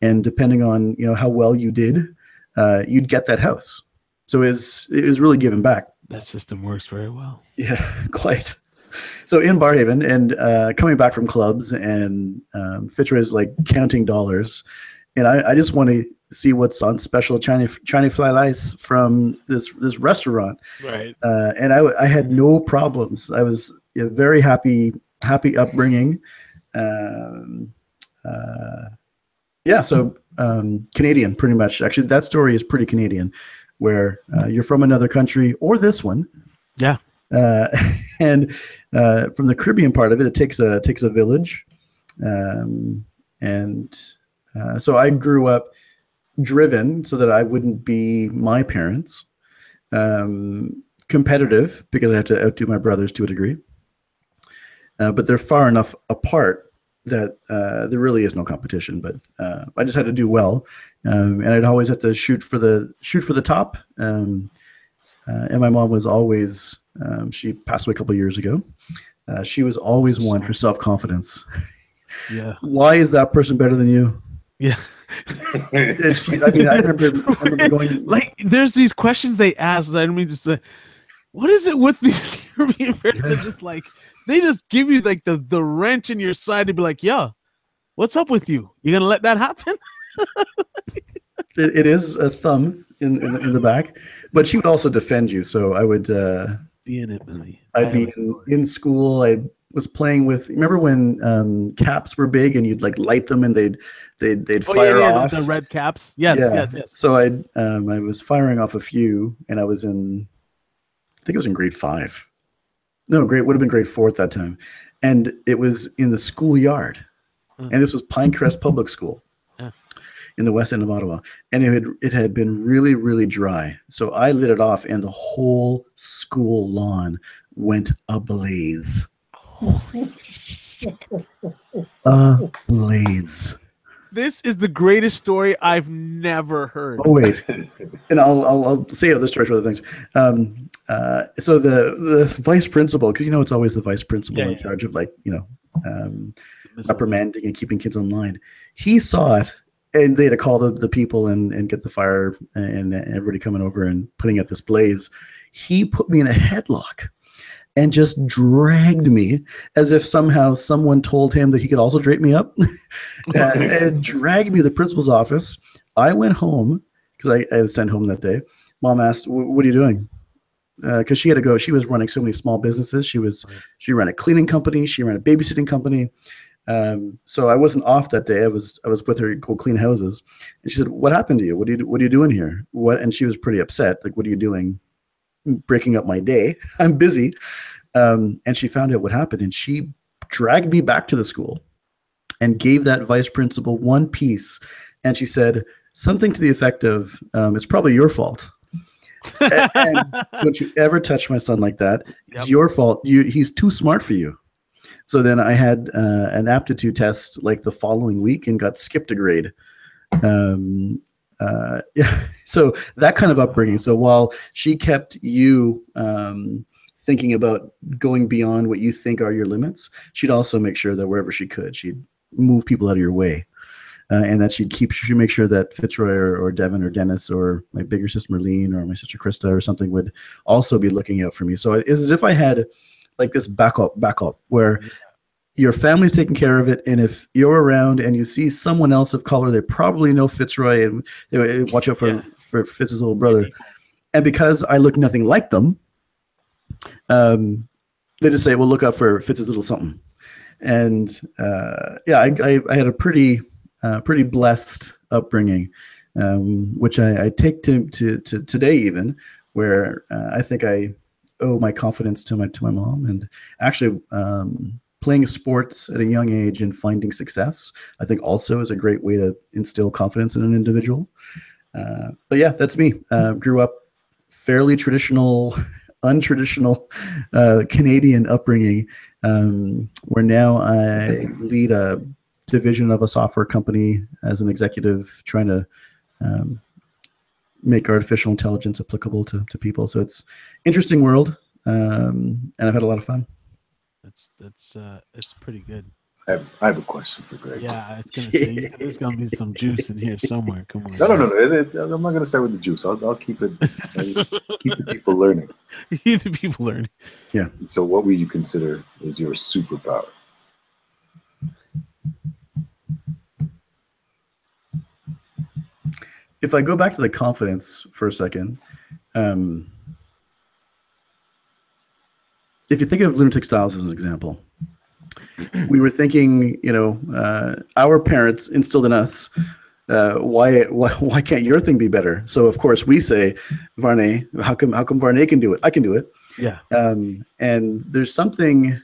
and depending on how well you did, you'd get that house. So it was really giving back. That system works very well. Yeah, quite. So in Barrhaven, and coming back from clubs, and Fitzroy's like counting dollars, and I just want to see what's on special Chinese fly rice from this restaurant. Right. And I had no problems. I was very happy upbringing. So Canadian, pretty much. Actually, that story is pretty Canadian, where you're from another country, or this one. Yeah. And from the Caribbean part of it, it takes a village, so I grew up driven so that I wouldn't be my parents, competitive because I have to outdo my brothers to a degree, but they're far enough apart that there really is no competition. But I just had to do well, and I'd always have to shoot for the top. And my mom was always she passed away a couple of years ago. She was always one for self-confidence. Yeah. Why is that person better than you? Yeah. I remember going like. There's these questions they ask. I mean, just what is it with these Caribbean parents? Are just like they just give you like the wrench in your side to be like, yeah, what's up with you? You gonna let that happen? It is a thumb in the back, but she would also defend you. So I would be in it, Millie. I'd be in school. I was playing with. Remember when caps were big and you'd like light them and they'd fire off the red caps. Yes, yes. So I was firing off a few, and I was in. I think it was in grade 5. No, would have been grade 4 at that time, and it was in the schoolyard, and this was Pinecrest Public School. In the west end of Ottawa, and it had been really, really dry. So I lit it off, and the whole school lawn went ablaze. Ablaze. This is the greatest story I've never heard. Oh wait, and I'll say other stories for other things. So the vice principal, because it's always the vice principal in charge of reprimanding and keeping kids online. He saw it. And they had to call the people and get the fire and everybody coming over and putting out this blaze. He put me in a headlock and just dragged me as if somehow someone told him that he could also drape me up and dragged me to the principal's office. I went home because I was sent home that day. Mom asked, "What are you doing?" Because she had to go. She was running so many small businesses. She ran a cleaning company. She ran a babysitting company. So I wasn't off that day. I was with her to go clean houses, and she said, "What happened to you? What are you doing here? What?" And she was pretty upset. Like, "What are you doing? Breaking up my day? I'm busy." And she found out what happened, and she dragged me back to the school and gave that vice principal one piece, and she said something to the effect of, "It's probably your fault." and don't you ever touch my son like that? It's your fault. He's too smart for you. So then I had an aptitude test like the following week and got skipped a grade. So that kind of upbringing. So while she kept you thinking about going beyond what you think are your limits, she'd also make sure that wherever she could, she'd move people out of your way. And that she'd make sure that Fitzroy or Devin or Dennis or my bigger sister Merlene or my sister Krista or something would also be looking out for me. So it's as if I had like this backup where your family's taking care of it, and if you're around and you see someone else of color, they probably know Fitzroy and they watch out for Fitz's little brother. And because I look nothing like them, they just say, "Well, look out for Fitz's little something." And I had a pretty blessed upbringing, which I take to today even, where I think I owe my confidence to my mom, and actually playing sports at a young age and finding success, I think also is a great way to instill confidence in an individual. But yeah, that's me. Grew up fairly traditional, untraditional Canadian upbringing, where now I lead a division of a software company as an executive, trying to make artificial intelligence applicable to people. So it's interesting world, and I've had a lot of fun. It's pretty good. I have a question for Greg. Yeah, I was gonna say there's gonna be some juice in here somewhere. Come on. No. I'm not gonna start with the juice. I'll keep it. Keep the people learning. Keep the people learning. Yeah. So, what would you consider is your superpower? If I go back to the confidence for a second, if you think of Lunatic Styles as an example, we were thinking, our parents instilled in us, why can't your thing be better? So of course we say, Varney, how come Varney can do it? I can do it. Yeah. And there's something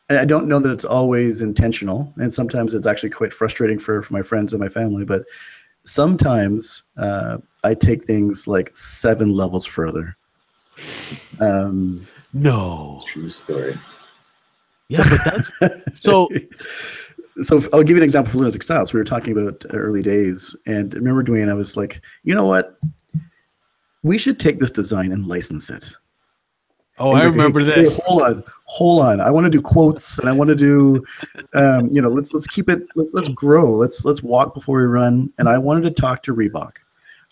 I don't know that it's always intentional, and sometimes it's actually quite frustrating for my friends and my family. But sometimes I take things like 7 levels further. No, true story. Yeah, but that's so. So I'll give you an example for Lunatic Styles. We were talking about early days, and remember, Dwayne, I was like, you know what? We should take this design and license it. Oh, I remember this. Hey, hold on. I want to do quotes, and I want to do, let's keep it. Let's grow. Let's walk before we run. And I wanted to talk to Reebok.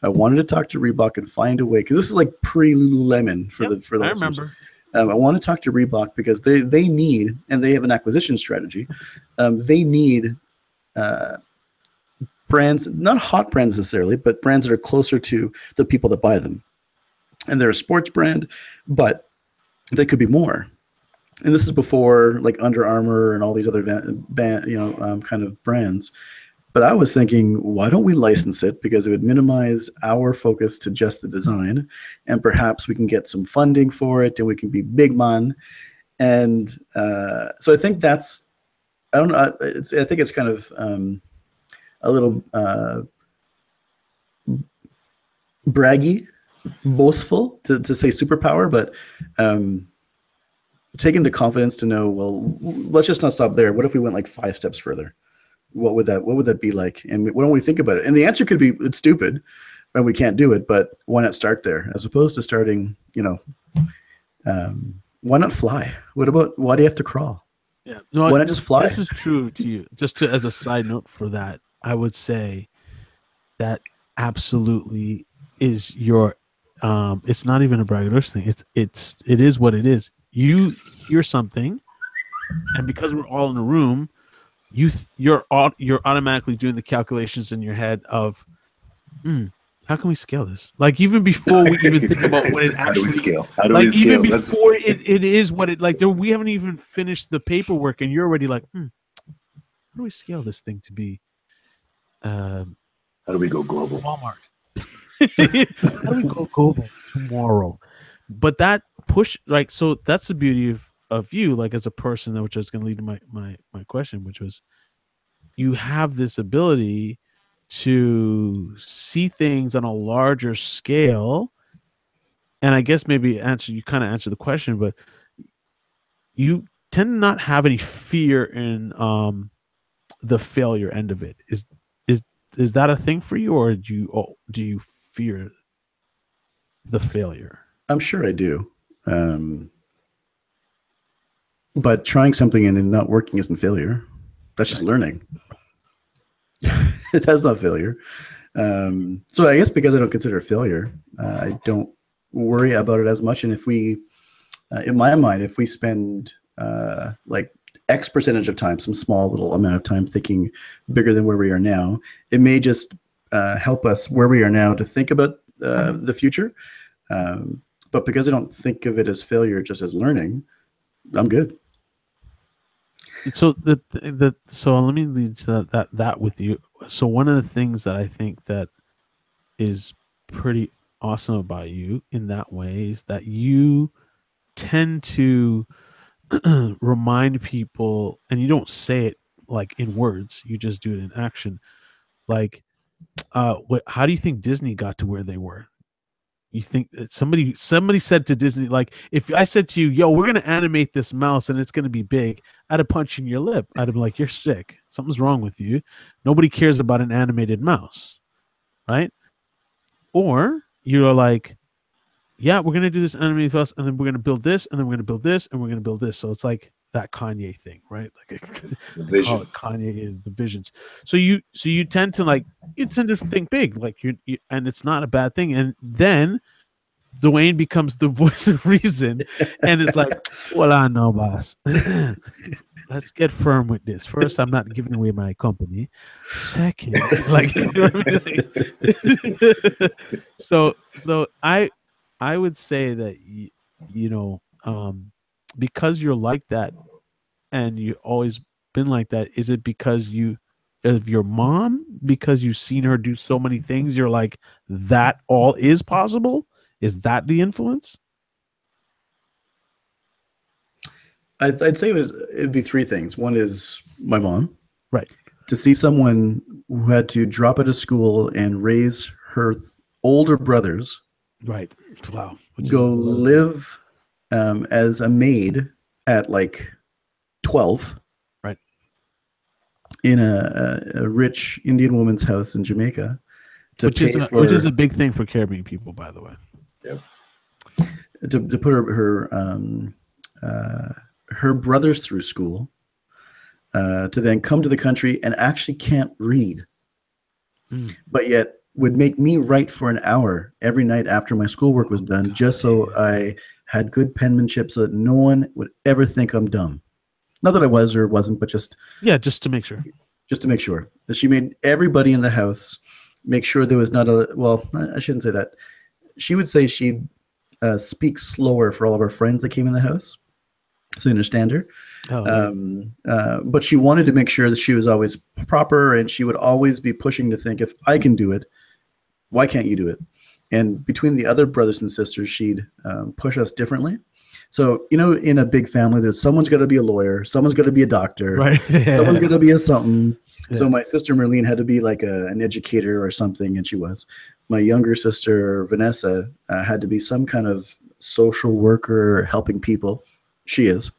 I wanted to talk to Reebok and find a way, because this is like pre Lululemon for the I remember. I want to talk to Reebok because they need, and they have an acquisition strategy. They need brands, not hot brands necessarily, but brands that are closer to the people that buy them. And they're a sports brand, but they could be more. And this is before like Under Armour and all these other kind of brands. But I was thinking, why don't we license it? Because it would minimize our focus to just the design, and perhaps we can get some funding for it, and we can be big man. And so I think that's, I don't know. I think it's kind of a little braggy, boastful to say superpower, but taking the confidence to know, well, let's just not stop there. What if we went like 5 steps further? What would that be like? And why don't we think about it? And the answer could be, it's stupid and we can't do it, but why not start there as opposed to starting, why not fly? Why do you have to crawl? Yeah. No, why not just fly? This is true to you. Just as a side note for that, I would say that absolutely is your, it's not even a braggadocious thing. It is what it is. You hear something, and because we're all in a room, you're automatically doing the calculations in your head of, how can we scale this? Like even before we even think about what it actually, how do we scale? Even before it is what it like. We haven't even finished the paperwork, and you're already like, how do we scale this thing to be? How do we go global? Walmart. How do we go global tomorrow? But that push, like, so that's the beauty of you, like as a person, which is going to lead to my question, which was, you have this ability to see things on a larger scale. And I guess maybe you kind of answer the question, but you tend to not have any fear in the failure end of it. Is that a thing for you, or do you fear the failure? I'm sure I do. But trying something and not working isn't failure. That's just learning. That's not failure. So I guess because I don't consider it failure, I don't worry about it as much. And if we, in my mind, if we spend like X percentage of time, some small little amount of time thinking bigger than where we are now, it may just help us where we are now to think about the future. But because I don't think of it as failure, just as learning, I'm good. So so let me lead to that with you. So one of the things that I think that is pretty awesome about you in that way is that you tend to remind people, and you don't say it like in words, you just do it in action. Like, how do you think Disney got to where they were? You think that somebody said to Disney, like, if I said to you, yo, we're going to animate this mouse and it's going to be big, I'd have punched in your lip. I'd have been like, you're sick. Something's wrong with you. Nobody cares about an animated mouse, right? Or you're like, yeah, we're going to do this animated mouse, and then we're going to build this, and then we're going to build this, and we're going to build this. So it's like that Kanye thing, right? Like I call it Kanye is the visions. So you tend to think big, like you, and it's not a bad thing. And then Dwayne becomes the voice of reason, and it's like, well, I know, boss. Let's get firm with this. First, I'm not giving away my company. Second, like, you know what I mean? So I would say that because you're like that, and you've always been like that. Is it because of your mom? Because you've seen her do so many things, you're like, that all is possible? Is that the influence? I'd say it'd be three things. One is my mom. Right. To see someone who had to drop out of school and raise her older brothers. Right. Wow. Go live as a maid at like 12. Right. In a rich Indian woman's house in Jamaica. Which is a big thing for Caribbean people, by the way. Yep. To put her brothers through school, to then come to the country and actually can't read, but yet would make me write for an hour every night after my schoolwork was done, just so I had good penmanship, so that no one would ever think I'm dumb. Not that I was or wasn't, but just to make sure. Just to make sure that she made everybody in the house make sure there was not a. Well, I shouldn't say that. She would say she'd speak slower for all of her friends that came in the house, so they understand her. But she wanted to make sure that she was always proper, and she would always be pushing to think, if I can do it, why can't you do it? And between the other brothers and sisters, she'd push us differently. So, in a big family, there's someone's got to be a lawyer, someone's got to be a doctor, right? Someone's got to be a something. Yeah. So my sister Merlene had to be like an educator or something, and she was. My younger sister Vanessa had to be some kind of social worker, helping people. She is.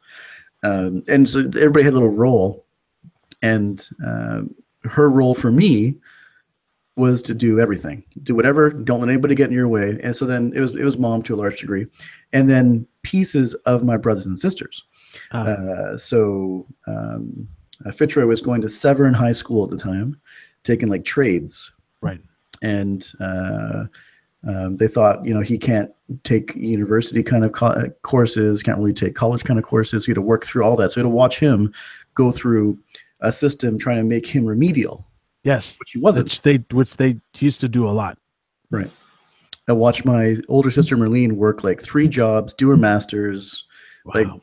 And so everybody had a little role. And her role for me was to do everything, do whatever, don't let anybody get in your way. And so then it was mom to a large degree, and then pieces of my brothers and sisters. Fitzroy was going to Severn High School at the time, taking like trades. Right. And they thought, he can't take university kind of courses, can't really take college kind of courses. He had to work through all that. So you had to watch him go through a system trying to make him remedial. Yes, which he wasn't. Which they used to do a lot. Right. I watched my older sister Merlene work like 3 jobs, do her master's, and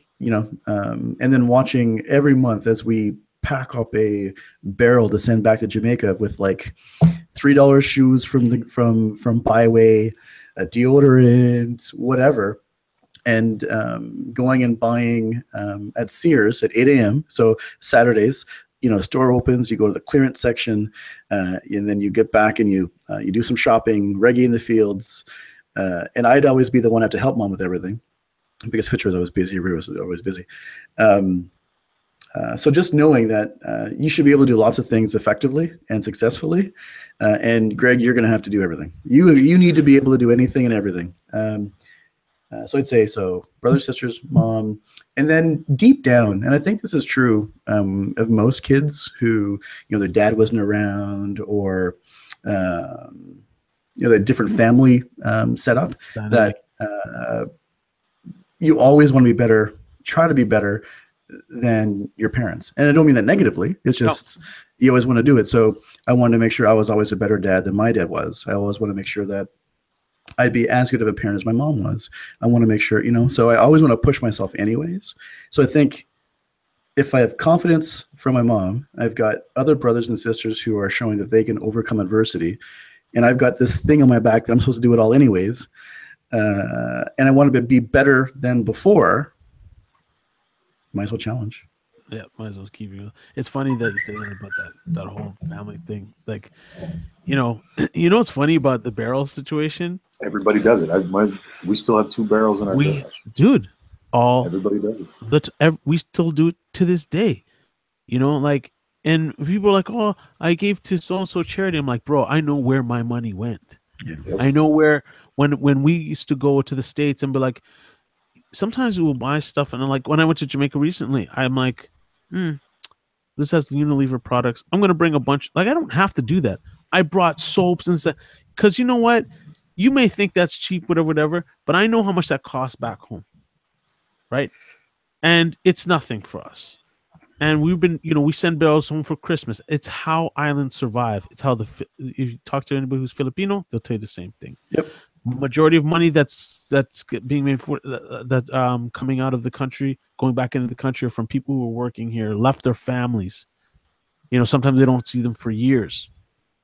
then watching every month as we pack up a barrel to send back to Jamaica with like $3 shoes from Byway, a deodorant, whatever, and going and buying at Sears at 8 a.m. So Saturdays. Store opens, you go to the clearance section, and then you get back and you do some shopping, reggae in the fields. And I'd always be the one to have to help mom with everything because Fitzroy was always busy, Rhea was always busy. So just knowing that you should be able to do lots of things effectively and successfully. And Greg, you're going to have to do everything. You need to be able to do anything and everything. So I'd say brothers, sisters, mom, and then deep down, and I think this is true of most kids who, their dad wasn't around or, the different family setup, that you always want to be better, try to be better than your parents. And I don't mean that negatively. It's just you always want to do it. So I wanted to make sure I was always a better dad than my dad was. I always want to make sure that I'd be as good of a parent as my mom was. I want to make sure, so I always want to push myself anyways. So I think if I have confidence from my mom, I've got other brothers and sisters who are showing that they can overcome adversity. And I've got this thing on my back that I'm supposed to do it all anyways. And I want to be better than before. Might as well challenge. Yeah, might as well keep you. It's funny that you say that about that whole family thing. Like, what's funny about the barrel situation? Everybody does it. We still have 2 barrels in our garage. Dude, everybody does it. We still do it to this day. And people are like, "Oh, I gave to so and so charity." I'm like, bro, I know where my money went. Yeah. Yep. I know where when we used to go to the States and be like, sometimes we'll buy stuff, and like when I went to Jamaica recently, I'm like, this has Unilever products. I'm gonna bring a bunch. Like, I don't have to do that. I brought soaps and stuff because you know what? You may think that's cheap, whatever, but I know how much that costs back home, right? And it's nothing for us. And we've been, we send barrels home for Christmas. It's how islands survive. It's how if you talk to anybody who's Filipino, they'll tell you the same thing. Yep. Majority of money that's being made for that coming out of the country, going back into the country, are from people who are working here, left their families. Sometimes they don't see them for years.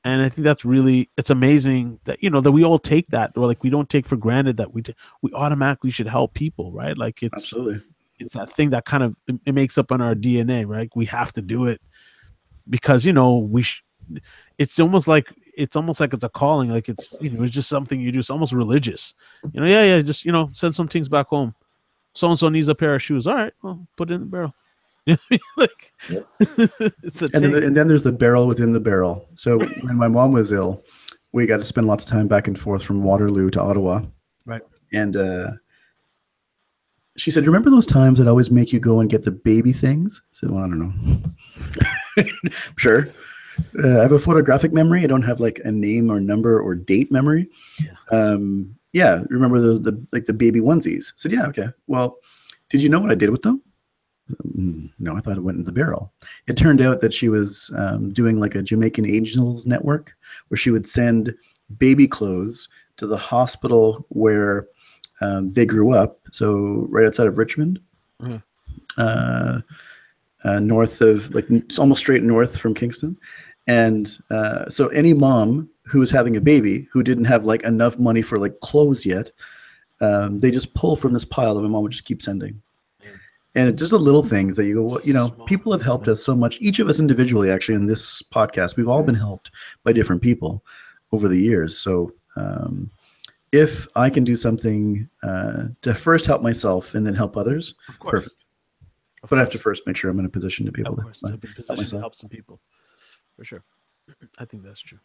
And I think that's it's amazing that, that we all take that, or like we don't take for granted that we automatically should help people, right? Like Absolutely. it's that thing that kind of it makes up on our DNA, right? We have to do it because it's almost like it's a calling, like it's it's just something you do. It's almost religious, just send some things back home. So and so needs a pair of shoes. All right, well, put it in the barrel. Like, it's and then there's the barrel within the barrel. So when my mom was ill, we got to spend lots of time back and forth from Waterloo to Ottawa. Right. And she said, "Remember those times that always make you go and get the baby things?" I said, "Well, I don't know." Sure. I have a photographic memory. I don't have like a name or number or date memory. Yeah. Remember the baby onesies? I said, "Yeah, okay. Well, did you know what I did with them?" No, I thought it went in the barrel. It turned out that she was doing like a Jamaican Angels network where she would send baby clothes to the hospital where they grew up. So right outside of Richmond, north of it's almost straight north from Kingston. And so any mom who was having a baby who didn't have like enough money for like clothes yet, they just pull from this pile that my mom would just keep sending. And it's just the little things that you go, well, people have helped us so much. Each of us individually, actually, in this podcast, we've all been helped by different people over the years. So if I can do something to first help myself and then help others, of course. Perfect. But I have to first make sure I'm in a position to be able to help some people. For sure. I think that's true.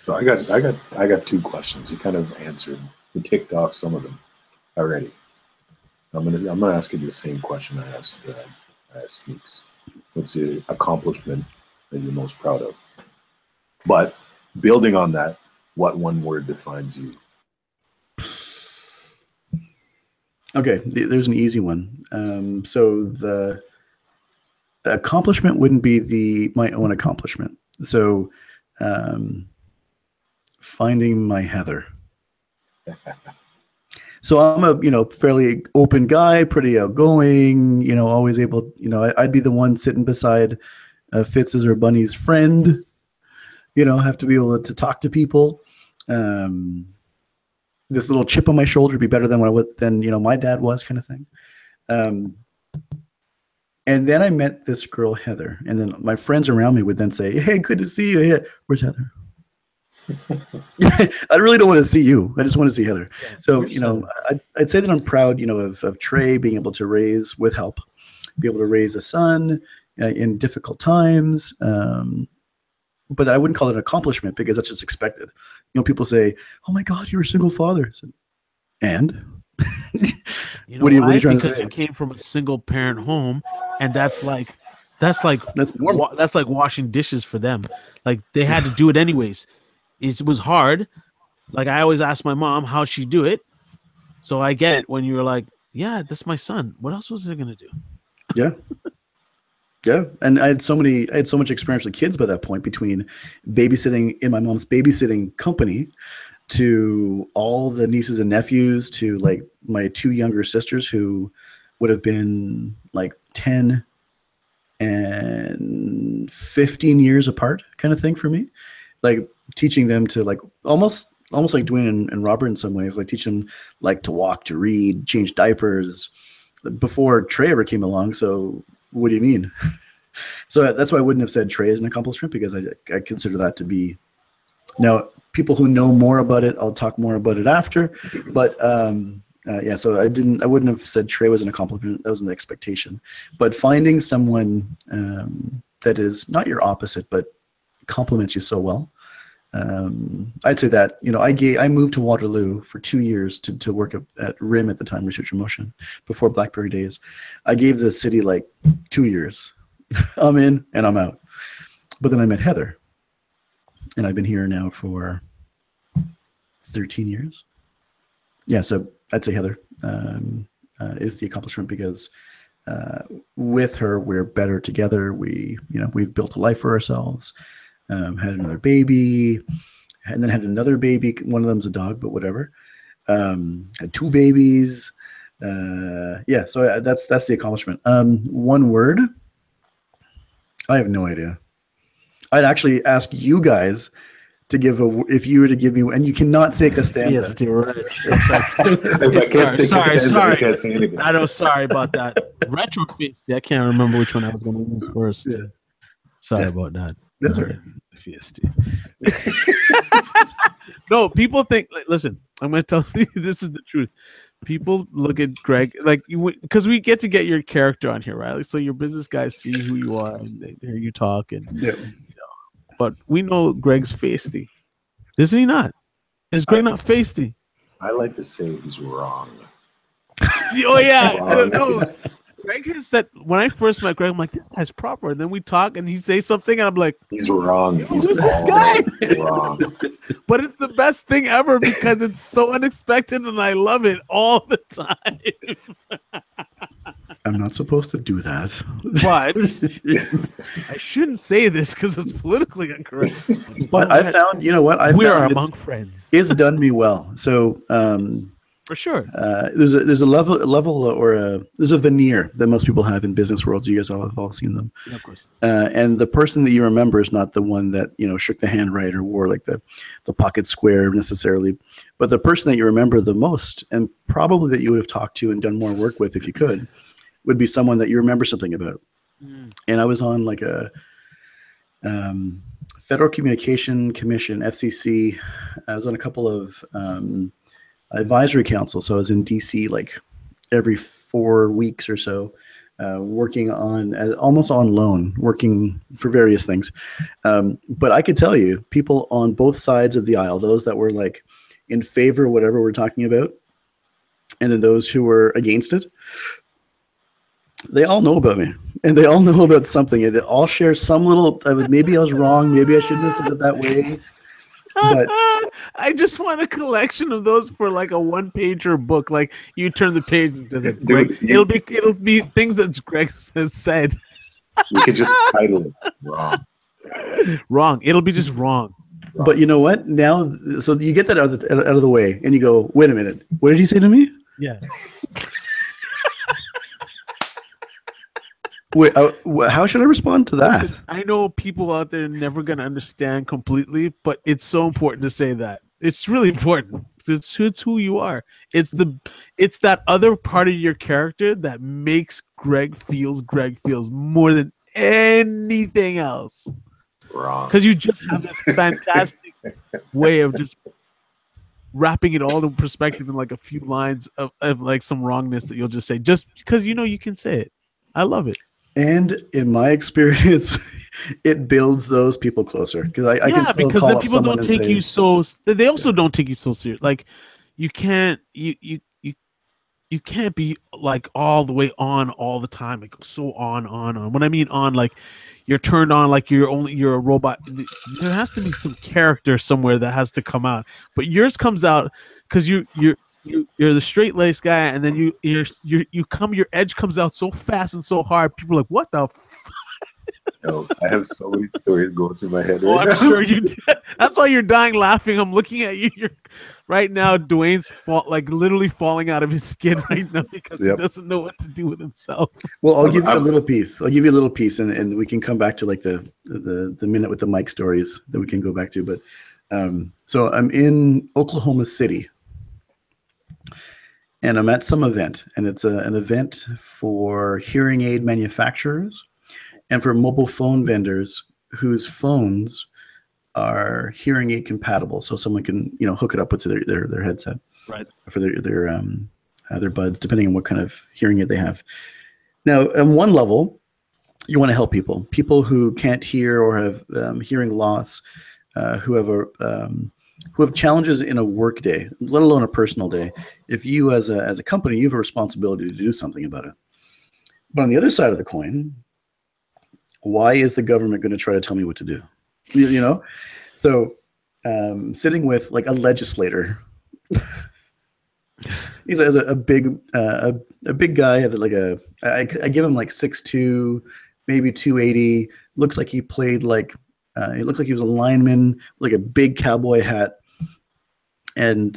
So I got two questions. You kind of answered, you ticked off some of them already. I'm gonna ask you the same question I asked Sneaks. What's the accomplishment that you're most proud of? But building on that, what one word defines you? Okay, there's an easy one. So the accomplishment wouldn't be my own accomplishment. So finding my Heather. So I'm a fairly open guy, pretty outgoing, always able, I'd be the one sitting beside Fitz's or Bunny's friend, have to be able to talk to people. This little chip on my shoulder would be better than my dad was, kind of thing. And then I met this girl, Heather, and then my friends around me would then say, "Hey, good to see you. Hey, where's Heather?" I really don't want to see you. I just want to see Heather. Yeah, so, I'd say that I'm proud, of Trey being able to raise with help, be able to raise a son in difficult times. But I wouldn't call it an accomplishment because that's just expected. People say, "Oh my God, you're a single father." So, and what are you trying to say? Because you came from a single parent home, and that's like normal. That's like washing dishes for them. Like they had to do it anyways. It was hard. Like I always ask my mom how'd she do it. So I get it when you were like, "Yeah, that's my son. What else was I gonna do?" Yeah. Yeah, and I had so much experience with kids by that point, between babysitting in my mom's babysitting company, to all the nieces and nephews, to like my two younger sisters who would have been like 10 and 15 years apart, kind of thing for me. Like teaching them to like almost like Dwayne and Robert in some ways, like teach them like to walk, to read, change diapers before Trey ever came along. So what do you mean? So that's why I wouldn't have said Trey is an accomplishment, because I consider that to be, now people who know more about it, I'll talk more about it after, but yeah, so I wouldn't have said Trey was an accomplishment. That was an expectation. But finding someone that is not your opposite, but complements you so well, I'd say that, I moved to Waterloo for 2 years to work at RIM at the time, Research in Motion, before BlackBerry days. I gave the city like 2 years. I'm in and I'm out. But then I met Heather, and I've been here now for 13 years. Yeah, so I'd say Heather is the accomplishment, because with her we're better together. We've built a life for ourselves. Had another baby, and then had another baby. One of them's a dog, but whatever. Had 2 babies. Yeah, so that's the accomplishment. One word, I have no idea. I'd actually ask you guys to give if you were to give me, and you cannot say Costanza. Yes, sorry. I know. Sorry about that. Retro Fiesty. I can't remember which one I was going to use first. Yeah. Sorry about that. That's all right. Fiesty. No, people think. Listen, I'm going to tell you. This is the truth. People look at Greg like because we get to get your character on here, right? Like, so your business guys see who you are and they hear you talk, and but we know Greg's feisty. Isn't he not? Is Greg not feisty? I like to say he's wrong. Oh yeah, no. Greg has said when I first met Greg, I'm like, this guy's proper. And then we talk, and he says something, and I'm like, he's wrong. Who's this guy? Wrong. But it's the best thing ever because it's so unexpected, and I love it all the time. I'm not supposed to do that. But I shouldn't say this because it's politically incorrect. But I found, you know what? We are among friends. It's done me well. So for sure, there's a level or there's a veneer that most people have in business worlds. You guys all have all seen them. Yeah, of course. And the person that you remember is not the one that shook the hand right or wore like the pocket square necessarily, but the person that you remember the most, and probably that you would have talked to and done more work with if you could, would be someone that you remember something about. And I was on like a Federal Communication Commission, FCC. I was on a couple of advisory council. So I was in DC like every 4 weeks or so, working on almost on loan, working for various things. But I could tell you, people on both sides of the aisle, those that were like in favor of whatever we're talking about, and then those who were against it, they all know about me, and they all know about something, and they all share some little. Maybe I was wrong. Maybe I shouldn't have said it that way. But I just want a collection of those for like a one-pager book. Like you turn the page, and does it? Greg, it'll be things that Greg has said. We could just title it wrong. Wrong. It'll be just wrong. But you know what? Now, so you get that out of the way, and you go, "Wait a minute. What did you say to me?" Yeah. Wait, how should I respond to that? Listen, I know people out there are never going to understand completely, but it's so important to say that. It's really important. It's who you are. It's that other part of your character that makes Greg feels more than anything else. Wrong. Because you just have this fantastic way of just wrapping it all in perspective in like a few lines of like some wrongness that you'll just say just because you can say it. I love it. And in my experience, it builds those people closer because I can still because call then up people someone don't take you so. They also don't take you so serious. Like you can't you can't be like all the way on all the time, like so on. When I mean on, like you're turned on, like you're a robot. There has to be some character somewhere that has to come out, but yours comes out because you're the straight-laced guy, and then your edge comes out so fast and so hard. People are like, "What the?" No, I have so many stories going through my head. Right now. I'm sure you did. That's why you're dying laughing. I'm looking at you. Right now, Dwayne's literally falling out of his skin right now because he doesn't know what to do with himself. Well, I'll give you a little piece. And we can come back to like the minute with the mic stories that we can go back to. But so I'm in Oklahoma City. And I'm at some event, and it's an event for hearing aid manufacturers and for mobile phone vendors whose phones are hearing aid compatible, so someone can hook it up with their headset, right, for their buds, depending on what kind of hearing aid they have. Now, on one level, you want to help people who can't hear or have hearing loss, who have challenges in a work day, let alone a personal day. If you as a company, you have a responsibility to do something about it. But on the other side of the coin, why is the government going to try to tell me what to do? So sitting with like a legislator, he's a big guy. I give him like 6'2", maybe 280. Looks like he played like. He looked like he was a lineman, like a big cowboy hat, and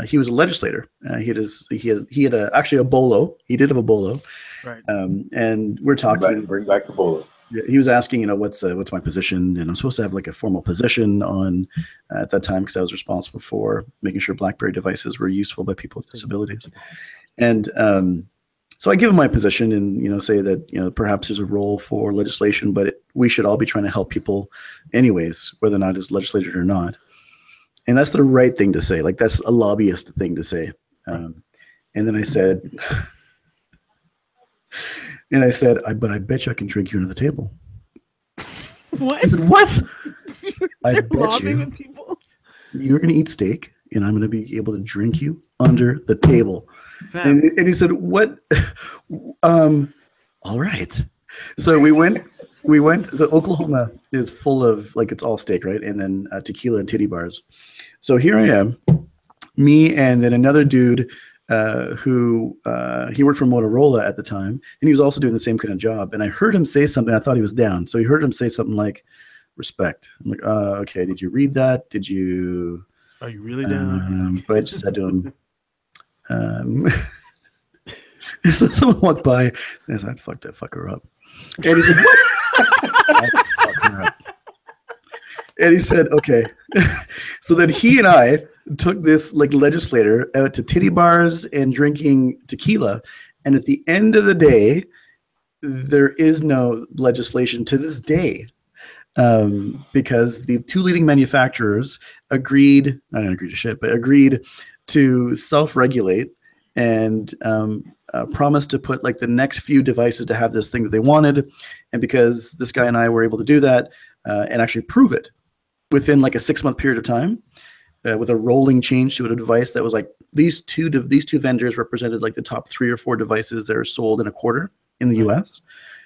he was a legislator. He had actually a bolo. He did have a bolo, right? And we're talking. Bring back the bolo. He was asking, what's my position, and I'm supposed to have like a formal position on at that time because I was responsible for making sure BlackBerry devices were useful by people with disabilities, and so I give him my position and say that perhaps there's a role for legislation, but we should all be trying to help people, anyways, whether or not it's legislated or not, and that's the right thing to say. Like that's a lobbyist thing to say, and then I said. And I said, but I bet you I can drink you under the table. What? I said, what? I You're bet you people? you're going to eat steak and I'm going to be able to drink you under the table. And he said, what? All right. So we went. So Oklahoma is full of it's all steak, right? And then tequila and titty bars. So here I am, me and then another dude who he worked for Motorola at the time, and he was also doing the same kind of job. And I heard him say something. I thought he was down. So he heard him say something like, respect. I'm like, okay, did you read that? Did you? Are you really down? But I just said to him, so someone walked by, and I said, I'd fuck that fucker up. And he said, what? I'd fuck her up. And he said, okay. So then he and I took this legislator out to titty bars and drinking tequila. And at the end of the day, there is no legislation to this day because the two leading manufacturers agreed to self-regulate and promised to put the next few devices to have this thing that they wanted. And because this guy and I were able to do that and actually prove it within a 6-month period of time, with a rolling change to a device that was these two vendors represented the top 3 or 4 devices that are sold in a quarter in the U.S.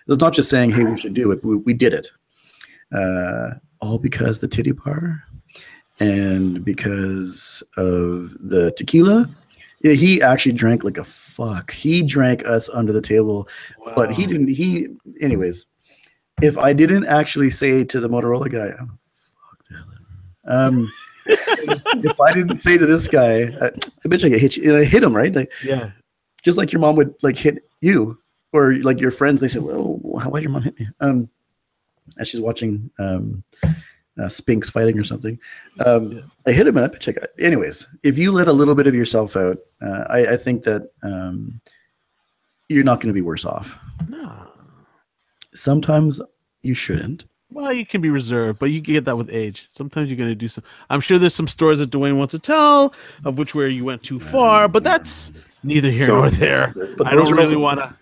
It's not just saying, hey, we should do it. We did it. All because the titty bar and because of the tequila. Yeah, he actually drank like a fuck. He drank us under the table. Wow. But he didn't. Anyways, if I didn't actually say to the Motorola guy, oh, fuck the hell. If I didn't say to this guy, I bet you I could hit you. And I hit him, right? Yeah. Just like your mom would hit you, or your friends. They said, "Well, why'd your mom hit me?" As she's watching Spinks fighting or something. I hit him, and I bet you I got. Anyways, if you let a little bit of yourself out, I think that you're not going to be worse off. No. Sometimes you shouldn't. Well, you can be reserved, but you get that with age. Sometimes you're going to do some. I'm sure there's some stories that Dwayne wants to tell of where you went too far, but that's neither here nor there. But I don't really want to.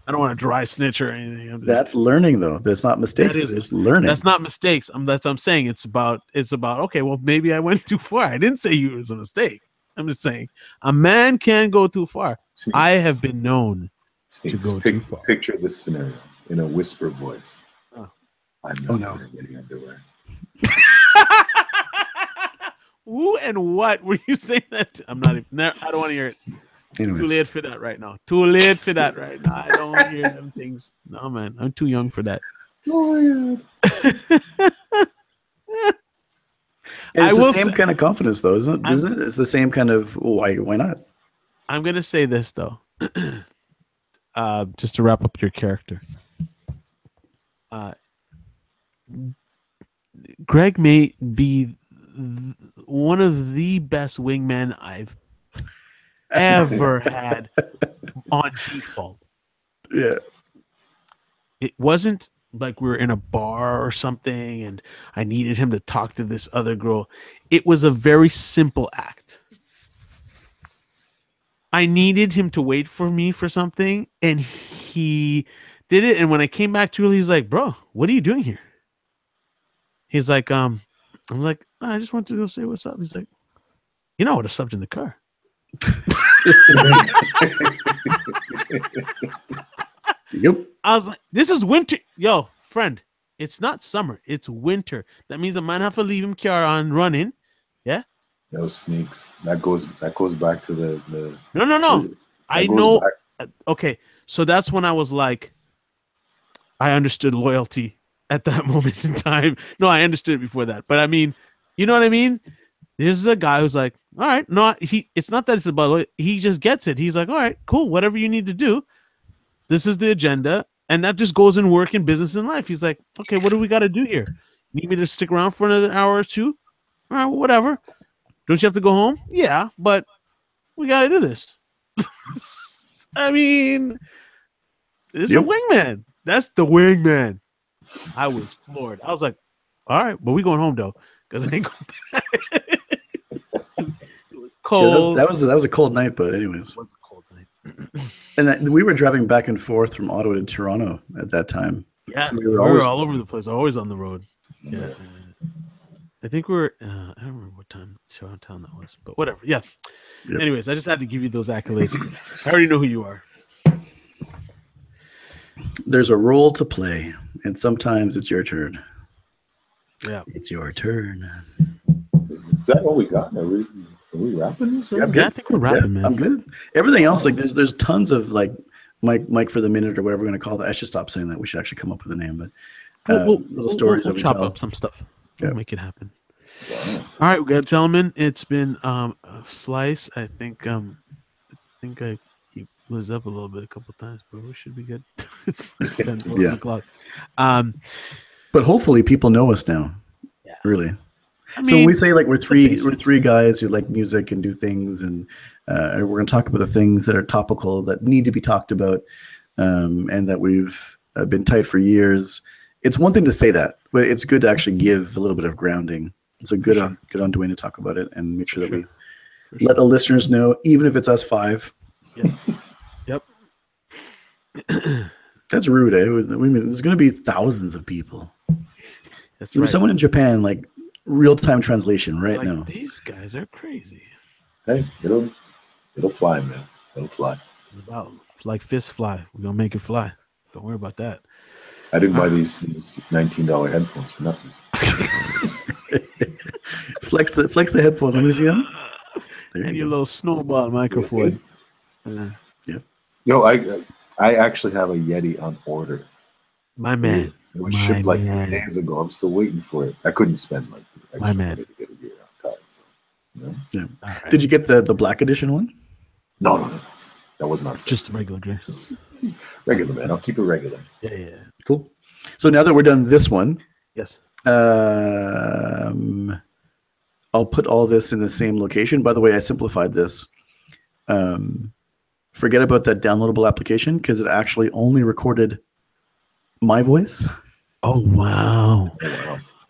I don't want to dry snitch or anything. That's learning, though. That's not mistakes. It's learning. That's not mistakes. That's what I'm saying. It's about. Okay, well, maybe I went too far. I didn't say it was a mistake. I'm just saying a man can go too far. I have been known to go too far. Picture this scenario in a whisper voice. Oh no! Getting underwear. Who and what were you saying that to? I'm not even. I don't want to hear it. Anyways. Too late for that right now. Too late for that right now. I don't want to hear them things. No, man. I'm too young for that. Oh, it's the same kind of confidence, though, isn't it? It's the same kind of why not? I'm gonna say this though, just to wrap up your character. Greg may be one of the best wingmen I've ever had on default. Yeah. It wasn't like we were in a bar or something and I needed him to talk to this other girl. It was a very simple act. I needed him to wait for me for something and he did it. And when I came back to it, he's like, bro, what are you doing here? He's like, I'm like, I just want to go say what's up. He's like, I would have slept in the car. Yep. I was like, this is winter. Yo, friend, it's not summer. It's winter. That means I might have to leave him car on running. Yeah. No sneaks. That goes back to the No. I know. Okay. So that's when I was like, I understood loyalty at that moment in time. No, I understood it before that. But I mean, you know what I mean? This is a guy who's like, all right, it's not that it's about loyalty. He just gets it. He's like, all right, cool. Whatever you need to do. This is the agenda. And that just goes in work and business and life. He's like, okay, what do we got to do here? Need me to stick around for another hour or two? All right, whatever. Don't you have to go home? Yeah, but we got to do this. I mean, it's a wingman. That's the wingman. I was floored. I was like, all right, but we going home though, because I ain't going back. It was cold. Yeah, that was a cold night, but anyways. It was a cold night. And we were driving back and forth from Ottawa to Toronto at that time. Yeah, so we were all over the place, always on the road. Yeah. I think I don't remember what time town that was, but whatever. Yeah. Yep. Anyways, I just had to give you those accolades. I already know who you are. There's a role to play, and sometimes it's your turn. Yeah. It's your turn. Is that all we got? Are we wrapping this? Yeah, I think we're wrapping, man. I'm good. Everything else, like there's tons of like Mike for the minute or whatever we're going to call that. I should stop saying that. We should actually come up with a name, but little stories we'll that we chop tell. up some stuff. We'll make it happen. All right, gentlemen. It's been a slice. I think I keep Liz up a little bit a couple times, but we should be good. It's like 10, 11 o'clock. But hopefully people know us now. Yeah. Really. I mean, so when we say like we're three guys who like music and do things, and we're going to talk about the things that are topical that need to be talked about, and that we've been tight for years. It's one thing to say that, but it's good to actually give a little bit of grounding. So good on Dwayne to talk about it and make sure that we let the listeners know, even if it's us five. Yep. That's rude, eh? There's going to be thousands of people. That's right. Someone in Japan, like real-time translation right now. These guys are crazy. Hey, it'll fly, man. It'll fly. About like fist fly. We're gonna make it fly. Don't worry about that. I didn't buy these $19 headphones for nothing. flex the headphones. Let me see them. And your little snowball microphone. Yeah. Yo, I actually have a Yeti on order. My man. It was shipped like 3 days ago. I'm still waiting for it. I couldn't spend like extra money to get it here on time. You know? Yeah. Right. Did you get the black edition one? No. That was not just the regular gray. Regular, man. I'll keep it regular. Yeah. Cool. So now that we're done this one, yes. I'll put all this in the same location. By the way, I simplified this. Forget about that downloadable application because it actually only recorded my voice. Oh wow!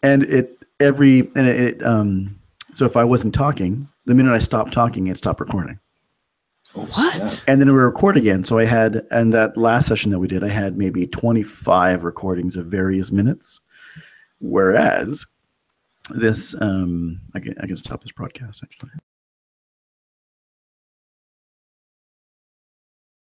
And so if I wasn't talking, the minute I stopped talking, it stopped recording. What? And then we record again. So and that last session that we did, I had maybe 25 recordings of various minutes. Whereas this, I can stop this broadcast actually.